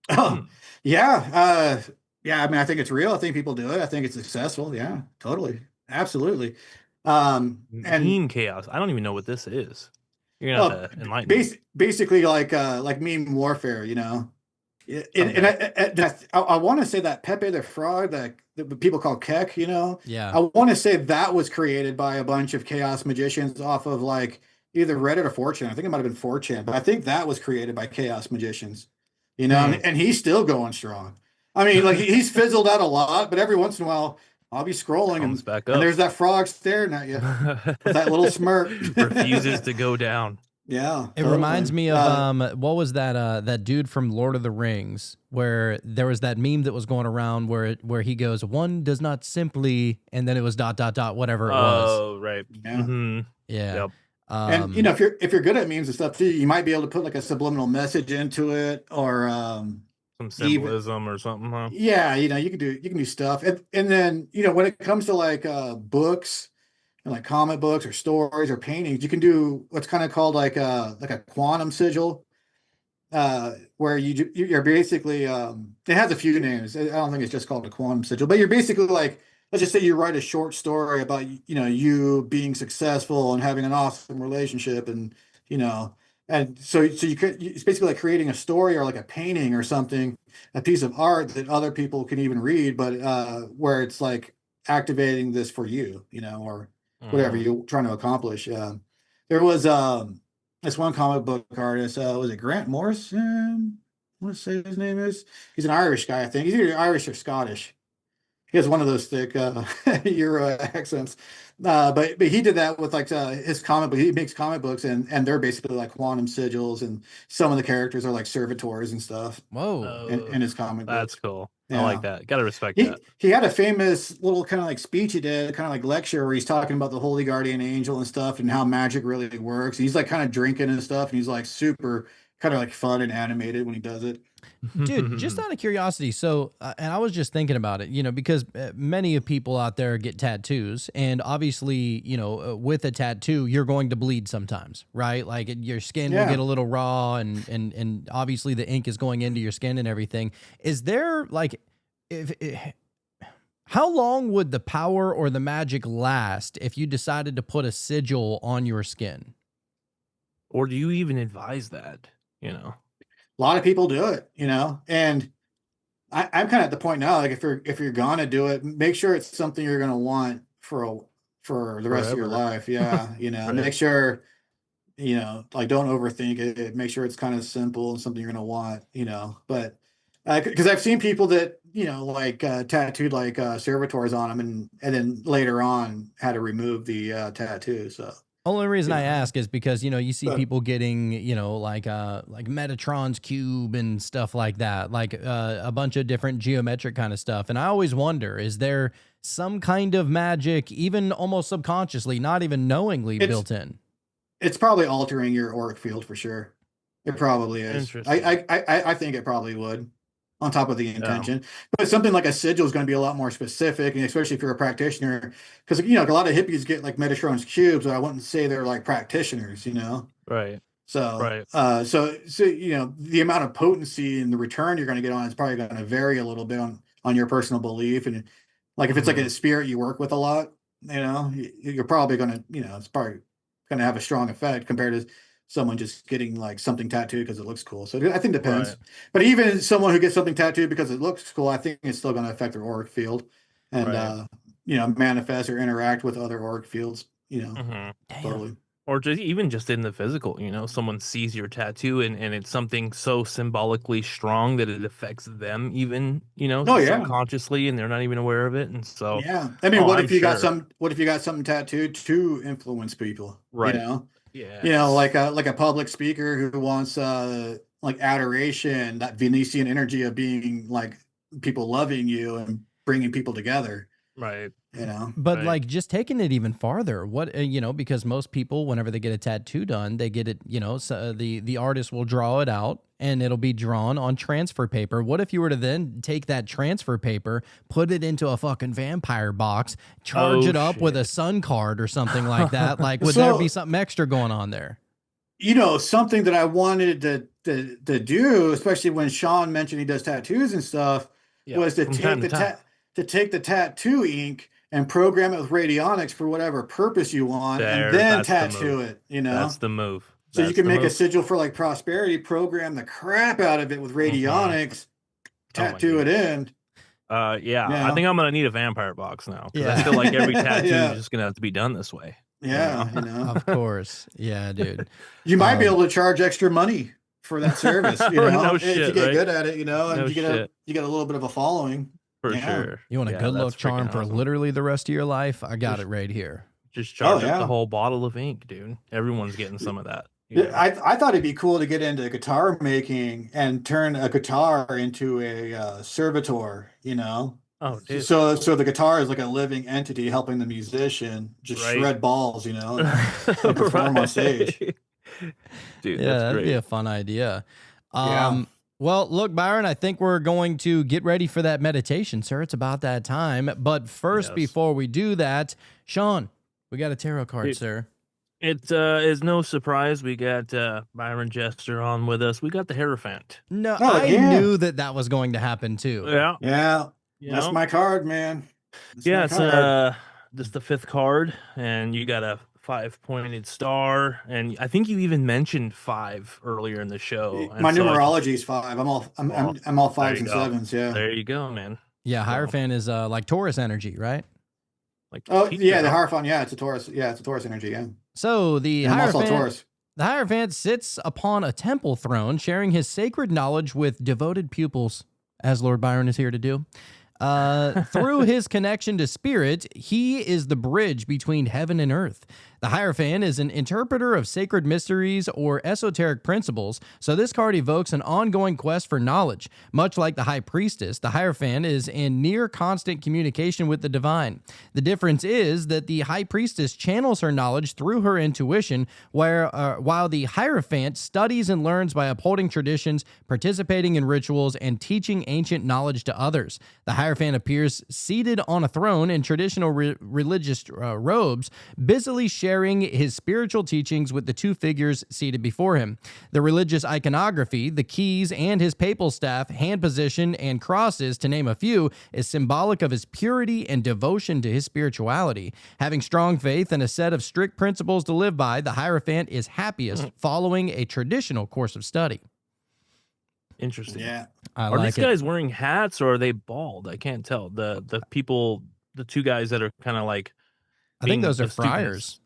Oh, yeah. Yeah, I mean, I think it's real. I think people do it. I think it's successful. Yeah, totally. Absolutely. And Meme chaos. I don't even know what this is. You're gonna have to enlighten me. basically like meme warfare, you know. I want to say that Pepe the Frog that people call Keck, you know. Yeah. I want to say that was created by a bunch of chaos magicians off of like either Reddit or 4chan. I think it might have been 4chan, but I think that was created by chaos magicians, you know, and he's still going strong. I mean, like he's fizzled out a lot, but every once in a while I'll be scrolling Comes back and up. there's that frog staring at you with that little smirk. Refuses to go down. Yeah. It reminds me of what was that dude from Lord of the Rings where there was that meme that was going around where he goes, one does not simply, and then it was ... whatever it was. Oh, right. Yeah. Mhm. Yeah. Yep. And you know, if you're good at memes and stuff too, you might be able to put like a subliminal message into it, or Some symbolism or something, huh? yeah, you know, you can do stuff, and then you know, when it comes to like books and like comic books or stories or paintings, you can do what's kind of called like a quantum sigil, where you're basically it has a few names. I don't think it's just called a quantum sigil, but you're basically like, let's just say you write a short story about, you know, you being successful and having an awesome relationship, and you know, and so it's basically like creating a story or like a painting or something, a piece of art that other people can even read, but where it's like activating this for you, you know, or whatever you're trying to accomplish. There was this one comic book artist, was it Grant Morrison? I want to say his name is. He's an Irish guy, I think. He's either Irish or Scottish. He has one of those thick Euro accents. But he did that with like his comic book. He makes comic books, and they're basically like quantum sigils, and some of the characters are like servitors and stuff Whoa. in his comic That's books. cool. Yeah. I like that. Gotta respect that. He had a famous little kind of like speech he did, kind of like lecture, where he's talking about the Holy Guardian Angel and stuff and how magic really works. He's like kind of drinking and stuff, and he's like super kind of like fun and animated when he does it. Dude, just out of curiosity, so and I was just thinking about it, because many of people out there get tattoos, and obviously, with a tattoo, you're going to bleed sometimes, right? Like your skin will get a little raw, and obviously the ink is going into your skin and everything. Is there like, how long would the power or the magic last if you decided to put a sigil on your skin? Or do you even advise that? A lot of people do it, and I'm kind of at the point now, like if you're gonna do it, make sure it's something you're gonna want for the rest of your Forever. life. Yeah, Right. make sure, like don't overthink it. Make sure it's kind of simple and something you're gonna want, But because I've seen people that like tattooed like servitors on them, and then later on had to remove the tattoo. So. Only reason I Yeah. ask is because you see But- people getting like Metatron's cube and stuff like that, like a bunch of different geometric kind of stuff. And I always wonder, is there some kind of magic, even almost subconsciously, not even knowingly, built in? It's probably altering your auric field for sure. It probably is. Interesting. I think it probably would, on top of the intention. But something like a sigil is going to be a lot more specific, and especially if you're a practitioner, because a lot of hippies get like Metatron's cubes, but I wouldn't say they're like practitioners, Right. So, Right. so the amount of potency and the return you're going to get on is probably going to vary a little bit on your personal belief, and like if it's like a spirit you work with a lot, you're probably going to, it's probably going to have a strong effect compared to someone just getting like something tattooed because it looks cool. So I think it depends. Right. But even someone who gets something tattooed because it looks cool, I think it's still going to affect their auric field and Right. manifest or interact with other auric fields. Mhm. Totally. Or even just in the physical, someone sees your tattoo and it's something so symbolically strong that it affects them even, Oh, yeah. subconsciously, and they're not even aware of it. And so, Yeah. I mean, what I'm if you got sure. what if you got something tattooed to influence people? Right. Yeah. Like a public speaker who wants like adoration, that Venetian energy of being like people loving you and bringing people together, Right. But Right. like just taking it even farther, what because most people, whenever they get a tattoo done, they get it. So the artist will draw it out, and it'll be drawn on transfer paper. What if you were to then take that transfer paper, put it into a fucking vampire box, charge Oh, it up with a shit. sun card or something like that? Like, would So- there be something extra going on there? Something that I wanted to do, especially when Sean mentioned he does tattoos and stuff, Yeah, was to from time take to time. to take the tattoo ink and program it with radionics for whatever purpose you want, and then That's the tattoo move. it. That's the move. So you That's can the make a move. sigil for like prosperity, program the crap out of it with radionics, Oh my tattoo it in. Yeah, Yeah. I think I'm gonna need a vampire box now because Yeah. I feel like every tattoo Yeah. is just gonna have to be done this way. Yeah, Of course, yeah, dude. You might be able to charge extra money for that service, No if shit, you get right? good at it, and No you get shit. you get a little bit of a following. For Yeah. sure. You want a Yeah, good luck that's charm freaking for awesome. literally the rest of your life? I got it right here. Just charge up yeah. the whole bottle of ink, dude. Everyone's getting some of that. Yeah, I thought it'd be cool to get into guitar making and turn a guitar into a servitor, Oh, dude. So the guitar is like a living entity helping the musician just Right. shred balls, and perform on stage. Dude, Yeah, that's that'd great. be a fun idea. Yeah. Well, look, Byron, I think we're going to get ready for that meditation, sir. It's about that time. But first, Yes. before we do that, Sean, we got a tarot card, Dude. sir. It is no surprise we got Byron Jester on with us. We got the Hierophant. No, Oh, I yeah. knew that was going to happen too. Yeah. Yeah, You that's know? my card, man. That's Yeah, my it's card. just the 5th card, and you got a 5-pointed star, and I think you even mentioned 5 earlier in the show. And My so I just- numerology is 5. I'm all Well, I'm all there 5s you and go. 7s. Yeah. There you go, man. Yeah, So- Hierophant is like Taurus energy, right? Like, Oh teacher, yeah, the huh? Hierophant. Yeah, it's a Taurus. Yeah, it's a Taurus energy. Yeah. So the And I'm also a Hierophant, Taurus. the Hierophant sits upon a temple throne, sharing his sacred knowledge with devoted pupils, as Lord Byron is here to do. Through his connection to spirit, he is the bridge between heaven and earth. The Hierophant is an interpreter of sacred mysteries or esoteric principles, so this card evokes an ongoing quest for knowledge. Much like the High Priestess, the Hierophant is in near constant communication with the divine. The difference is that the High Priestess channels her knowledge through her intuition, while the Hierophant studies and learns by upholding traditions, participating in rituals, and teaching ancient knowledge to others. The Hierophant appears seated on a throne in traditional religious robes, busily sharing his spiritual teachings with the two figures seated before him. The religious iconography, the keys, and his papal staff, hand position, and crosses, to name a few, is symbolic of his purity and devotion to his spirituality. Having strong faith and a set of strict principles to live by, the Hierophant is happiest following a traditional course of study. Interesting. Yeah. Are these guys wearing hats or are they bald? I can't tell. The people, the two guys that are kind of like, I think those are friars.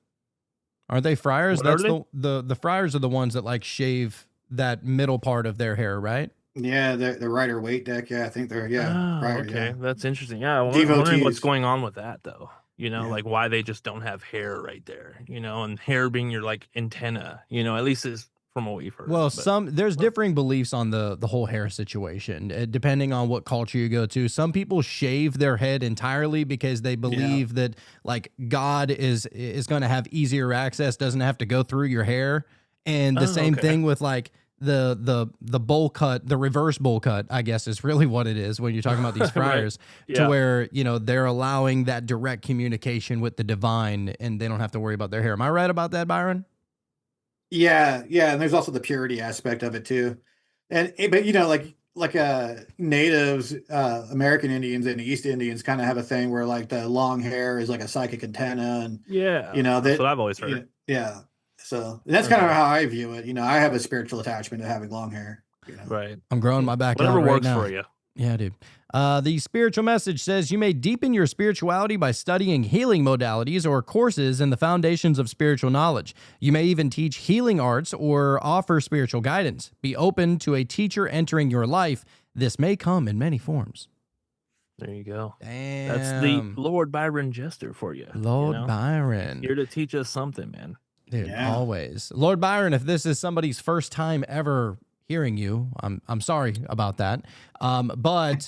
Aren't they friars? What That's are the friars are the ones that like shave that middle part of their hair, right? Yeah, the Rider Waite deck. Yeah, I think they're friar, okay, yeah. that's interesting. Yeah, I'm wondering what's Devotees. going on with that though. Yeah. Like why they just don't have hair right there. And hair being your like antenna. At least is from what we've heard. Well, But there's differing beliefs on the whole hair situation, depending on what culture you go to. Some people shave their head entirely because they believe that like God is going to have easier access, doesn't have to go through your hair. And the same thing with like the bowl cut, the reverse bowl cut, I guess is really what it is when you're talking about these friars, to where, they're allowing that direct communication with the divine and they don't have to worry about their hair. Am I right about that, Byron? Yeah, and there's also the purity aspect of it too. But natives, American Indians and East Indians kind of have a thing where like the long hair is like a psychic antenna, and that's what I've always heard. Yeah. So that's kind of how I view it. I have a spiritual attachment to having long hair. Right. I'm growing my back Whatever out right works now. for you. Yeah, dude. The spiritual message says you may deepen your spirituality by studying healing modalities or courses in the foundations of spiritual knowledge. You may even teach healing arts or offer spiritual guidance. Be open to a teacher entering your life. This may come in many forms. There you go. Damn. That's the Lord Byron Jester for you. Lord Byron. Here to teach us something, man. Dude, always. Lord Byron, if this is somebody's first time ever hearing you, I'm sorry about that. But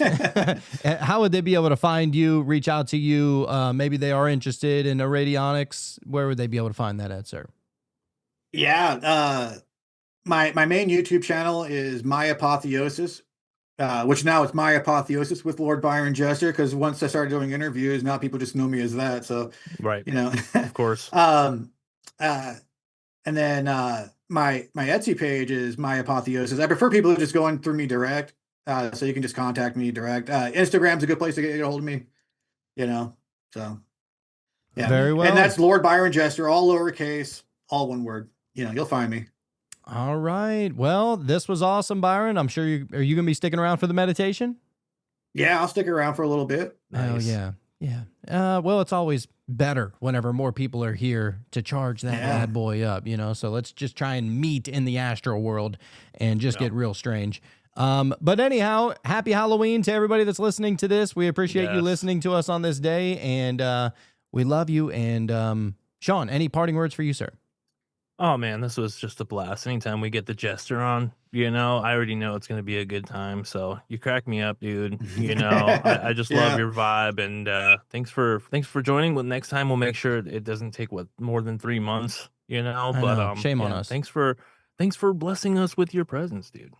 how would they be able to find you, reach out to you? Maybe they are interested in radionics. Where would they be able to find that at, sir? Yeah. My main YouTube channel is My Apotheosis, which now it's My Apotheosis with Lord Byron Jester, because once I started doing interviews, now people just know me as that. So, right. Of course. And then my Etsy page is My Apotheosis. I prefer people who just go in through me direct, so you can just contact me direct. Instagram's a good place to get a hold of me, so yeah. Very well. And that's Lord Byron Jester, all lowercase, all one word. You'll find me. All right. Well, this was awesome, Byron. I'm sure are you going to be sticking around for the meditation? Yeah, I'll stick around for a little bit. Oh, yeah. Yeah. Well, it's always better whenever more people are here to charge that bad boy up, so let's just try and meet in the astral world and just get real strange. But anyhow, happy Halloween to everybody that's listening to this. We appreciate you listening to us on this day, and we love you. And Sean, any parting words for you, sir? Oh man, this was just a blast. Anytime we get the Jester on, I already know it's going to be a good time. So you crack me up, dude. I just love your vibe, and thanks for joining. Well, next time we'll make sure it doesn't take more than 3 months. But shame on us. Thanks for blessing us with your presence, dude.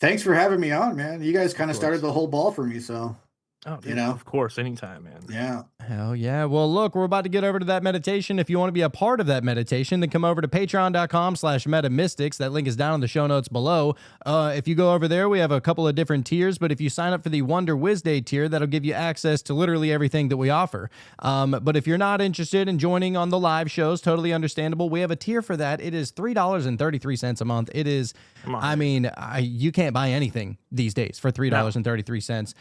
Thanks for having me on, man. You guys kind of started the whole ball for me, so. Oh, dude, of course, anytime, man. Yeah. Hell yeah. Well, look, we're about to get over to that meditation. If you want to be a part of that meditation, then come over to patreon.com/metamystics. That link is down in the show notes below. If you go over there, we have a couple of different tiers, but if you sign up for the Wonder Wiz Day tier, that'll give you access to literally everything that we offer. But if you're not interested in joining on the live shows, totally understandable. We have a tier for that. It is $3.33 a month. It is, you can't buy anything these days for $3.33.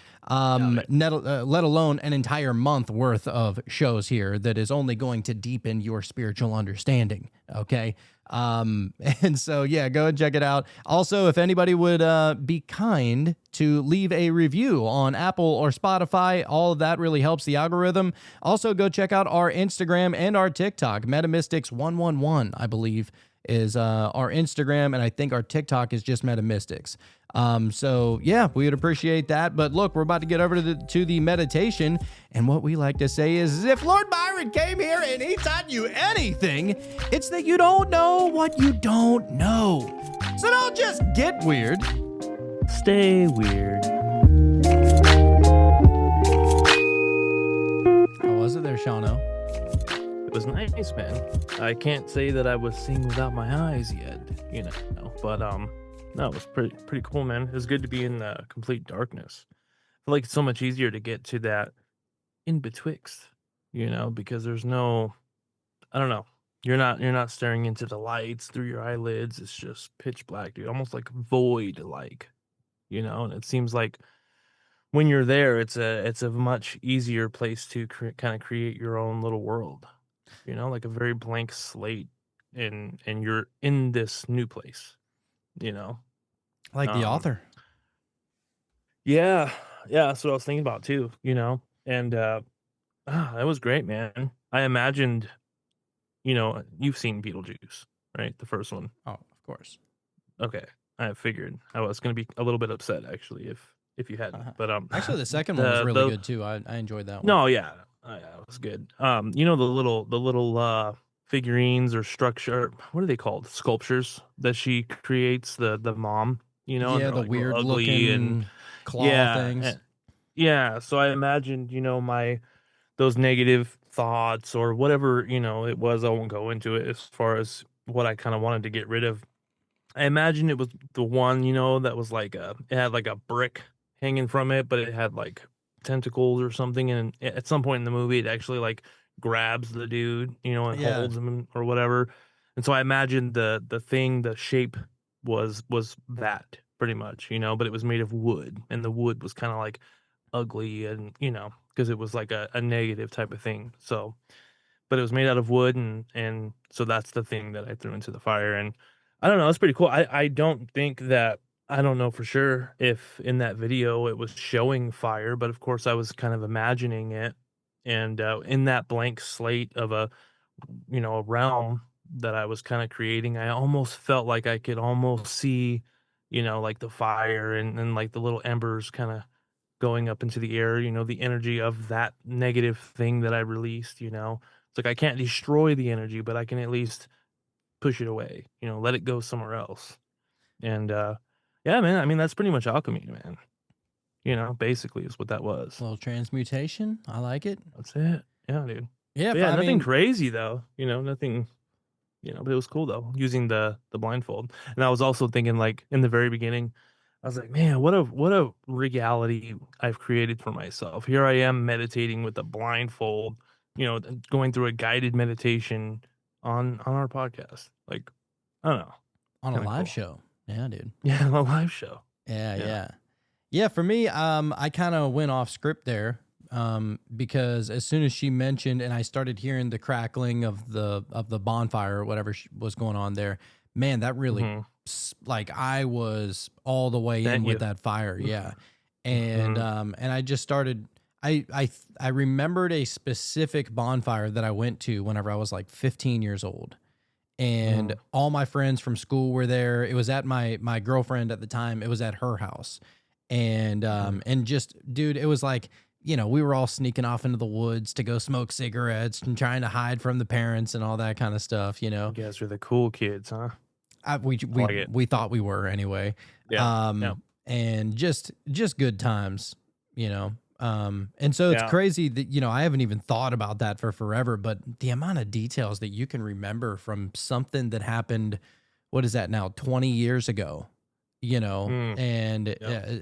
Let alone an entire month worth worth of shows here that is only going to deepen your spiritual understanding. Okay. And so, yeah, go and check it out. Also, if anybody would be kind to leave a review on Apple or Spotify, all of that really helps the algorithm. Also, go check out our Instagram and our TikTok. Metamystics111, I believe, is our Instagram, and I think our TikTok is just Metamystics. So yeah, we would appreciate that. But look, we're about to get over to the meditation, and what we like to say is, if Lord Byron came here and he taught you anything, it's that you don't know what you don't know. So don't just get weird. Stay weird. How was it there, Shauno? It was nice, man. I can't say that I was seeing without my eyes yet, but no, it was pretty cool, man. It was good to be in complete darkness. I feel like it's so much easier to get to that in betwixt, because there's no, I don't know. You're not staring into the lights through your eyelids. It's just pitch black, dude. Almost like void, and it seems like when you're there, it's a much easier place to kind of create your own little world, like a very blank slate, and you're in this new place, Like the author. Yeah, that's what I was thinking about too, and that was great, man. I imagined, you've seen Beetlejuice, right? The first one. Oh, of course. Okay, I figured I was going to be a little bit upset actually if you hadn't, but actually the second one was really good too. I enjoyed that one. No, yeah, it was good. The little figurines or structure, what are they called? Sculptures that she creates, the mom, and yeah, they're the like weird ugly looking and claw things. Yeah, so I imagined, those negative thoughts or whatever, it was. I won't go into it as far as what I kind of wanted to get rid of. I imagine it was the one, that was like it had like a brick hanging from it, but it had like tentacles or something. And at some point in the movie, it actually like grabs the dude, and holds him or whatever. And so I imagined the shape was that pretty much, but it was made of wood, and the wood was kind of like ugly and, because it was like a negative type of thing. So, but it was made out of wood, and so that's the thing that I threw into the fire. And I don't know, it's pretty cool. I don't think that, I don't know for sure if in that video it was showing fire, but of course I was kind of imagining it. And in that blank slate of a realm that I was kind of creating, I almost felt like I could almost see, like the fire and like the little embers kind of going up into the air, the energy of that negative thing that I released, It's like I can't destroy the energy, but I can at least push it away, let it go somewhere else. And yeah, man, I mean, that's pretty much alchemy, man. Basically is what that was. A little transmutation. I like it. That's it. Yeah, dude. Yeah, But yeah, nothing crazy though. Nothing. But it was cool though, using the blindfold. And I was also thinking, like in the very beginning, I was like, man, what a reality I've created for myself. Here I am meditating with a blindfold, going through a guided meditation on our podcast. Like, I don't know, on a kinda live cool. show. Yeah, dude. Yeah, on a live show. Yeah, for me, I kind of went off script there, because as soon as she mentioned, and I started hearing the crackling of the bonfire or whatever was going on there, man, that really like I was all the way in with that fire, yeah, and and I just started. I remembered a specific bonfire that I went to whenever I was like 15 years old. And all my friends from school were there. It was at my girlfriend at the time. It was at her house. And just, dude, it was like, we were all sneaking off into the woods to go smoke cigarettes and trying to hide from the parents and all that kind of stuff, You guys are the cool kids, huh? We thought we were anyway. Yeah. And just good times, and so it's crazy that, I haven't even thought about that for forever, but the amount of details that you can remember from something that happened, what is that now, 20 years ago, and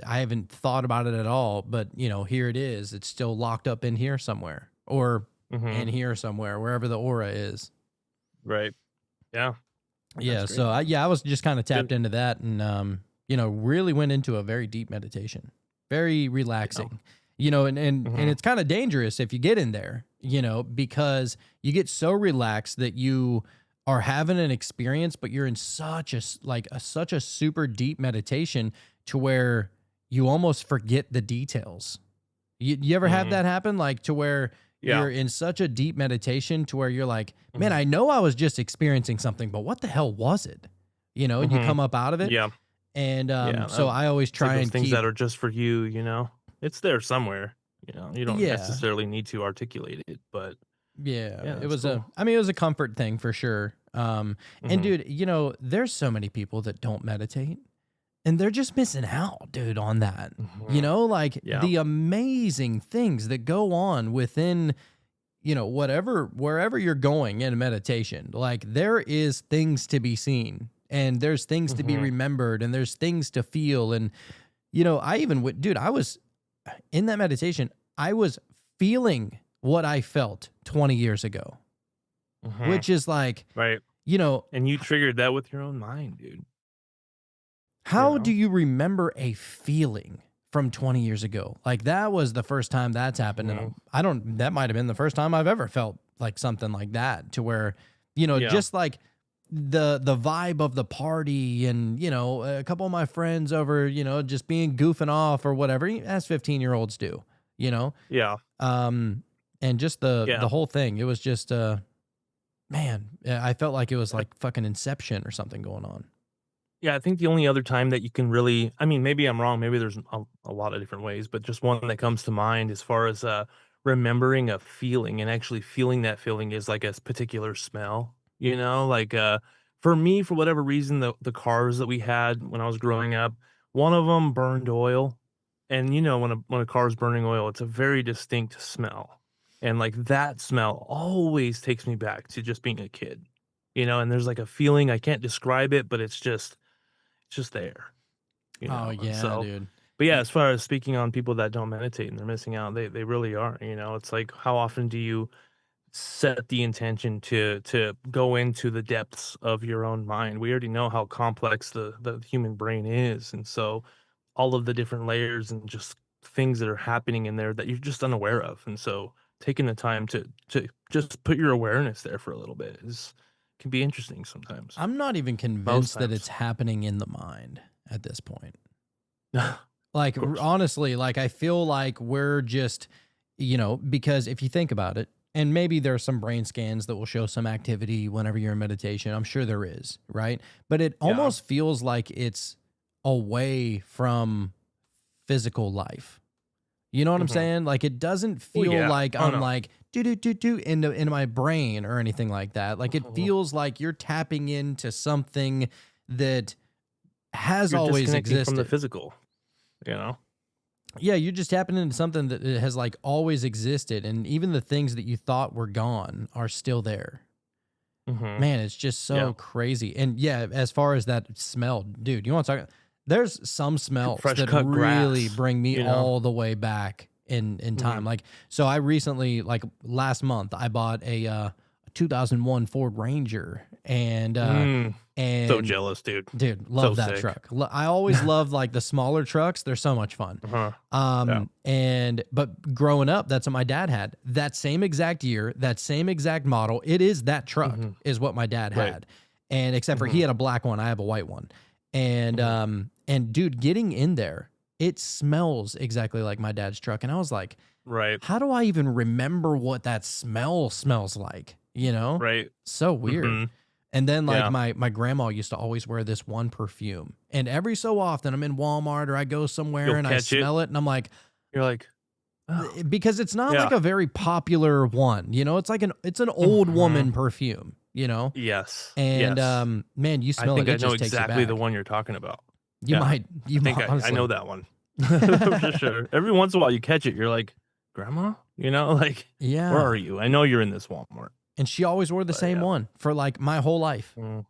I haven't thought about it at all, but here it is. It's still locked up in here somewhere, or in here somewhere, wherever the aura is. Right. Yeah. Yeah. So I was just kind of tapped into that, and really went into a very deep meditation, very relaxing. you know, and Mhm. it's kind of dangerous if you get in there, you know, because you get so relaxed that you are having an experience, but you're in such such a super deep meditation to where you almost forget the details. You ever have Mhm. that happen? Like to where Yeah. you're in such a deep meditation to where you're like, man, Mhm. I know I was just experiencing something, but what the hell was it? You know, and you Mhm. come up out of it. Yeah. And Yeah. so I always It's like try those and things that keep, are just for you, you know? It's there somewhere, you know? You don't yeah, necessarily need to articulate it, but yeah. yeah, It that's was cool. it was a comfort thing for sure. And Mhm. dude, you know, there's so many people that don't meditate and they're just missing out, dude, on that. You Mhm. know, like Yeah. the amazing things that go on within, you know, wherever you're going in meditation, like there is things to be seen and there's things to be Mhm. remembered and there's things to feel. And, you know, I even would, dude, I was in that meditation, I was feeling what I felt 20 years ago, Mhm. which is like, Right. you know, And you triggered that with your own mind, dude, you how do know? you remember a feeling from 20 years ago? Like that was the first time that's happened. And Mhm. I don't, that might have been the first time I've ever felt like something like that to where, you know, Yeah. just like the vibe of the party and, you know, a couple of my friends over, you know, just being goofing off or whatever, as 15-year-olds do, you know? Yeah. Um, and just the Yeah. whole thing, it was just, man, yeah, I felt like it was like fucking Inception or something going on. Yeah, I think the only other time that you can really, I mean, maybe I'm wrong, maybe there's a lot of different ways, but just one that comes to mind as far as remembering a feeling and actually feeling that feeling is like a particular smell, you know? Like for me, for whatever reason, the cars that we had when I was growing up, one of them burned oil. And you know, when a car's burning oil, it's a very distinct smell. And like that smell always takes me back to just being a kid. You know, and there's like a feeling I can't describe it, but it's just there, you Oh know, and yeah, so dude. but yeah, as far as speaking on people that don't meditate and they're missing out, they really are, you know, it's like how often do you set the intention to go into the depths of your own mind? We already know how complex the human brain is, and so all of the different layers and just things that are happening in there that you're just unaware of, and so taking the time to just put your awareness there for a little bit is can be interesting sometimes. I'm not even Most convinced that it's times. happening in the mind at this point. Of Like course. honestly, like I feel like we're just, you know, because if you think about it, and maybe there are some brain scans that will show some activity whenever you're in meditation. I'm sure there is, right? But it Yeah. almost feels like it's away from physical life. You know what I'm Mhm. saying? Like it doesn't Well, feel yeah. like Oh, I'm no. like do into my brain or anything like that. Like it Mhm. feels like you're tapping into something that has You're always disconnecting from the existed. physical, you know? Yeah, you're just tapping into something that has like always existed, and even the things that you thought were gone are still there. Mhm. Man, it's just Yeah. so crazy. And yeah, as far as that smell, dude, you want to talk? There's some smells Fresh that cut really grass, bring me you know? all the way back in time. Mhm. Like, so I recently, like last month, I bought a 2001 Ford Ranger, Mm. So and jealous, dude. dude, So love that sick. truck. I always loved like the smaller trucks. They're so much fun. Uh-huh. Yeah. And but growing up, that's what my dad had. That same exact year, that same exact model. It is that truck Mhm. is what my dad Right. had. And except for he Mhm. had a black one, I have a white one. Mhm. And dude, getting in there, it smells exactly like my dad's truck. And I was like, Right. how do I even remember what that smell smells like? You know? Right. So weird. Mhm. And then like Yeah. my grandma used to always wear this one perfume. And every so often I'm in Walmart or I go somewhere You'll and I catch it. smell it and I'm like, You're like, "Oh, because it's not like yeah." a very popular one, you know, it's an old Mhm. woman perfume, you know? Yes. And Yes. man, you I smell it, think it I know just takes you exactly the back. one you're talking about. You Yeah. might I you think might I know honestly. that one. For sure. Every once in a while you catch it, you're like, "Grandma?" You know, like, "Where are Yeah. you? I know you're in this Walmart." And she always wore the But same yeah. one for like my whole life. Mm.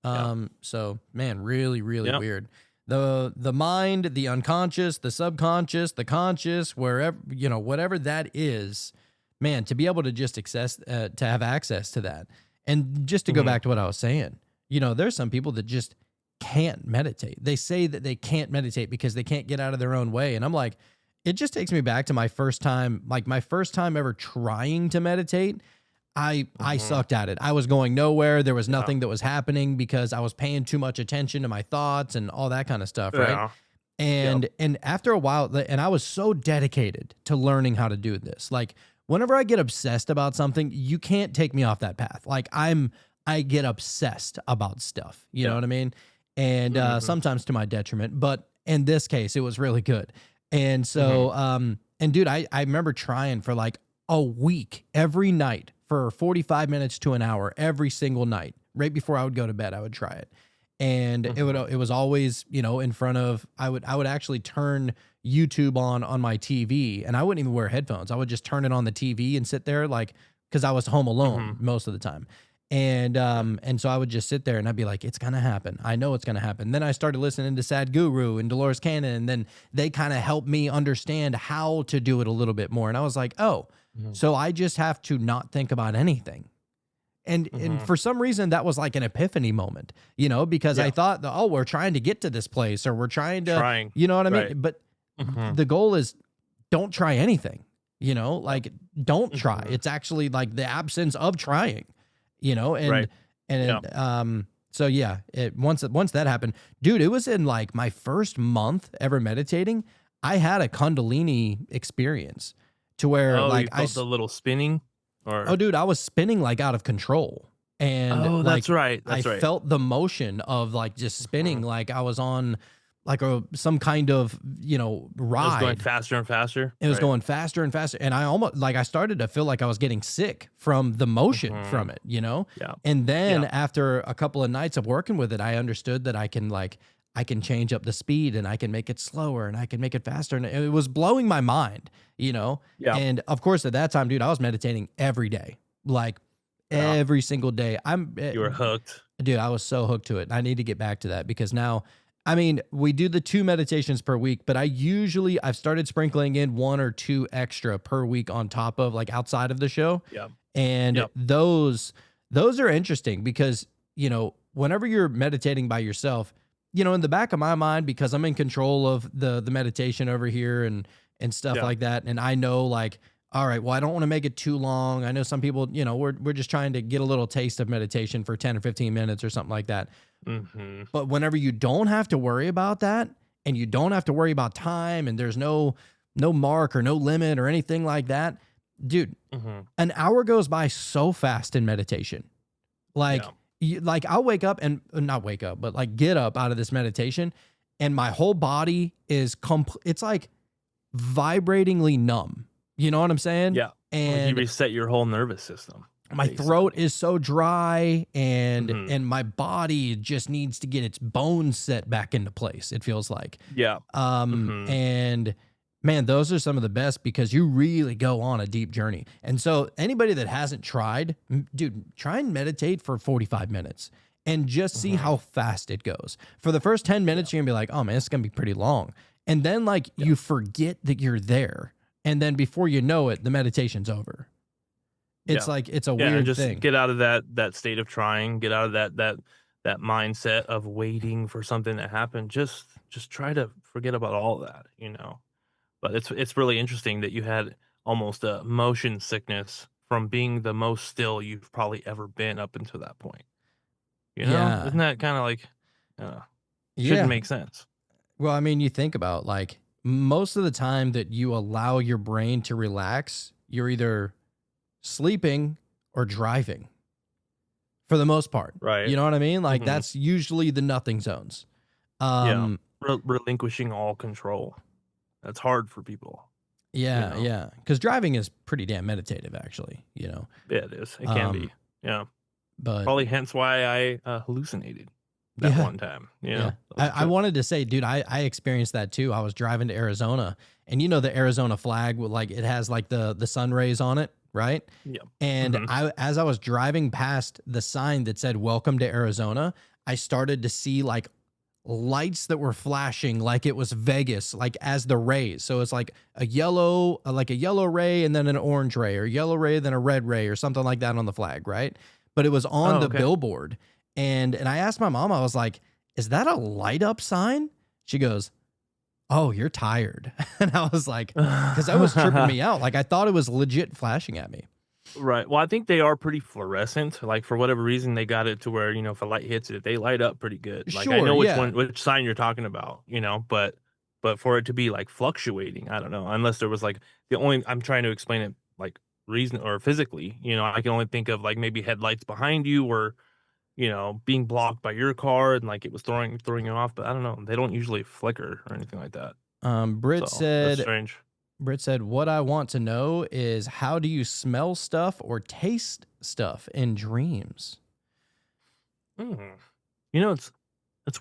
Yeah. So man, really, really Yep. weird. The mind, the unconscious, the subconscious, the conscious, wherever, you know, whatever that is, man, to be able to just to have access to that. And just to go Mhm. back to what I was saying, you know, there's some people that just can't meditate. They say that they can't meditate because they can't get out of their own way. And I'm like, it just takes me back to my first time, like my first time ever trying to meditate. I sucked at it. I was going nowhere. There was nothing that was happening because I was paying too much attention to my thoughts and all that kind of stuff, right? Yeah. And after a while, and I was so dedicated to learning how to do this. Like whenever I get obsessed about something, you can't take me off that path. Like I get obsessed about stuff. You know what I mean? And sometimes to my detriment, but in this case, it was really good. And so, and dude, I remember trying for like a week every night for 45 minutes to an hour every single night. Right before I would go to bed, I would try it. And it was always, you know, in front of, I would actually turn YouTube on my TV, and I wouldn't even wear headphones. I would just turn it on the TV and sit there, like, cause I was home alone most of the time. And so I would just sit there and I'd be like, it's going to happen. I know it's going to happen. Then I started listening to Sadhguru and Dolores Cannon, and then they kind of helped me understand how to do it a little bit more. And I was like, oh, so I just have to not think about anything. And for some reason that was like an epiphany moment, you know, because I thought, oh, we're trying to get to this place, or we're trying to, you know what I mean? But the goal is don't try anything, you know, like don't try. It's actually like the absence of trying, you know, so yeah, once that happened, dude, it was in like my first month ever meditating. I had a Kundalini experience to where like you felt the little spinning. Oh, dude, I was spinning like out of control. And that's like, right. I felt the motion of like just spinning like I was on like some kind of, you know, ride. It was going faster and faster. It was going faster and faster. And I almost like I started to feel like I was getting sick from the motion from it, you know? Yeah. And then after a couple of nights of working with it, I understood that I can change up the speed, and I can make it slower, and I can make it faster. And it was blowing my mind, you know? Yeah. And of course, at that time, dude, I was meditating every day, like every single day. You were hooked. Dude, I was so hooked to it. I need to get back to that because now, I mean, we do the 2 meditations per week, but I've started sprinkling in 1 or 2 extra per week on top of like outside of the show. Yeah. And those are interesting because, you know, whenever you're meditating by yourself, you know, in the back of my mind, because I'm in control of the meditation over here and stuff like that. And I know like, all right, well, I don't want to make it too long. I know some people, you know, we're just trying to get a little taste of meditation for 10 or 15 minutes or something like that. But whenever you don't have to worry about that, and you don't have to worry about time, and there's no mark or no limit or anything like that, dude, an hour goes by so fast in meditation. Like, like I'll wake up and not wake up, but like get up out of this meditation, and my whole body is it's like vibratingly numb. You know what I'm saying? Yeah. And you reset your whole nervous system. My throat is so dry, and my body just needs to get its bones set back into place. It feels like. Yeah. And man, those are some of the best because you really go on a deep journey. And so anybody that hasn't tried, dude, try and meditate for 45 minutes and just see how fast it goes. For the first 10 minutes, you're gonna be like, oh man, it's gonna be pretty long. And then like you forget that you're there. And then before you know it, the meditation's over. It's like, it's a weird just thing. Get out of that state of trying, get out of that mindset of waiting for something to happen. Just try to forget about all that, you know. But it's really interesting that you had almost a motion sickness from being the most still you've probably ever been up until that point. You know, isn't that kind of like, shouldn't make sense? Well, I mean, you think about like most of the time that you allow your brain to relax, you're either sleeping or driving for the most part. Right. You know what I mean? Like that's usually the nothing zones. Relinquishing all control. That's hard for people. Yeah, you know? yeah. Because driving is pretty damn meditative, actually. You know. Yeah, it is. It can be. Yeah. But probably hence why I hallucinated that one time. You know? I wanted to say, dude, I experienced that too. I was driving to Arizona, and you know the Arizona flag with like it has like the sun rays on it, right? Yeah. And as I was driving past the sign that said "Welcome to Arizona," I started to see like lights that were flashing like it was Vegas, like as the rays. So it's like a yellow ray and then an orange ray, or yellow ray, then a red ray, or something like that on the flag, right? But it was on the billboard. And I asked my mom, I was like, is that a light up sign? She goes, oh, you're tired. And I was like, because that was tripping me out. Like I thought it was legit flashing at me. Right. Well, I think they are pretty fluorescent. Like for whatever reason, they got it to where, if a light hits it, they light up pretty good. Like I Sure, know which yeah. which sign you're talking about, but for it to be like fluctuating, I don't know. Unless there was like I'm trying to explain it like reason or physically, I can only think of like maybe headlights behind you or, being blocked by your car and like it was throwing you off. But I don't know. They don't usually flicker or anything like that. Brit So that's said, strange. what I want to know is how do you smell stuff or taste stuff in dreams? It's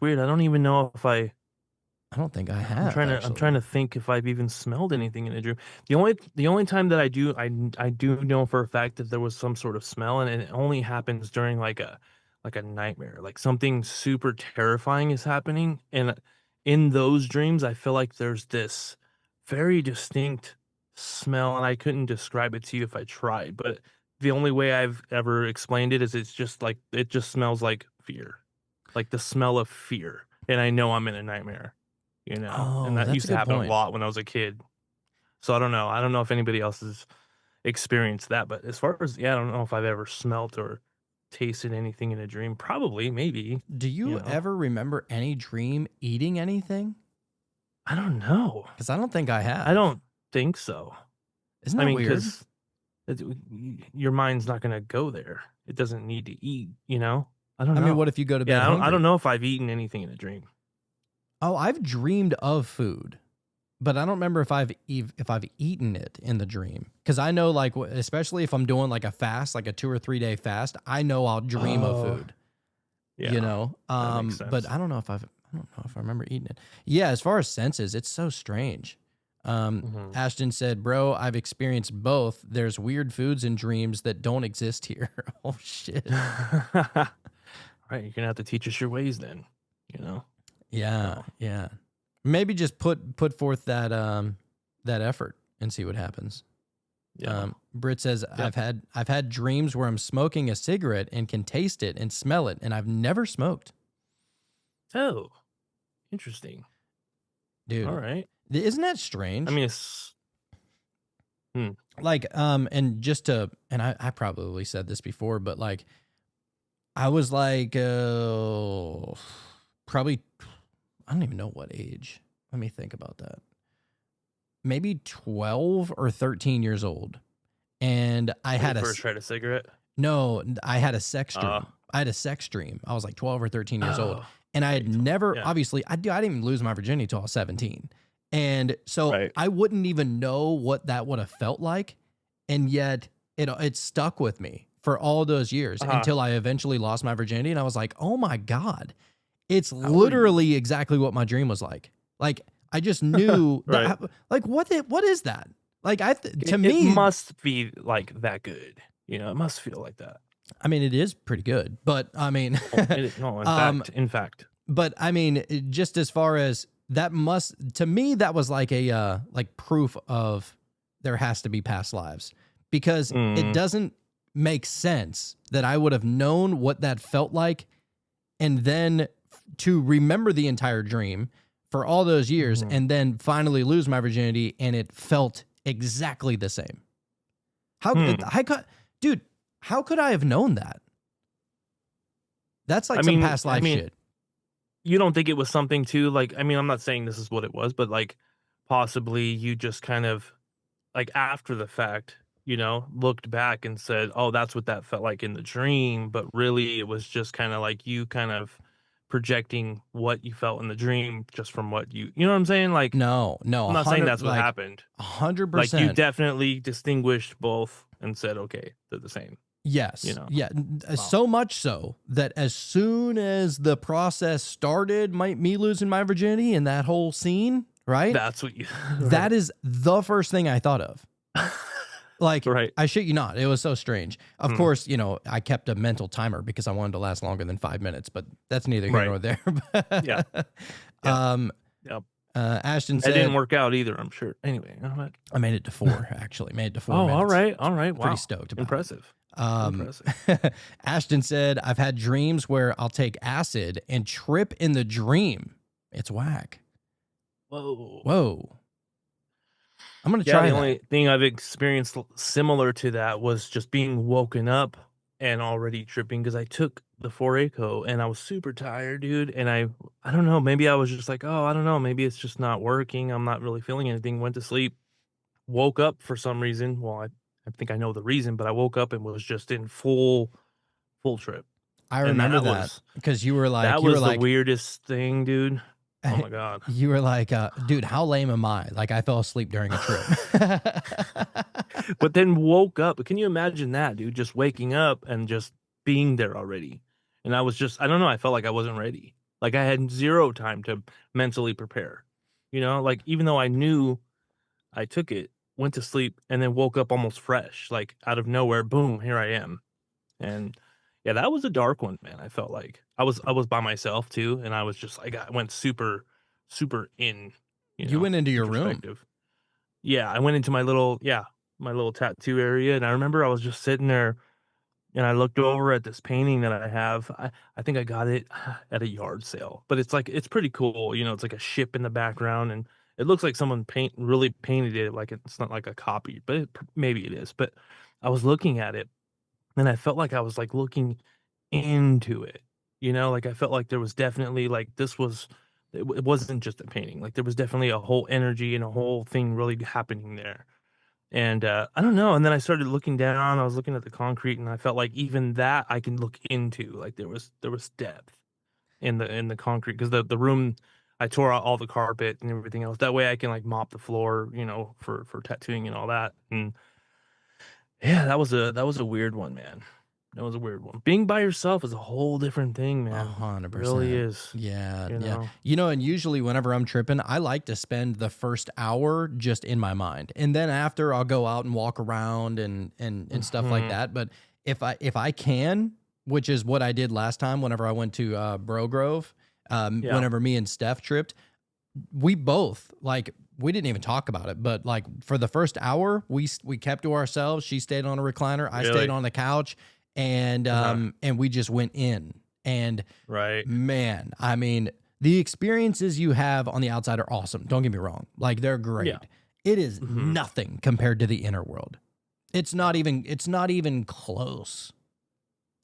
weird. I don't even know if I don't think I have. I'm trying to think if I've even smelled anything in a dream. The only time that I do know for a fact that there was some sort of smell, and it only happens during like a nightmare, like something super terrifying is happening, and in those dreams, I feel like there's this very distinct smell, and I couldn't describe it to you if I tried, but the only way I've ever explained it is it's just like it just smells like fear, like the smell of fear, and I know I'm in a nightmare. Oh, And that that's used a to good happen point. a lot when I was a kid. So I don't know. I don't know if anybody else has experienced that, but as far as, I don't know if I've ever smelt or tasted anything in a dream. Probably, maybe. Do you ever remember any dream eating anything? I don't know. Because I don't think I have. I don't think so. Isn't that weird? Because your mind's not going to go there. It doesn't need to eat, I don't know. I mean, what if you go to bed hungry? I don't know if I've eaten anything in a dream. Oh, I've dreamed of food, but I don't remember if I've eaten it in the dream. Because I know, like, especially if I'm doing like a fast, like a 2 or 3 day fast, I know I'll dream of food. Yeah, that makes sense. But I don't know if I remember eating it. Yeah, as far as senses, it's so strange. Ashton said, "Bro, I've experienced both. There's weird foods and dreams that don't exist here." Oh shit! Right, you're gonna have to teach us your ways then. Yeah, yeah. Maybe just put forth that that effort and see what happens. Yeah. Britt says, I've had dreams where I'm smoking a cigarette and can taste it and smell it, and I've never smoked. Oh, interesting, dude. All right. Isn't that strange? I mean, it's like, and just to, and I probably said this before, but like, I was like, probably, I don't even know what age. Let me think about that. Maybe 12 or 13 years old. And I had first tried a cigarette. No, I had a sex dream. I had a sex dream. I was like 12 or 13 years old. And I had never, obviously, I didn't even lose my virginity until I was 17. And so I wouldn't even know what that would have felt like. And yet it stuck with me for all those years until I eventually lost my virginity. And I was like, oh my God, it's literally exactly what my dream was like. Like, I just knew that, like, what is that? Like, to me, it must be like that good. It must feel like that. I mean, it is pretty good, but I mean, in fact, but I mean, just as far as that to me, that was like a, like proof of there has to be past lives, because it doesn't make sense that I would have known what that felt like. And then to remember the entire dream for all those years and then finally lose my virginity and it felt exactly the same. How could I have known that? That's like some past life shit. You don't think it was something too, like, I mean, I'm not saying this is what it was, but like possibly you just kind of like after the fact, looked back and said, oh, that's what that felt like in the dream. But really it was just kind of like you kind of projecting what you felt in the dream just from what you know what I'm saying? Like, no, I'm not saying that's what happened. 100%. Like you definitely distinguished both and said, okay, they're the same. Yes. Yeah. Wow. So much so that as soon as the process started, me losing my virginity and that whole scene, right? That's what you. That is the first thing I thought of. Like, I shit you not. It was so strange. Of course, I kept a mental timer because I wanted to last longer than 5 minutes, but that's neither here nor there. Yeah. Ashton said, it didn't work out either, I'm sure. Anyway, I made it to 4, actually. Made it to 4 minutes. All right. Wow. Pretty stoked about Impressive. Impressive. Ashton said, I've had dreams where I'll take acid and trip in the dream. It's whack. Whoa. Whoa. I'm going to Yeah, try the that. only thing I've experienced similar to that was just being woken up and already tripping because I took the 4-ACO and I was super tired, dude. And I don't know, maybe I was just like, oh, I don't know, maybe it's just not working. I'm not really feeling anything. Went to sleep, woke up for some reason. Well, I think I know the reason, but I woke up and was just in full trip. I And remember that because you were that like, was the weirdest thing, dude. Oh my God. you were like, dude, how lame am I? Like I fell asleep during a trip. But then woke up. Can you imagine that, dude? Just waking up and just being there already. And I was just, I don't know, I felt like I wasn't ready. Like I had zero time to mentally prepare. You know, like even though I knew I took it, went to sleep, and then woke up almost fresh, like out of nowhere, boom, here I am. And yeah, that was a dark one, man. I felt like I was by myself too, and I was just like I went super in, You went into your room. introspective. Yeah, I went into my little tattoo area, and I remember I was just sitting there, and I looked over at this painting that I have. I think I got it at a yard sale, but it's pretty cool. It's like a ship in the background, and it looks like someone really painted it. Like it's not like a copy, but maybe it is. But I was looking at it, and I felt like I was like looking into it. Like I felt like there was definitely like it wasn't just a painting. Like there was definitely a whole energy and a whole thing really happening there. And I don't know. And then I started looking down. I was looking at the concrete, and I felt like even that I can look into. Like there was depth in the concrete because the room I tore out all the carpet and everything else. That way I can like mop the floor, for tattooing and all that. And yeah, that was a weird one, man. That was a weird one. Being by yourself is a whole different thing, man. 100%. It really is. Yeah, you yeah. know? And usually whenever I'm tripping, I like to spend the first hour just in my mind. And then after I'll go out and walk around and stuff like Mhm. that. But if I can, which is what I did last time whenever I went to Bro Grove, Yeah. whenever me and Steph tripped, we both like we didn't even talk about it, but like for the first hour, we kept to ourselves. She stayed on a recliner, I Really? stayed on the couch, and we just went in. And Right. man, I mean, the experiences you have on the outside are awesome. Don't get me wrong. Like they're great. Yeah. It is Mhm. nothing compared to the inner world. It's not even close.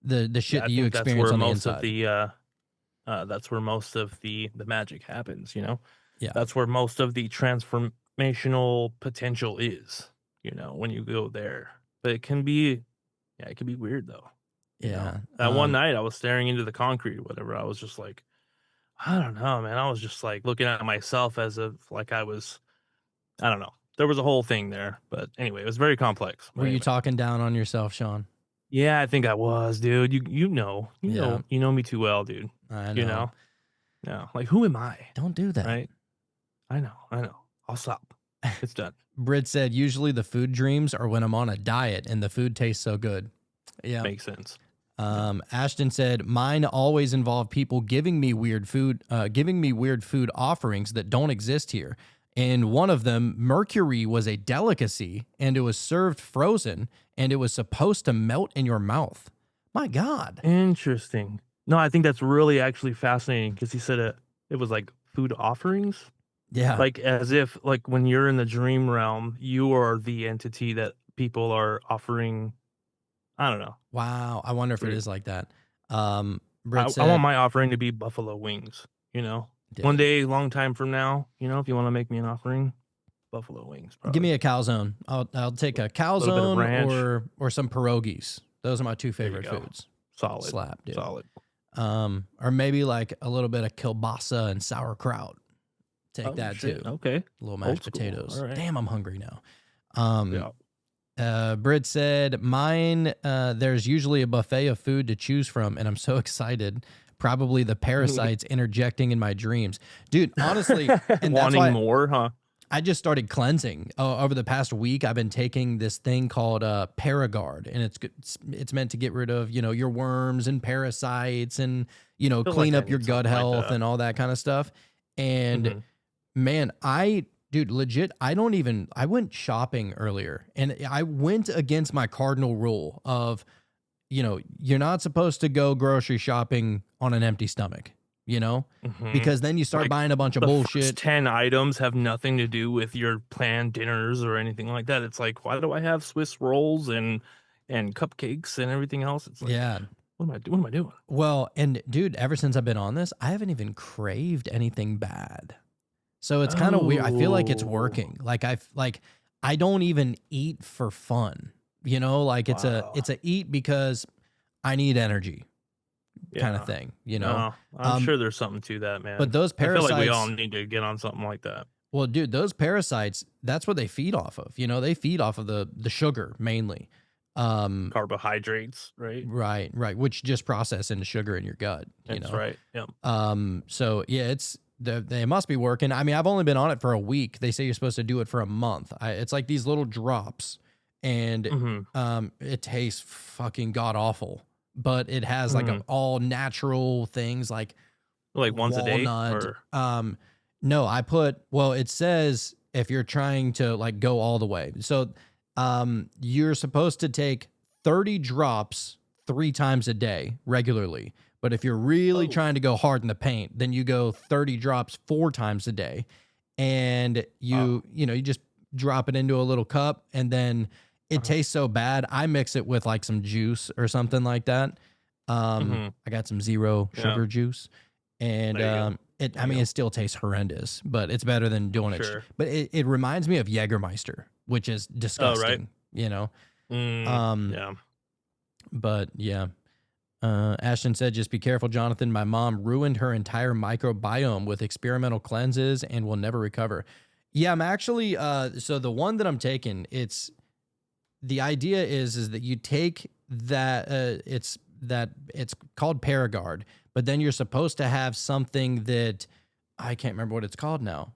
The shit I that you think that's experience where on the most inside. of the that's where most of the magic happens. Yeah. That's where most of the transformational potential is, when you go there. But it can be weird though. Yeah. That one night I was staring into the concrete or whatever. I was just like, I don't know, man. I was just like looking at myself as if like I don't know. There was a whole thing there. But anyway, it was very complex. But Were you anyway. talking down on yourself, Sean? Yeah, I think I was, dude. You know Yeah. you know me too well, dude. I know. You know? No. Like who am I? Don't do that. Right? I know. I'll stop. It's done. Britt said, usually the food dreams are when I'm on a diet and the food tastes so good. Yeah. Makes sense. Ashton said, mine always involve people giving me weird food offerings that don't exist here. And one of them, mercury, was a delicacy and it was served frozen and it was supposed to melt in your mouth. My God. Interesting. No, I think that's really actually fascinating because he said it was like food offerings. Yeah. Like as if like when you're in the dream realm, you are the entity that people are offering. I don't know. Wow. I wonder if it Weird. is like that. I Britt said, want my offering to be buffalo wings, One day, long time from now, if you want to make me an offering, buffalo wings. Probably. give me a calzone. I'll take a Little bit of calzone ranch. or some pierogies. Those are my two There you favorite go. foods. Solid. Slap, dude. Solid. Or maybe like a little bit of kielbasa and sauerkraut. Take Oh, that shit. too. Okay. Little Old mashed school. potatoes. All right. Damn, I'm hungry now. Yeah. Britt said, mine, there's usually a buffet of food to choose from, and I'm so excited. Probably the parasites interjecting in my dreams. Dude, honestly, and that's Wanting why more, huh? I just started cleansing. Over the past week, I've been taking this thing called Paragard, and it's meant to get rid of, your worms and parasites and, feel clean like I up your need gut something like health that. and all that kind of stuff. And Mhm. man, dude, legit, I went shopping earlier and I went against my cardinal rule of, you're not supposed to go grocery shopping on an empty stomach. you know, Mhm. because then you start Like, buying a bunch of the first bullshit. 10 items have nothing to do with your planned dinners or anything like that. It's like, why do I have Swiss rolls and cupcakes and everything else? It's like, Yeah. what am I doing? Well, and dude, ever since I've been on this, I haven't even craved anything bad. So it's kind of weird. I feel like it's Oh. working. I don't even eat for fun. You know, like it's Wow. a eat because I need energy kind Yeah. of thing, you know. No, I'm sure there's something to that, man. But those I feel like we all parasites, need to get on something like that. well, dude, those parasites, that's what they feed off of. You know, they feed off of the sugar mainly. Carbohydrates, right? Right, which just process into sugar in your gut. You That's know? right. Yep. So yeah, they must be working. I mean, I've only been on it for a week. They say you're supposed to do it for a month. It's like these little drops, and Mhm. it tastes fucking god awful. But it has like all natural things like Like once a day, walnut. or No, it says if you're trying to like go all the way. So you're supposed to take 30 drops 3 times a day regularly. But if you're really trying to go hard in the paint, then you go 30 drops 4 times a day. And you just drop it into a little cup, and then it tastes so bad. I mix it with like some juice or something like that. I got some zero sugar juice, and There you go. I mean, it still tastes horrendous, but it's better than doing it. Sure. But it reminds me of Jägermeister, which is disgusting, you know? Yeah. But yeah. Ashton said, just be careful, Jonathan. My mom ruined her entire microbiome with experimental cleanses and will never recover. Yeah, I'm actually, so the one that I'm taking, the idea is that you take that, it's called Paragard, but then you're supposed to have something that I can't remember what it's called now.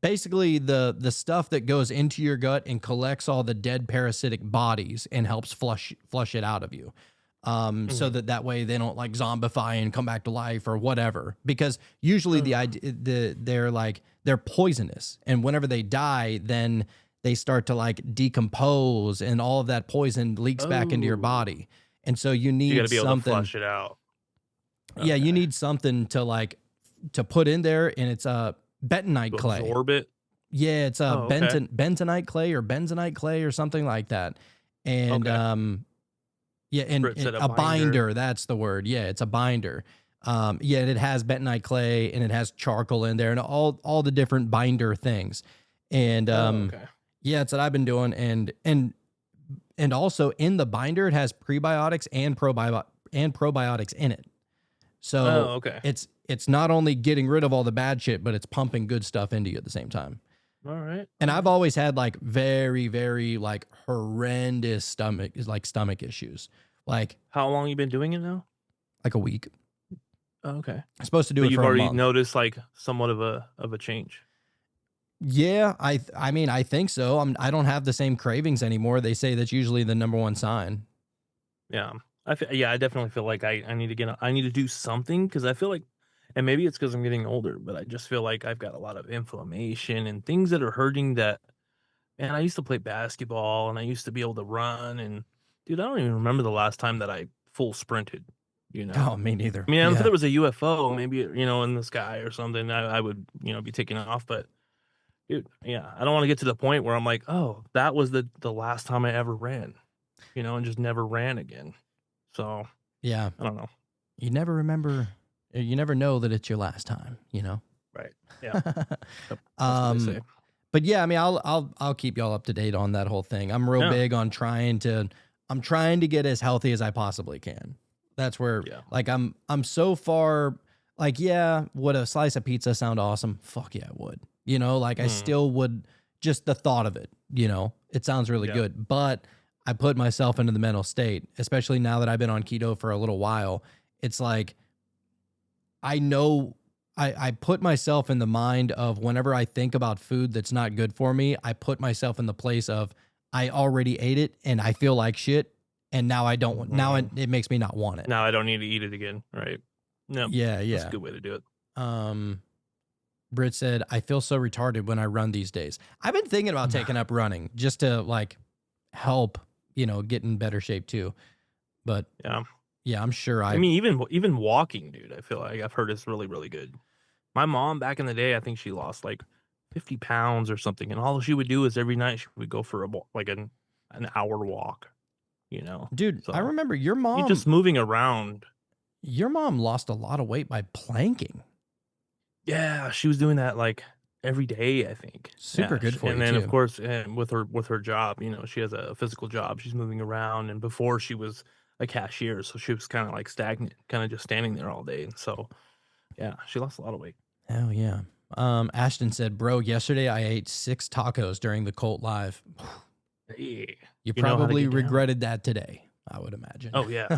Basically the stuff that goes into your gut and collects all the dead parasitic bodies and helps flush it out of you. So that way they don't like zombify and come back to life or whatever. Because usually they're poisonous, and whenever they die, then they start to like decompose, and all of that poison leaks back into your body. And so you need You got to be able something. to flush it out. Yeah, you Okay. need something to put in there, and it's a bentonite To clay. absorb it. Yeah, it's a Oh, okay. bentonite clay or benzonite clay or something like that. And Okay. yeah, and Britt said a binder, that's the word. Yeah, it's a binder. Yeah, and it has bentonite clay, and it has charcoal in there, and all the different binder things. And Okay. yeah, it's what I've been doing. And also in the binder, it has prebiotics and probiotics in it. So Okay. it's not only getting rid of all the bad shit, but it's pumping good stuff into you at the same time. All right. And I've always had like very, very like horrendous stomach issues. Like How long you been doing it now? a week. Oh, okay. I'm supposed to do But it you've for a already month. noticed like somewhat of a change. Yeah, I mean, I think so. I don't have the same cravings anymore. They say that's usually the number one sign. Yeah. I definitely feel like I need to do something, because I feel like, and maybe it's because I'm getting older, but I just feel like I've got a lot of inflammation and things that are hurting that. Man, I used to play basketball, and I used to be able to run, and dude, I don't even remember the last time that I full sprinted, you know? Oh, me neither. I mean, if Yeah. there was a UFO, maybe, in the sky or something, I would, be taking off. But dude, yeah, I don't want to get to the point where I'm like, oh, that was the last time I ever ran, and just never ran again. So Yeah. I don't know. You never know that it's your last time, Right. Yeah. Yep. That's what they say. But yeah, I mean, I'll keep y'all up to date on that whole thing. I'm real Yeah. big on trying to get as healthy as I possibly can. That's where Yeah. like I'm so far like, yeah, would a slice of pizza sound awesome? Fuck yeah, it would. I still would, just the thought of it, it sounds really Yeah. good. But I put myself into the mental state, especially now that I've been on keto for a little while. It's like I know I put myself in the mind of whenever I think about food that's not good for me, I put myself in the place of I already ate it and I feel like shit, and now I don't. Now it makes me not want it. Now I don't need to eat it again. Right. No. Yeah, That's yeah. a good way to do it. Britt said, I feel so retarded when I run these days. I've been thinking about taking up running just to like help, get in better shape too. But Yeah. Yeah, I'm sure. I mean, even walking, dude, I feel like I've heard it's really, really good. My mom back in the day, I think she lost like 50 pounds or something, and all she would do is every night she would go for an hour walk. dude, So I remember you're just moving around. Your mom lost a lot of weight by planking. Yeah, she was doing that like every day, I think. Super good for you, and then too. of course, with her job, she has a physical job. She's moving around, and before she was a cashier, so she was kind of like stagnant, kind of just standing there all day. And so, yeah, she lost a lot of weight. Hell yeah. Ashton said, bro, yesterday I ate 6 tacos during the Cult Live. Hey, You know how to probably get down. regretted that today, I would imagine. Oh yeah,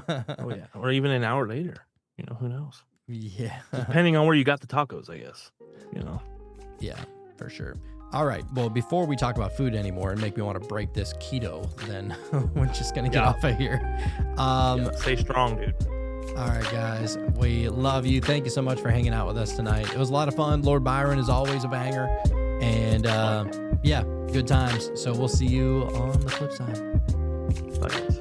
or even an hour later. Who knows? Yeah. Depending on where you got the tacos, I guess. Yeah, for sure. All right. Well, before we talk about food anymore and make me want to break this keto, then we're just going to get off of here. Stay strong, dude. All right, guys. We love you. Thank you so much for hanging out with us tonight. It was a lot of fun. Lord Byron is always a banger. And yeah, good times. So we'll see you on the flip side. Bye, guys.